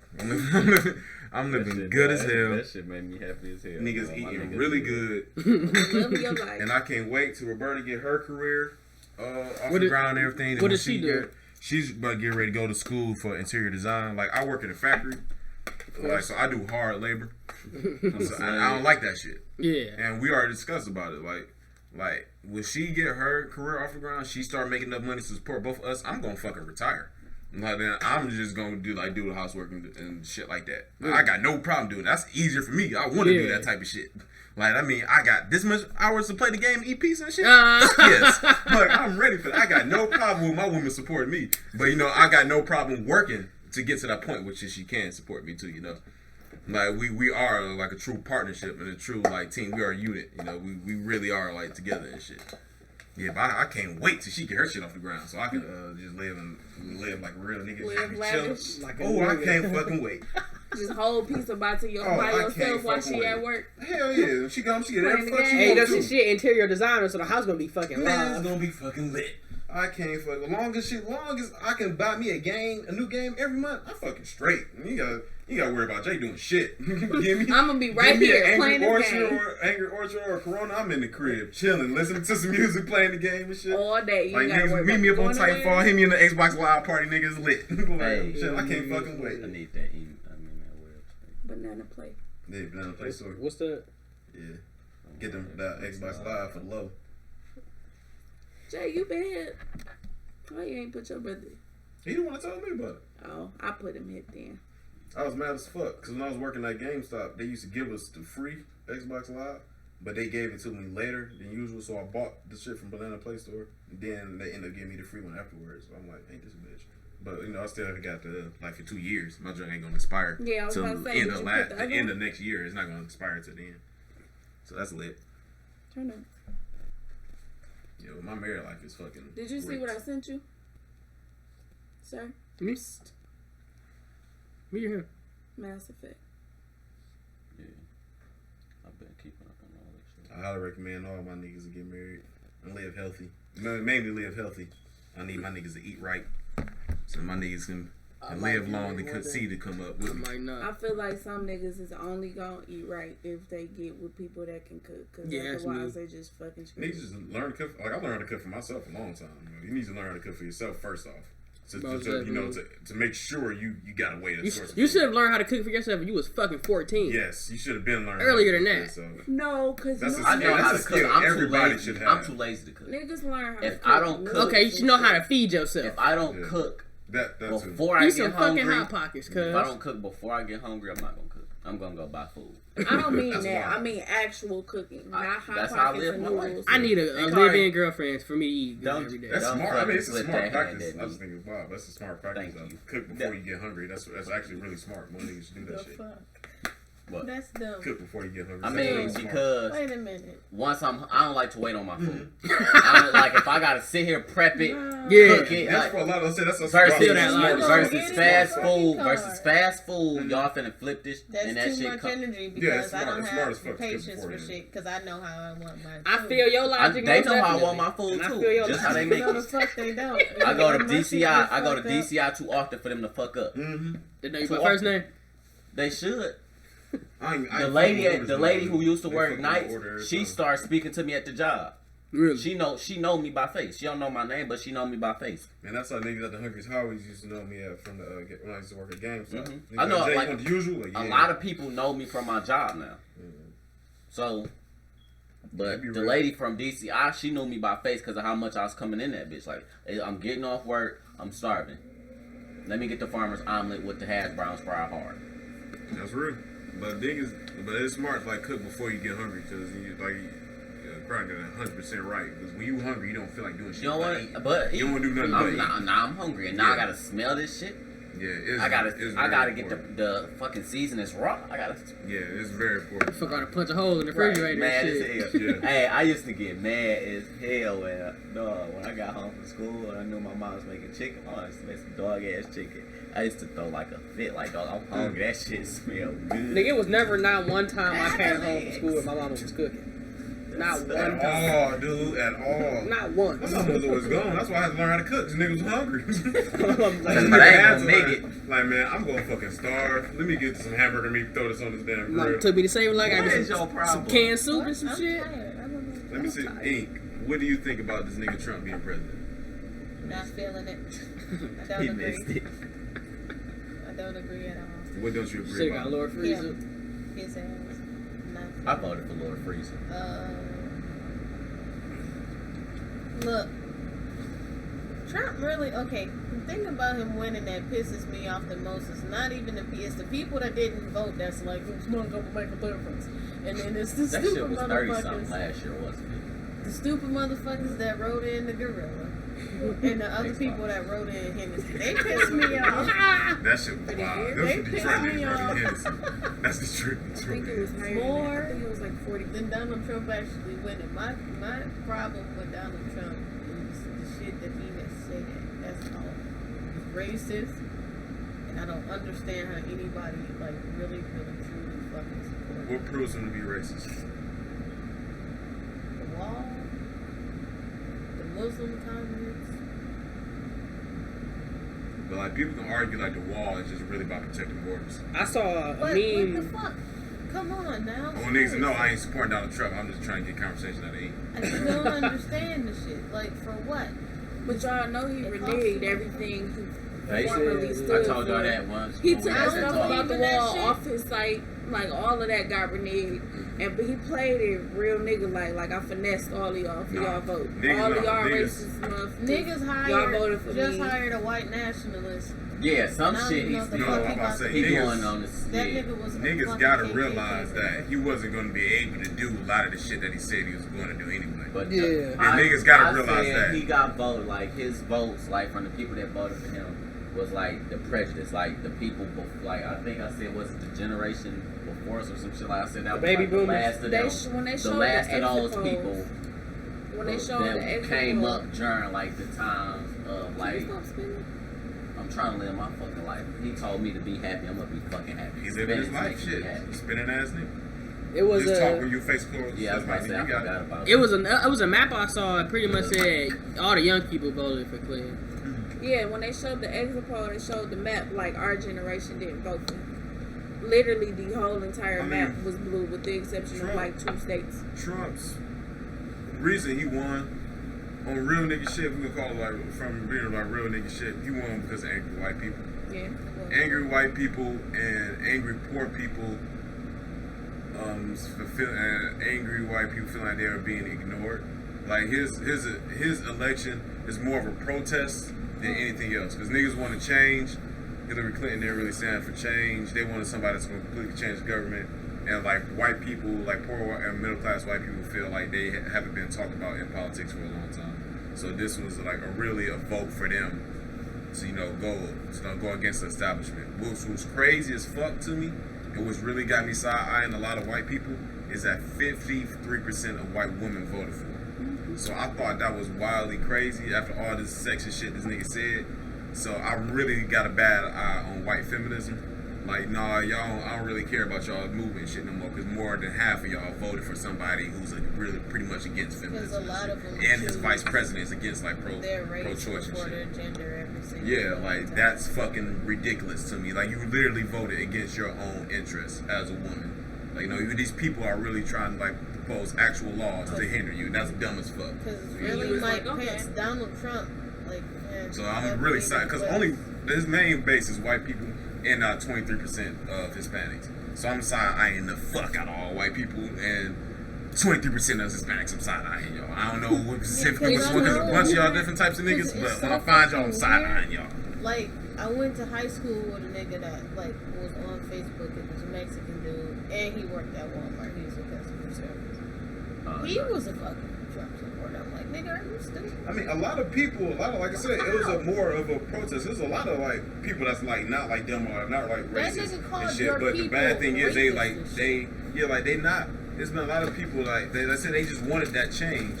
I'm living good as hell.
That shit made me happy as hell.
Niggas eating really good.
Living your life.
And I can't wait to Roberta get her career off the ground and everything.
What does she do?
She's about to get ready to go to school for interior design. Like I work in a factory. So I do hard labor. So I don't like that shit.
Yeah.
And we already discussed about it. Like, when she get her career off the ground, she start making enough money to support both of us, I'm gonna fucking retire. Like, then I'm just gonna do the housework and shit like that. Like, I got no problem doing it. That's easier for me. I want to do that type of shit. Like, I mean, I got this much hours to play the game, eat pizza and shit. Yes. Like, I'm ready for that. I got no problem with my woman supporting me. But, I got no problem working to get to that point, which is she can support me too, Like we are like a true partnership and a true like team. We are a unit, We really are like together and shit. Yeah, but I can't wait till she get her shit off the ground so I can just live like a real nigga.
Live lavish.
I can't fucking wait.
Just whole pizza by yourself while she at work.
Hell yeah, she get every fuck she
Hey, that's shit interior designer, so the house gonna be fucking
live. It's gonna be fucking lit. I can't fuck. Long as I can buy me a new game every month, I'm fucking straight. You gotta worry about Jay doing shit.
I'm gonna be right here playing this game.
Angry Orchard or Corona, I'm in the crib chilling, listening to some music, playing the game and shit.
All day.
Like niggas meet me up on Titanfall, hit me in the Xbox Live party, niggas lit. Shit, I can't fucking wait.
I need that.
Banana Play.
Yeah, Banana Play store.
What's that?
Yeah, get them that Xbox Live for low.
Jay, you bad. Why you ain't put your brother?
He didn't want to tell me about it.
Oh, I put him hit then.
I was mad as fuck because when I was working at GameStop, they used to give us the free Xbox Live, but they gave it to me later than usual. So I bought the shit from Banana Play Store, and then they ended up giving me the free one afterwards. So I'm like, ain't this a bitch? But I still got the for 2 years. My junk ain't gonna expire till the end of next year. It's not gonna expire till then. So that's lit.
Turn up.
Yo, my married life is fucking.
Did you see what I sent you, sir?
Missed. Who you here?
Mass Effect.
Yeah, I've been keeping up on all that shit.
I highly recommend all my niggas to get married and live healthy. Mainly live healthy. I need my niggas to eat right, so my niggas can live long to see to come up with me.
Might not.
I feel like some niggas is only gonna eat right if they get with people that can cook. Cause otherwise they just fucking screwed.
Niggas just learn to cook. Like I learned how to cook for myself a long time. You need to learn how to cook for yourself first off. To make sure you got a way to source.
You should have learned how to cook for yourself when you was fucking 14.
Yes, you should have been learning
earlier than that.
No, because
I know how to cook.
Everybody should have.
I'm too lazy to cook.
Niggas learn how to cook.
If I don't cook,
okay, you should know how to feed yourself.
If I don't cook before I
you
get
some
hungry,
fucking hot pockets. Cause
if I don't cook before I get hungry, I'm not gonna cook. I'm gonna go buy food.
I don't mean that. I mean actual cooking, not hot pockets and noodles.
I need a live-in girlfriend for me to eat every day.
That's smart. I mean, it's a smart practice. I just think it's wild. That's a smart practice. Cook before you get hungry. That's actually really smart. Most niggas should do that shit. What?
That's dumb.
Cook before you get hungry.
I mean, because
wait a minute.
Once I don't like to wait on my food. Like if I gotta sit here prep it, cook it.
That's for a lot of that's a
versus fast food. Versus fast food, y'all finna flip this and that
too
shit.
Much energy because I don't have patience for shit. Because I know how I want my food.
I feel your logic.
They know how I want my food too. Just how they make it.
No, the fuck they don't.
I go to DCI. I go to DCI too often for them to fuck up.
They know your first name.
They should. The lady who used to work nights, she started speaking to me at the job.
Really?
She know me by face. She don't know my name, but she know me by face.
And that's how niggas at the Hungry's Howies used to know me from the when I used to work at GameStop.
I know, like
the usual.
A lot of people know me from my job now. So, but the lady from DCI, she knew me by face because of how much I was coming in that bitch. Like, hey, I'm getting off work, I'm starving. Let me get the farmer's omelet with the hash browns fried hard.
That's real. But it's smart to like cook before you get hungry because you probably get 100% right. Because when you hungry, you don't feel like doing shit.
You don't want, but
you don't want to do nothing.
Now I'm hungry and now I gotta smell this shit.
Yeah,
I gotta get the fucking seasonings raw.
It's very important.
I forgot to punch a hole in the refrigerator.
Mad as hell. Yeah. Hey, I used to get mad as hell when I got home from school and I knew my mom was making chicken. I used to make some dog ass chicken. I used to throw like a fit, like, dog, I'm hungry. That shit smell good.
Nigga, it was never not one time I came home from school and my mama was cooking. Not one time.
At all, dude. At all.
Not once.
My mama was always gone. That's why I had to learn how to cook. Cause niggas was hungry.
But I ain't gonna make it.
Like, man, I'm gonna fucking starve. Let me get some hamburger meat, throw this on this damn grill.
It took me the same like
what
I did some canned soup and some shit.
Let me see. Ink, what do you think about this nigga Trump being president?
Not feeling it. I don't agree. I don't agree at all.
What don't you agree
Shit
about?
got Lord Freezer.
His ass.
I voted for Lord Freezer.
Look, Trump really, okay, the thing about him winning that pisses me off the most is not even it's the people that didn't vote that's like, it's not gonna make a difference. And then it's the
that
stupid
shit was
motherfuckers.
30-something last year, wasn't it?
The stupid motherfuckers that wrote in the gorilla. And the other people that wrote in Hennessy. They pissed me off.
That shit was wild.
They pissed me off.
That's the truth.
I think it was higher.
More
I think it was like 40.
than Donald Trump actually winning. My problem with Donald Trump is the shit that he has said. That's all. He's racist. And I don't understand how anybody like really truly fucking support him.
What proves him to be racist?
The wall. The Muslim comments.
But like people can argue like the wall is just really about protecting borders.
I saw a meme.
What the fuck? Come on now.
I want niggas to know I ain't supporting Donald Trump. I'm just trying to get conversation out of E.
I just don't understand the shit. Like for what?
But y'all know he reneged everything he formerly
I
stood
told y'all
for.
that once.
He took that
don't
stuff about the
believe in that
wall
shit.
off his site. Like all of that got reneged. But he played it real nigga like I finessed all of y'all for y'all vote. All of y'all racist
Niggas hired,
y'all voted for
just
me.
hired a white nationalist.
Yeah, some
I don't
shit
even know
he's
what the
No,
fuck
I'm
he
about to say,
he
niggas,
doing on this.
That
Yeah.
nigga was a
niggas
fucking
gotta
KKK
realize
guy.
that he wasn't going to be able to do a lot of the shit that he said he was going to do anyway.
But
Yeah.
And niggas gotta realize
said
that.
he got voted, like his votes, like from the people that voted for him, was like the prejudice, like the people, like I think I said was it the generation before us or some shit like I said that
The
was
baby
like the
boomers.
last of them,
When they
the
showed
last
the
of those
exit
people
polls, when they showed the
that
exit
came
polls,
up during like the times of
Can
like
you stop spinning?
I'm trying to live my fucking life. He told me to be happy. I'm gonna be fucking happy.
He's living his
Spinning
life
makes me
shit.
happy.
Spinning ass nigga.
It was
Just talk
a.
when your face closed.
Yeah, I was about to say, I
you got
forgot about
It was a map I saw. It pretty much said all the young people voted for Clinton.
Yeah, when they showed the exit poll, they showed the map like our generation didn't vote for him. Literally, the whole entire map was blue, with the exception of like 2 states.
Trump's reason he won on real nigga shit, we can call it like from being like real nigga shit, he won because of angry white people.
Yeah.
Angry white people and angry poor people, angry white people feeling like they are being ignored. Like his election is more of a protest than anything else, because niggas want to change. Hillary Clinton didn't really stand for change. They wanted somebody that's going to completely change the government. And like white people, like poor and middle class white people feel like they haven't been talked about in politics for a long time. So this was like really a vote for them to go against the establishment. What was crazy as fuck to me, and what's really got me side-eyeing a lot of white people, is that 53% of white women voted for him. So I thought that was wildly crazy after all this sexist shit this nigga said. So I really got a bad eye on white feminism. Like, nah, y'all, I don't really care about y'all movement shit no more, because more than half of y'all voted for somebody who's really pretty much against feminism.
A lot of them
and his vice president is against like pro-choice and shit.
Their gender, every single
Yeah, like that's fucking ridiculous to me. Like you literally voted against your own interests as a woman. Like, these people are really trying to like propose actual laws to hinder you. That's dumb as fuck.
Because really, Mike Pence, Donald Trump, like. Man,
so I'm really sad because only his main base is white people and 23% of Hispanics. So I'm side-eyeing the fuck out of all white people, and 23% of Hispanics I'm side-eyeing y'all. I don't know what specifically which one, because a bunch of y'all different types of niggas, but when I find y'all, I'm side-eyeing y'all.
Like, I went to high school with a nigga that like was on Facebook. It was a Mexican dude, and he worked at Walmart. He was a customer service. He was a fucking Trump supporter. I'm like, nigga, are you stupid?
I mean, a lot of like I said, it was more of a protest. There's a lot of like people that's like not like them or not like racist and shit. But the bad thing is they not. There's been a lot of people like they said they just wanted that change.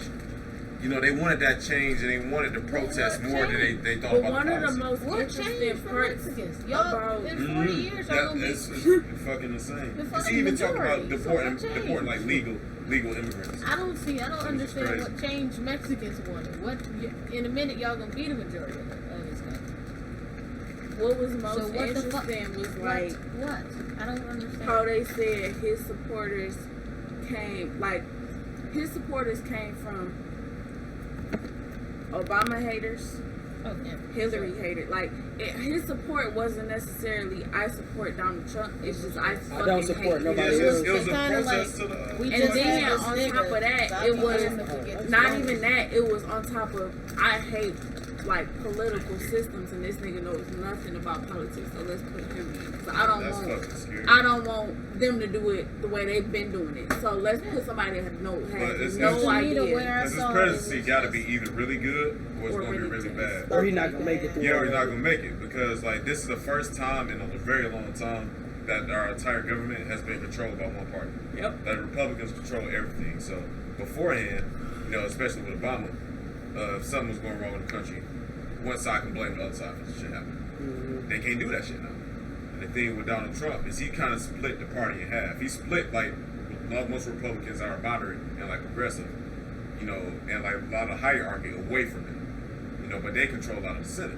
They wanted that change and they wanted to protest more than they thought about
one
the
of the most interesting parts
y'all in 40 years y'all gonna
it's
be
fucking insane.
Because
he even talked about deporting like legal immigrants.
I don't understand
crazy.
what change Mexicans wanted. What in a minute y'all gonna be the majority of this country.
What was most interesting was like
what? I don't understand.
How they said his supporters came from Obama haters, Hillary haters. Like his support wasn't necessarily I support Donald Trump. It's just I
don't support nobody else.
It was a protest to the.
And then on top of that, it was not even that. It was on top of I hate like political systems, and this nigga knows nothing about politics. So let's put him in. So I don't want them to do it the way they've been doing it. So let's put somebody that has no idea.
Because his presidency got to be either really good or it's going to be really bad.
Or he's not going to make it through.
Yeah, or he's not going to make it, because like this is the first time in a very long time that our entire government has been controlled by one party.
Yep.
That Republicans control everything. So beforehand, especially with Obama, if something was going wrong in the country, one side can blame the other side for the shit happening. Mm-hmm. They can't do that shit now. And the thing with Donald Trump is he kind of split the party in half. He split like most Republicans are moderate and like progressive, and like a lot of hierarchy away from him. But they control a lot of the Senate.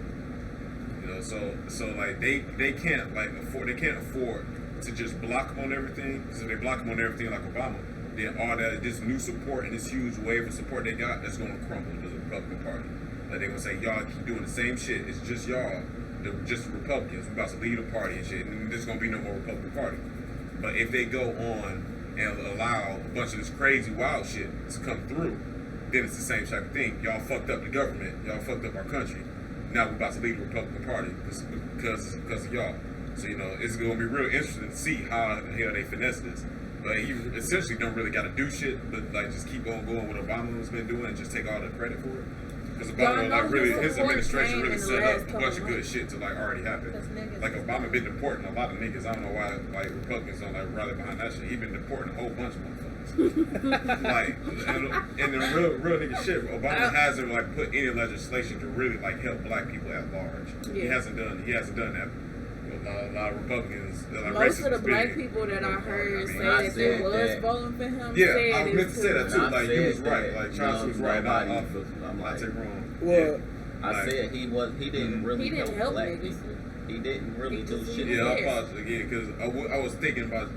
know, so like they can't afford to just block him on everything. So they block him on everything like Obama. Then all that this new support and this huge wave of support they got, that's gonna crumble to the Republican Party. Like they gonna say y'all keep doing the same shit. It's just y'all, just the Republicans. We about to lead a party and shit, and there's gonna be no more Republican Party. But if they go on and allow a bunch of this crazy wild shit to come through, then it's the same type of thing. Y'all fucked up the government. Y'all fucked up our country. Now we're about to lead the Republican Party because of y'all. So, you know, it's going to be real interesting to see how the hell they finesse this. But he essentially don't really got to do shit, but like just keep on going what Obama's been doing and just take all the credit for it. Because Obama, like really, his administration really set up a bunch of good shit to like already happen. Like Obama been deporting a lot of niggas. I don't know why like Republicans don't like rally behind that shit. He been deporting a whole bunch of motherfuckers. Like, and the real nigga shit, Obama hasn't like put any legislation to really like help black people at large. Yeah. He hasn't done that. A lot of Republicans, like
most of the black people that I heard say that they was voting for him. Yeah,
I meant to say that too. Like you was right. Like Charles was right. I'm not take wrong.
Well, I said he didn't really help black people. He didn't really do shit.
Yeah, I apologize again because I was thinking about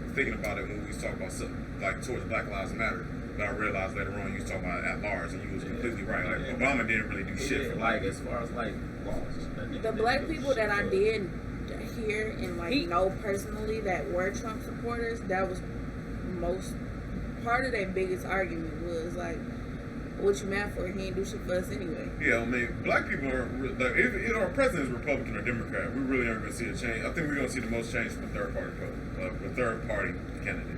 it when we was talking about something like towards Black Lives Matter. But I realized later on you was talking about at large, and you was completely right. Like Obama didn't really do shit for
like as far as like laws.
The black people that I did hear and like know personally that were Trump supporters, that was most part of their biggest argument was like, what you mad for? He ain't do shit for us anyway.
Yeah, I mean, black people are like, if our president is Republican or Democrat, we really aren't going to see a change. I think we're going to see the most change from a third party candidate.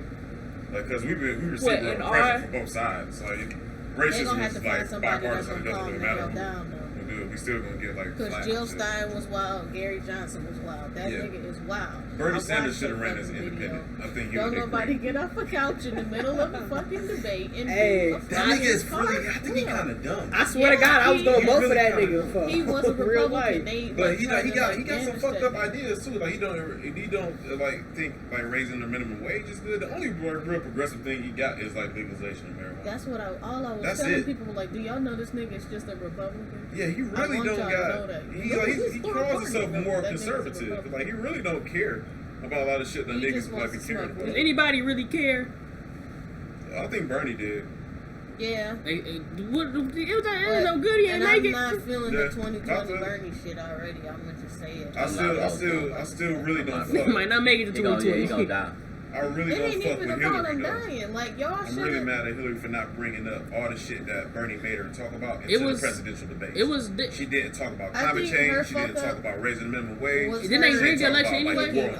Like, because we receive pressure from both sides. Like, racism is like bipartisan. It doesn't really matter. We still gonna get like
because Jill Stein was wild, Gary Johnson was wild. That nigga is wild.
Bernie Sanders should have ran as independent. I think he
don't nobody get off a couch in the middle of a fucking debate and
that nigga is really. I think he kind of dumb.
I swear to God, I was gonna vote for that nigga. For
he was a Republican.
But he got some fucked up ideas too. Like he don't like think like raising the minimum wage is good. The only real progressive thing he got is like legalization of marijuana.
That's what I was telling people. Like, do y'all know this nigga is just a Republican?
Yeah, he really don't got. He calls himself more conservative. Like he really don't care about a lot of shit that niggas might be caring about.
Does anybody really care?
I think Bernie did.
Yeah.
It was no good. He ain't make it.
I'm not feeling the 2020 Bernie shit already. I'm gonna just say it.
I still really don't fuck.
He might not make it to 2020.
He gonna die.
I really don't fuck with Hillary.
Dying. Like, y'all
I'm really mad at Hillary for not bringing up all the shit that Bernie made her talk about into the presidential debate. She didn't talk about climate change. She didn't talk about raising the minimum wage.
Didn't they rig the election anyway?
Isn't it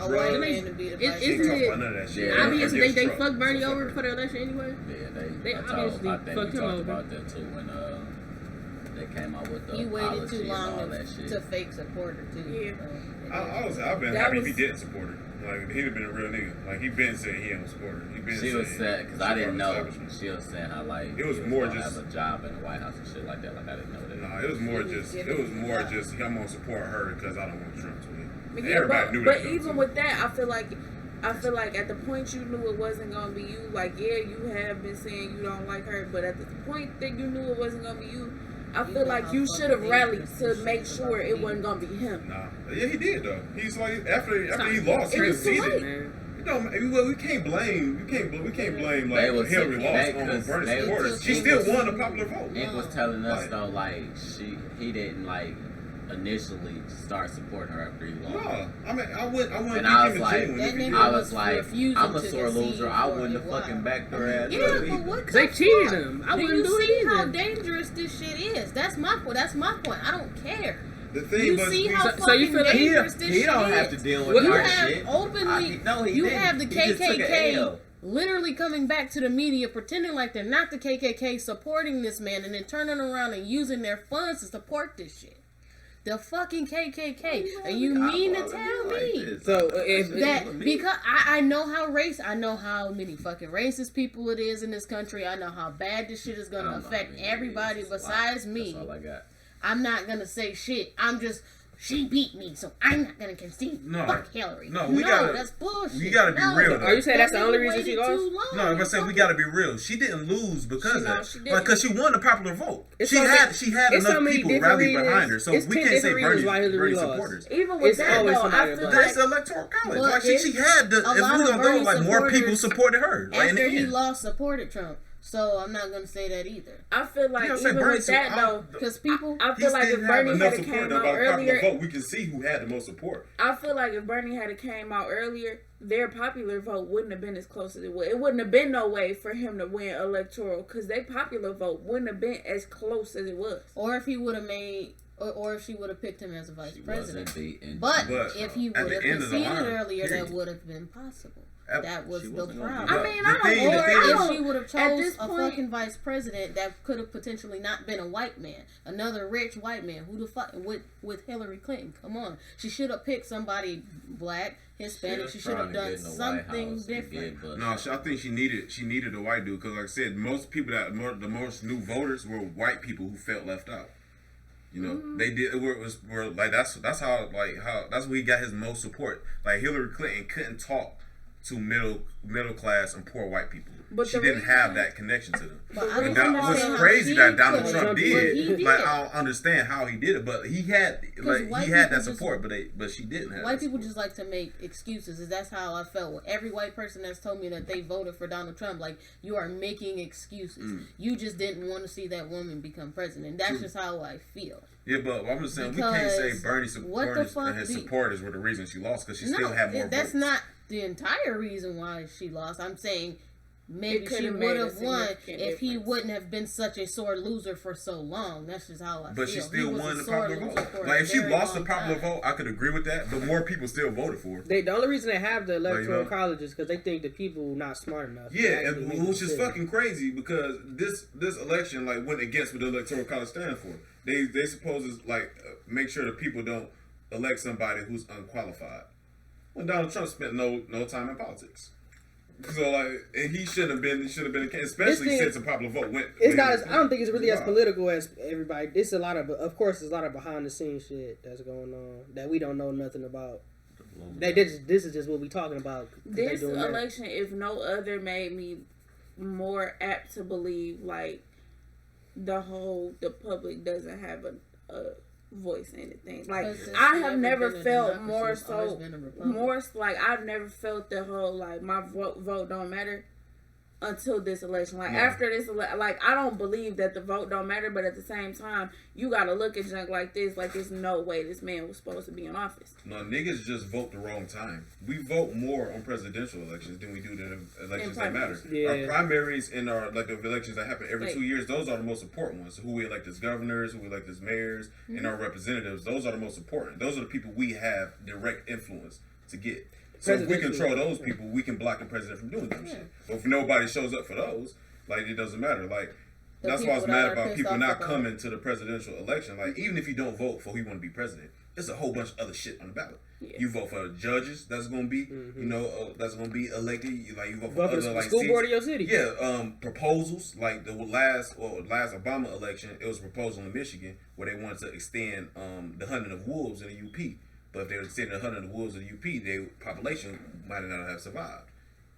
about none of that shit.
Obviously, they fucked Bernie over for the election anyway.
Yeah,
they obviously fucked him over.
About that too when they came out with the
he waited
policy
too long
and all that shit.
to fake support her too.
Yeah.
I've been happy if he didn't support her. Like, he'd have been a real nigga. Like, he been saying he ain't support her.
She was saying, because I didn't know, she was saying how, like,
it was more just
have a job in the White House and shit like that. Like, I didn't know that.
Nah, it was more just, I'm going to support her because I don't want Trump to win.
Yeah, everybody knew that. But even with that, I feel like at the point you knew it wasn't going to be you, like, yeah, you have been saying you don't like her, but at the point that you knew it wasn't going to be you, I feel like you should have rallied to make sure it wasn't gonna be him.
Nah, yeah, he did though. He's like after he lost, he conceded. We can't blame like Hillary lost on Bernie supporters. She still won the popular vote.
Nick was telling us though, like he didn't like initially start supporting her after he lost.
No, I mean I wouldn't.
And I was like, I'm a sore loser. I wouldn't have fucking backed her ass.
Yeah, but what?
They cheated him. I wouldn't do it either.
How dangerous this shit is? That's my point. I don't care.
The thing
you see how fucking dangerous this shit is?
He don't have to deal with her shit.
You have the KKK literally coming back to the media, pretending like they're not the KKK, supporting this man, and then turning around and using their funds to support this shit. The fucking KKK, and you mean to tell me because I know how many fucking racist people it is in this country. I know how bad this shit is gonna affect everybody besides me.
That's all I got.
I'm not gonna say shit. I'm just she beat me, so I'm not gonna concede.
No.
Fuck Hillary.
No,
that's bullshit.
We gotta be real.
Are you saying that's the only reason she lost?
No, if I said we gotta be real, she didn't lose because of that.
She
Because she won the popular vote. She
so
had enough people rally behind her, so we can't say Bernie supporters.
Even with that, though, I feel
That's
like
the electoral college. Like she had the. If we don't go, like more people supported her. Like,
after he lost, supported Trump. So I'm not gonna say that either.
I feel like even with that though,
because people,
I feel like if Bernie had came out earlier,
vote, we can see who had the most support.
I feel like if Bernie had came out earlier, their popular vote wouldn't have been as close as it would. It wouldn't have been no way for him to win electoral because their popular vote wouldn't have been as close as it was.
Or if he would have made. Or if she would have picked him as a vice president. But if he would have conceded earlier, that would have been possible. That was the problem.
I mean, if
she would have chose a fucking vice president that could have potentially not been a white man, another rich white man, who the fuck with Hillary Clinton? Come on, she should have picked somebody black, Hispanic. She should have done something different.
No, I think she needed a white dude because, like I said, most people the most new voters were white people who felt left out. You know, they did. Were like that's how that's where he got his most support. Like Hillary Clinton couldn't talk to middle class and poor white people. But she didn't have that connection to them. And that was crazy that Donald Trump did. Like I don't understand how he did it, but he had that support, but she didn't have.
White people just like to make excuses. And that's how I felt with every white person that's told me that they voted for Donald Trump. Like, you are making excuses. You just didn't want to see that woman become president. That's just how I feel.
Yeah, but I'm just saying we can't say Bernie supporters and his supporters were the reason she lost because she still had more votes.
That's not the entire reason why she lost. I'm saying maybe she would have won if he wouldn't have been such a sore loser for so long. That's just how I feel.
But she still won the popular vote. Like if she lost the popular vote, I could agree with that. But more people still voted for her.
The only reason they have the electoral college is because they think the people not smart enough.
Yeah, which is fucking crazy because this election went against what the electoral college stands for. They suppose make sure the people don't elect somebody who's unqualified. When Donald Trump spent no time in politics. So and he should have been a candidate, especially since the popular vote went.
It's not. I don't think it's really as political as everybody. It's a lot of course, there's a lot of behind the scenes shit that's going on that we don't know nothing about. This is just what we talking about.
This election, if no other, made me more apt to believe the public doesn't have a voice in anything. I have never felt I've never felt the whole my vote don't matter until this election. After this I don't believe that the vote don't matter, but at the same time you gotta look at junk like this there's no way this man was supposed to be in office.
No, niggas just vote the wrong time. We vote more on presidential elections than we do the elections that matter. Yeah. Our primaries and our the elections that happen every 2 years, those are the most important ones. So who we elect as governors, who we elect as mayors, and our representatives, those are the most important. Those are the people we have direct influence to get. So if we control those people, we can block the president from doing that shit. But if nobody shows up for those, it doesn't matter. That's why I was mad about people not coming to the presidential election. Even if you don't vote for who you want to be president, there's a whole bunch of other shit on the ballot. Yeah. You vote for judges that's gonna be, that's gonna be elected. You vote for other
school board of your city.
Yeah, proposals the last Obama election. It was a proposal in Michigan where they wanted to extend the hunting of wolves in the UP. But if they were extending the hunting of the wolves in the UP, their population might not have survived.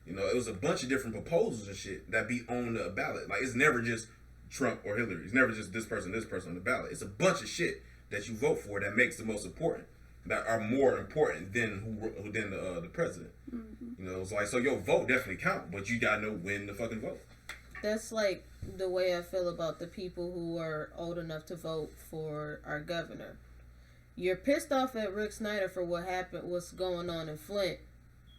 It was a bunch of different proposals and shit that be on the ballot. It's never just Trump or Hillary. It's never just this person on the ballot. It's a bunch of shit that you vote for that makes the most important, that are more important than the president. Mm-hmm. So your vote definitely count, but you gotta know when to fucking vote.
That's the way I feel about the people who are old enough to vote for our governor. You're pissed off at Rick Snyder for what's going on in Flint,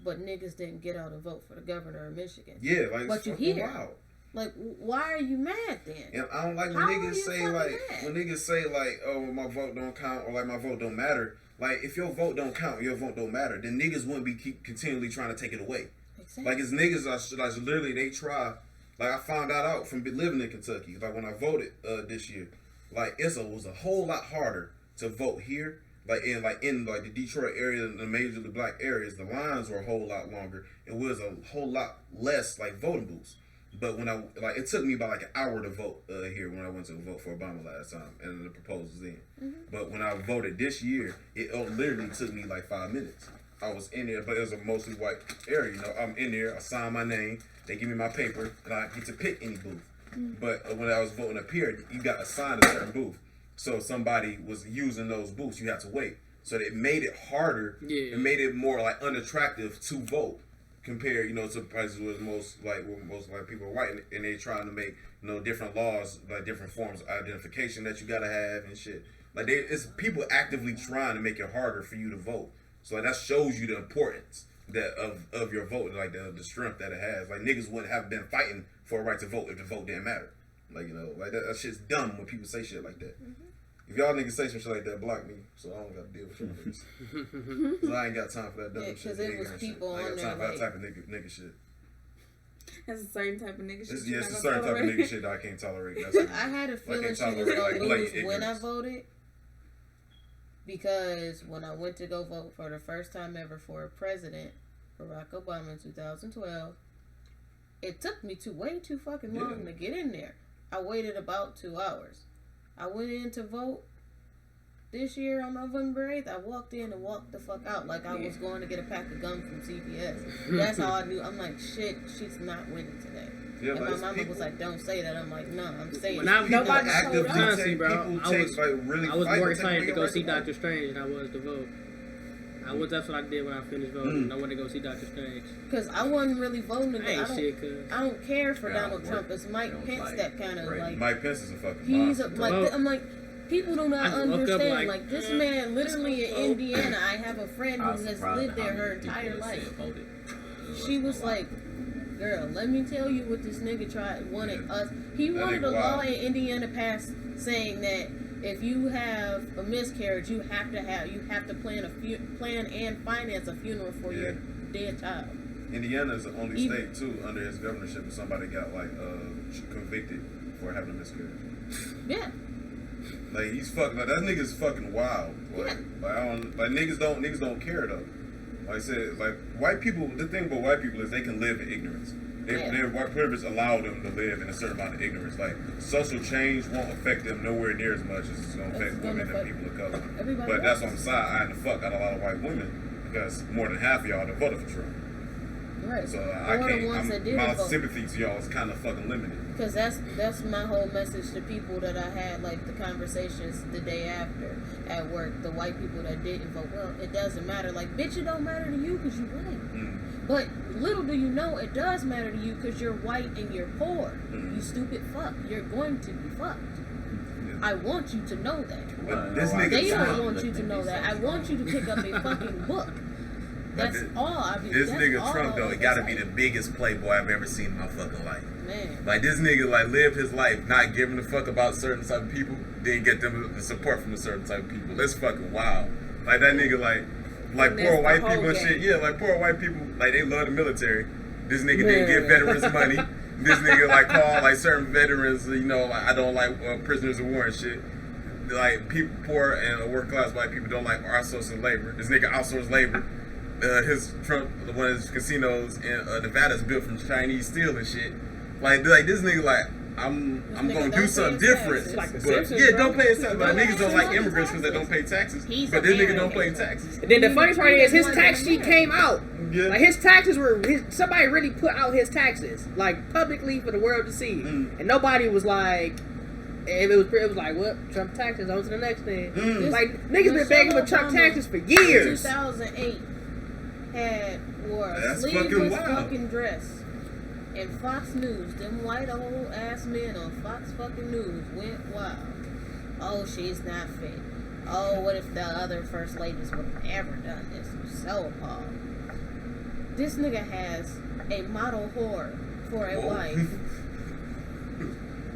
but niggas didn't get out and vote for the governor of Michigan.
Yeah,
but you hear. Wild. Why are you mad then?
And I don't like when niggas say oh, my vote don't count or my vote don't matter. If your vote don't count, your vote don't matter, then niggas wouldn't be continually trying to take it away. Exactly. It's niggas are literally they try. I found out from living in Kentucky. When I voted this year, it was a whole lot harder to vote here, in the Detroit area and the majorly black areas. The lines were a whole lot longer. It was a whole lot less voting booths. But when it took me about like an hour to vote here when I went to vote for Obama last time, and the proposal was in. But when I voted this year, it literally took me like 5 minutes. I was in there, but it was a mostly white area. You know, I'm in there. I sign my name. They give me my paper, and I get to pick any booth. But when I was voting up here, you got assigned a certain booth. So if somebody was using those booths, you had to wait. So it made it harder. Yeah. It made it more like unattractive to vote compared, to places where most people are white, and they trying to make different laws, like different forms of identification that you gotta have and shit. Like it's people actively trying to make it harder for you to vote. So like, that shows you the importance of your vote, like the strength that it has. Like niggas wouldn't have been fighting for a right to vote if the vote didn't matter. Like like that shit's dumb when people say shit like that. If y'all niggas say some shit like that, block me, so I don't got to deal with you niggas. Cause I ain't got time for that dumb shit.
Because it was people on there. I ain't got time for that
type of nigga shit.
That's a certain type of nigga shit.
It's a certain type of nigga shit that I can't tolerate.
I had a feeling she was going to lose when I voted. Because when I went to go vote for the first time ever for a president, Barack Obama in 2012, it took me way too fucking long to get in there. I waited about 2 hours. I went in to vote this year on November 8th. I walked in and walked the fuck out like I was going to get a pack of gum from CVS. That's how I knew. I'm like, shit, she's not winning today. Yeah, and my mama was like, don't say that. I'm like, no, I'm saying it.
Nobody showed up.
Honestly, bro, I was more excited to go see Doctor Strange than I was to vote. That's what I did when I finished voting. I went to go see Doctor Strange.
Because I wasn't really voting today. I don't care for Donald Trump. It's Mike Pence that kind of like...
Mike Pence is a fucking
he's I'm like, people do not understand. Like, this man literally in Indiana, I have a friend who has lived there her entire life. She was like, girl, let me tell you what this nigga wanted us. He wanted a law in Indiana passed saying that if you have a miscarriage, you have to plan and finance a funeral for your dead child.
Indiana is the only state too under his governorship if somebody got convicted for having a miscarriage.
Yeah.
Like he's fucking. Like that nigga's fucking wild. Like niggas don't care though. Like I said, like white people. The thing about white people is they can live in ignorance. Their white privilege allow them to live in a certain amount of ignorance. Like social change won't affect them nowhere near as much as it's gonna affect women and people of color. But that's on the side. I had to fuck out a lot of white women because more than half of y'all that voted for Trump.
Right.
So I can't. My sympathy to y'all is kind of fucking limited.
Because that's my whole message to people that I had like the conversations the day after at work. The white people that didn't vote. Well, it doesn't matter. Like, bitch, it don't matter to you because you white. But little do you know, it does matter to you because you're white and you're poor. You stupid fuck. You're going to be fucked. I want you to know that. They don't want you to know that. I want you to pick up a fucking book. That's all.
This nigga Trump though, it gotta be the biggest playboy I've ever seen in my fucking life.
Man.
Like this nigga like lived his life not giving a fuck about certain type of people, then get them the support from a certain type of people. That's fucking wild. Like that nigga like poor white people and shit. Yeah, like poor white people, like they love the military. This nigga didn't give veterans money. This nigga like called like certain veterans, like I don't like prisoners of war and shit. Like people poor and working class white people don't like outsourcing labor. This nigga outsourced labor. One of his casinos in Nevada is built from Chinese steel and shit. Like this nigga I'm gonna do something different. Like don't pay his taxes. Like niggas don't like immigrants because they don't pay taxes. But this nigga don't pay taxes.
And then the funny part is his tax sheet came out. Yeah. Like his taxes somebody really put out his taxes like publicly for the world to see, and nobody was like. It was like, what? Trump taxes, on to the next thing. Like, niggas been begging for Trump taxes for years.
2008 wore a sleeveless fucking dress. And Fox News, them white old ass men on Fox fucking News went wild. Oh, she's not fit. Oh, what if the other first ladies would have ever done this? I'm so appalled. This nigga has a model whore for a wife.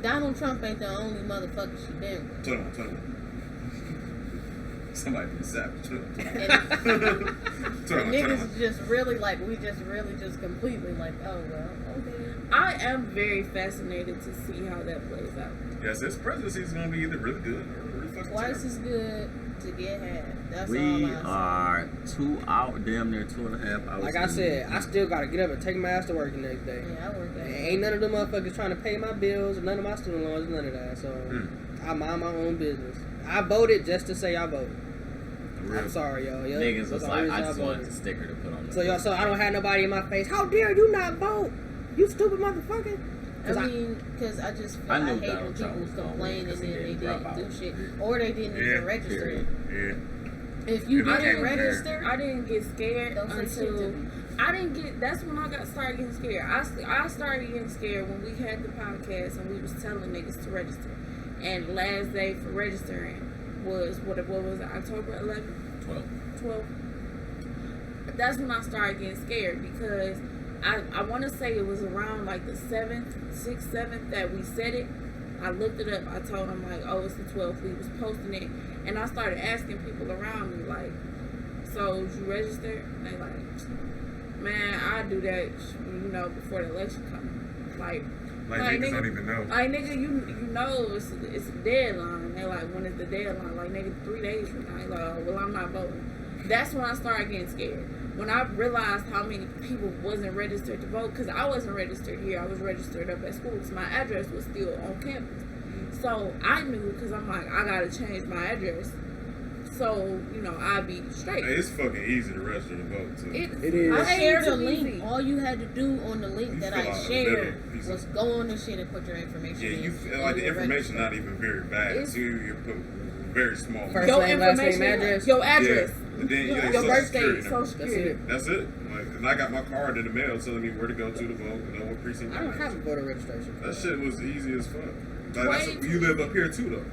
Donald Trump ain't the only motherfucker she been with.
21. Somebody be savage.
Niggas just really like, we just really just completely like, oh well, okay.
I am very fascinated to see how that plays out.
Yes, this presidency is going to be either really good or really fucking
Twice as good. to get half. That's
we
all
are 2 hours, damn near 2.5 hours.
Like I said, I still gotta get up and take my ass to work the next day.
Yeah, I work at
Ain't none of them motherfuckers trying to pay my bills, none of my student loans, none of that. So I mind my own business. I voted just to say I voted. I'm sorry, y'all. Yep.
Niggas was like, I just wanted the sticker to put on.
So I don't have nobody in my face. How dare you not vote? You stupid motherfucker.
Because I just feel I hate when people complain and then they didn't do shit, or they didn't even register.
Yeah.
If you didn't register,
I didn't get scared until I didn't get. That's when I started getting scared. I started getting scared when we had the podcast and we was telling niggas to register. And the last day for registering was what was it, October 11th? 12. That's when I started getting scared because I want to say it was around like the 6th, 7th that we said it. I looked it up. I told them like, oh, it's the 12th. We was posting it. And I started asking people around me like, so did you register? And they like, man, I do that, before the election comes. Like
niggas
nigga,
don't even know.
Like, nigga, you know it's a deadline. They're like, when is the deadline? Like, nigga, 3 days from now. Like, oh, well, I'm not voting. That's when I started getting scared. When I realized how many people wasn't registered to vote, because I wasn't registered here. I was registered up at school, because my address was still on campus. So I knew, because I'm like, I got to change my address. So, I'd be straight.
Hey, it's fucking easy to register to vote, too.
It is.
I shared a link. All you had to do on the link that I shared was go on the shit and put your information in.
Yeah, you feel like the information not even very vast. You put very small.
First name, last name, address.
Your address.
Yeah. And then
your birthday, social security.
That's it. Like, and I got my card in the mail telling me where to go to the vote and what precinct.
I don't have a voter registration.
That shit was easy as fuck. Like, you live up here too, though.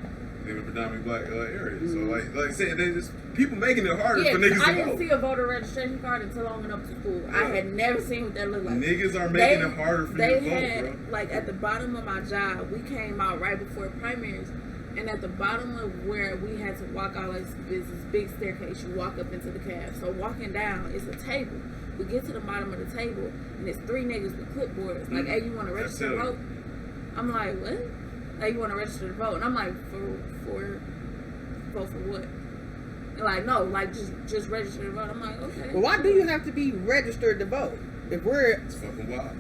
You live in a predominantly black area. So, like I said, they just people making it harder for niggas to vote.
I didn't see a voter registration card until I went up to school. Yeah. I had never seen what that looked like.
Niggas are making it harder for you to vote, bro.
Like, at the bottom of my job, we came out right before primaries. And at the bottom of where we had to walk out, like, is this big staircase. You walk up into the cab. So walking down is a table. We get to the bottom of the table, and it's 3 niggas with clipboards. Like, hey, you want to register to vote? I'm like, what? Hey, you want to register to vote? And I'm like, vote for what? They're like, no, like, just register to vote. I'm like, okay.
Well, why do you have to be registered to vote?
It's fucking wild.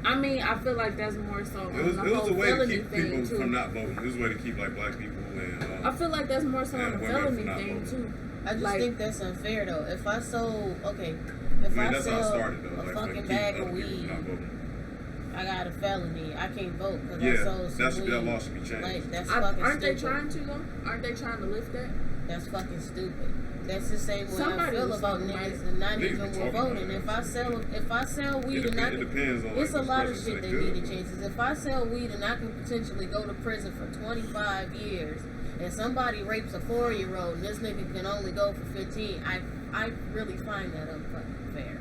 I mean, I feel like that's more so
it was a way to keep people from not voting. It was a way to keep like black people and
I feel like that's more so on the felony thing too.
I just think that's unfair though. If I sell a fucking bag of weed, I got a felony. I can't vote because I sold some weed.
That law should be changed.
Like, that's fucking
aren't
stupid.
they trying to though? Aren't they trying to lift that?
That's fucking stupid. That's the same way I feel about niggas and not even with voting. If I sell weed and I can, it's a lot of shit they need to change. If I sell weed and I can potentially go to prison for 25 years and somebody rapes a 4-year-old and this nigga can only go for 15, I really find that unfair.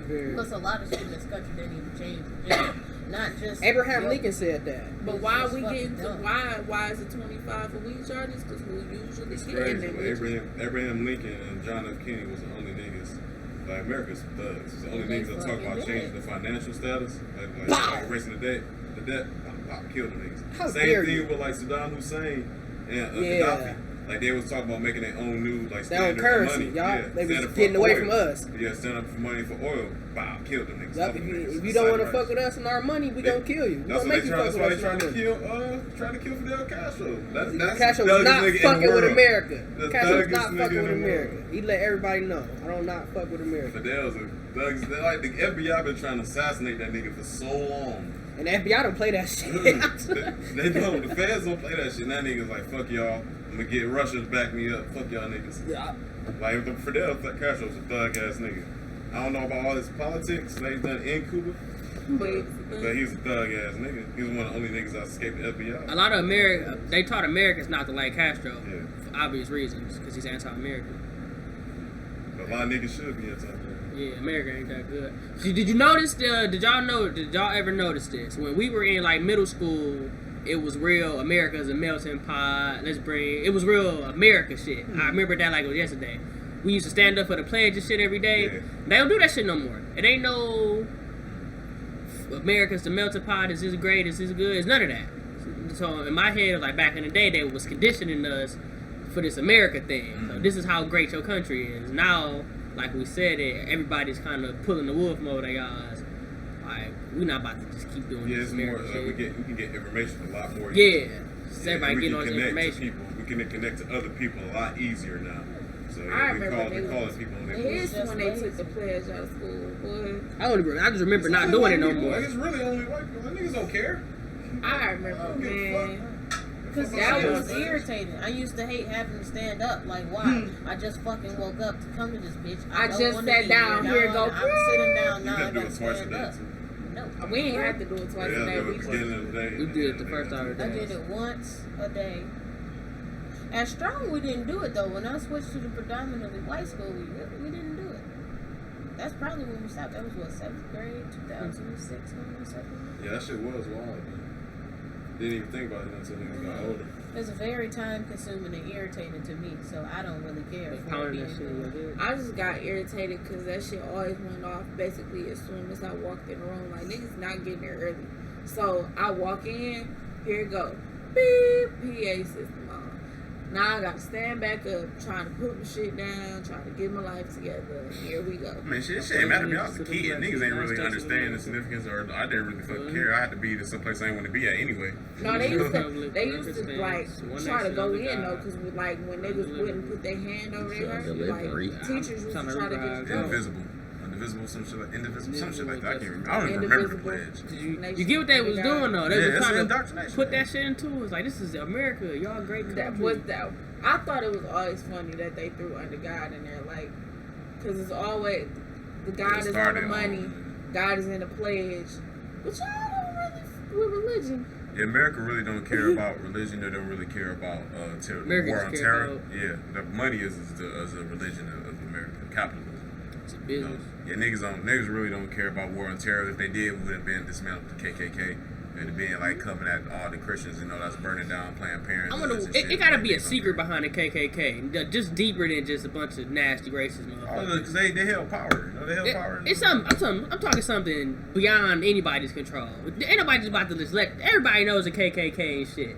Because a lot of shit in this country didn't even change. Not just
Abraham Lincoln said that.
But why are we getting to why is it 25 for weed charges? Because we usually get in there.
Abraham Lincoln and John F. Kennedy was the only niggas. Like, America's thugs. It's the only niggas that talk about changing the financial status, like erasing the debt. Killed the niggas. Same thing with like Saddam Hussein and Gaddafi. Like, they was talking about making their own new like standard
currency,
for money.
y'all. They was getting away from us.
Yeah, stand up for money for oil. Killed them niggas.
Yep, if you don't want to fuck with us and our money, we gonna kill you.
That's why they trying to kill Fidel Castro.
Castro was not fucking with America. Castro was not fucking with America. He let everybody know. I don't not fuck with America.
Fidel's a thug. Like, the FBI been trying to assassinate that nigga for so long.
And the FBI don't play that shit.
They don't. The feds don't play that shit. And that nigga's like, fuck y'all. I'm gonna get Russia to back me up. Fuck y'all niggas.
Yeah.
Like, Fidel Castro's a thug ass nigga. I don't know about all his politics that he's done in Cuba, but he's a thug ass nigga. He's one of the only niggas that escaped the FBI.
A lot of they taught Americans not to like Castro for obvious reasons, because he's anti-American.
But a lot of niggas should be anti-American.
Yeah, America ain't that good. Did you notice? Did y'all ever notice this? When we were in like middle school, it was real America's a melting pot. It was real America shit. I remember that like it was yesterday. We used to stand up for the pledge and shit every day. Yeah. They don't do that shit no more. It ain't no America's the melting pot. Is this great? Is this good? It's none of that. So in my head, like back in the day, they was conditioning us for this America thing. So this is how great your country is. Now, like we said, everybody's kind of pulling the wolf mode at y'all. Like, we're not about to just keep doing this America shit.
We can get information a lot more.
Yeah. Everybody getting all this information.
We can connect to other people a lot easier now. So
I remember
we call people on their
it's when they took the pledge out of school. Boy.
I just remember not doing it no more.
Like, it's really only white people. Niggas don't care.
I remember, man.
Because that was irritating. I used to hate having to stand up. Like, why? I just fucking woke up to come to this bitch.
I just sat down. Here go.
I'm sitting down now. I
do
gotta
it twice a
stand
day.
up. No.
We ain't have to do it twice a day.
We did it the first time.
I did it once a day. At Strong, we didn't do it though. When I switched to the predominantly white school, we didn't do it. That's probably when we stopped. That was what, 7th grade, 2006, or something.
Yeah, that shit was wild, man. Didn't even think about it until niggas got older.
It's very time consuming and irritating to me, so I don't really care.
I just got irritated because that shit always went off basically as soon as I walked in the room. Like, niggas not getting there early. So I walk in, here it go. Beep, PA system on. Now I gotta stand back up, trying to put my shit down, trying to get my life together. Here we go.
Man, shit ain't matter to me. I was a kid. Niggas ain't really understand the significance, or I didn't really fucking care. I had to be to someplace I ain't want to be at anyway.
No, they used to like try to go in though, because like when niggas wouldn't put their hand over their heart, like teachers used to try to get you
Invisible, some shit like indivisible, some shit like that. I can't remember. I don't even remember the pledge.
You get what they was doing though. They was trying to put that shit into us. Like, this is America. Y'all great country.
That was that. I thought it was always funny that they threw under God in there, like, because it's always the God is on the money, God is in the pledge, but y'all don't really with religion.
Yeah, America really don't care about religion. They don't really care about war on terror. Yeah, the money is a religion of America, capitalism.
It's a business.
Yeah, niggas really don't care about war on terror. If they did, we would have been dismantled the KKK. It would have been like coming at all the Christians, that's burning down Planned Parenthood.
It gotta be a secret behind the KKK, just deeper than just a bunch of nasty racist motherfuckers.
Because they held power. They held power.
It's something. I'm talking something beyond anybody's control. Ain't nobody just about to just let everybody knows the KKK and shit.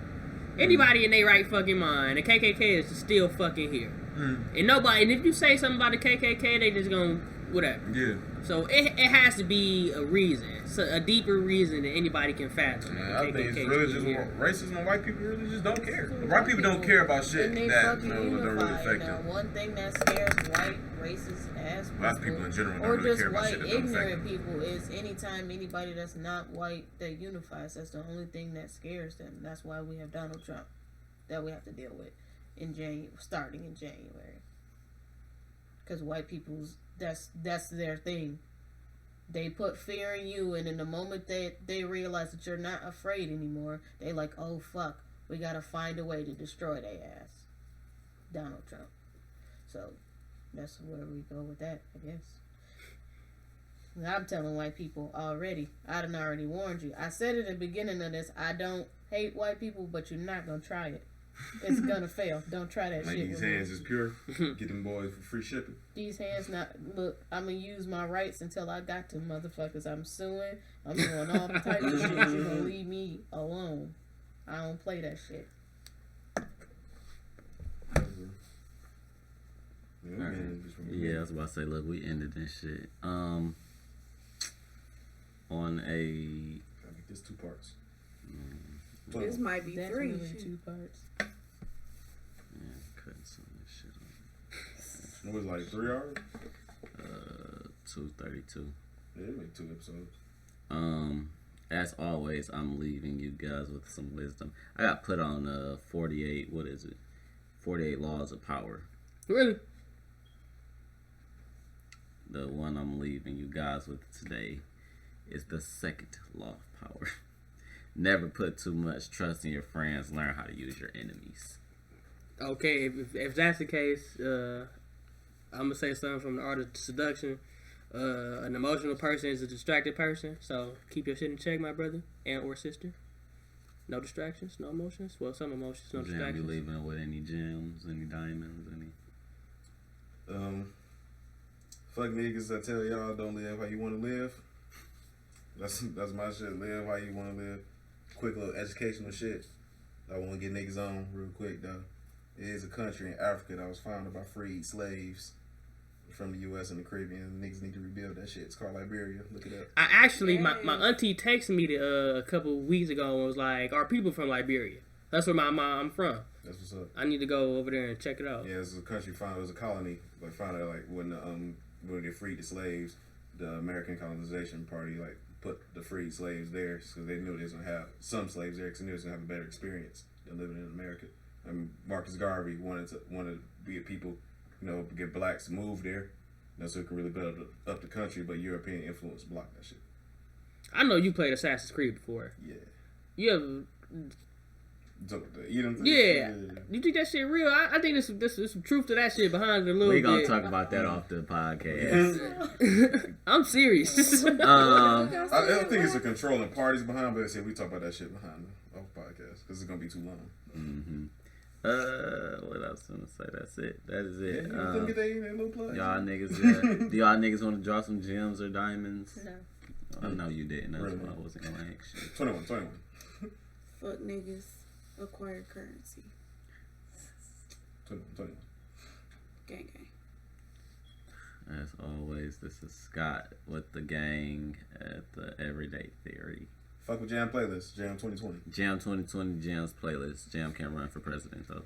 Anybody in their right fucking mind, the KKK is still fucking here. And if you say something about the KKK, they just gonna whatever. Yeah. So it has to be a reason, a deeper reason that anybody can fathom.
Yeah, I think it's really just racism, and white people really just don't care. White people don't care about shit that don't really affect them.
One thing that scares white racist ass people,
black people in general,
or
don't really
just
care about
white
shit that don't affect
ignorant people, is anytime anybody that's not white that unifies. That's the only thing that scares them. That's why we have Donald Trump that we have to deal with starting in January. Because white people's that's their thing. They put fear in you, and in the moment they realize that you're not afraid anymore, they like, oh fuck, we gotta find a way to destroy their ass. Donald Trump. So that's where we go with that, I guess. I'm telling white people already. I done already warned you. I said at the beginning of this, I don't hate white people, but you're not gonna try it. It's gonna fail. Don't try that
like
shit.
These hands is pure. Get them boys for free shipping.
These hands look, I'm gonna use my rights until I got to motherfuckers. I'm suing. I'm doing all types of shit. You're gonna leave me alone. I don't play that shit.
Yeah, I was about to say, look, we ended this shit. On a.
I think there's 2 parts.
This might be
Definitely
3.
2 parts.
Yeah, cutting some of this shit off.
It was like 3 hours?
2:32.
Yeah, it made 2 episodes.
As always, I'm leaving you guys with some wisdom. I got put on 48, what is it? 48 Laws of Power.
Really?
The one I'm leaving you guys with today is the 2nd law of power. Never put too much trust in your friends. Learn how to use your enemies.
Okay, if that's the case, I'm gonna say something from the Art of Seduction. An emotional person is a distracted person, so keep your shit in check, my brother and or sister. No distractions, no emotions. Well, some emotions, no distractions.
You leaving with any gems, any diamonds, any?
Fuck niggas that tell y'all don't live how you want to live. That's my shit. Live how you want to live. Quick little educational shit. I want to get niggas on real quick though. It is a country in Africa that was founded by freed slaves from the U.S. and the Caribbean. Niggas need to rebuild that shit. It's called Liberia. Look it up.
I actually, my auntie texted me a couple of weeks ago and was like, "Are people from Liberia?" That's where my mom from.
That's what's up.
I need to go over there and check it out.
Yeah, it's a country founded. It was a colony, but founded like when they freed the slaves, the American Colonization Party like put the freed slaves there because they knew they was gonna have some slaves there because they knew they was gonna have a better experience than living in America. And Marcus Garvey wanted to be a people, get blacks to move there, so it could really build up the country. But European influence blocked that shit.
I know you played Assassin's Creed before.
Yeah.
You have.
You
think that shit real? I think there's some truth to that shit behind it a little bit.
We gonna talk about that off the podcast.
I'm serious.
I think it's the controlling parties behind, but I said we talk about that shit behind the podcast because it's gonna be too long.
Mm-hmm. What else gonna say? That's it. That is it. Y'all niggas, do y'all niggas want to draw some gems or diamonds?
No.
I know you didn't. That's why I wasn't gonna ask you.
21.
Fuck niggas. Acquire currency.
21.
Gang.
As always, this is Scott with the gang at the Everyday Theory.
Fuck with Jamm playlist. Jamm 2020.
Jamm 2020 Jamm's playlist. Jamm can't run for president though.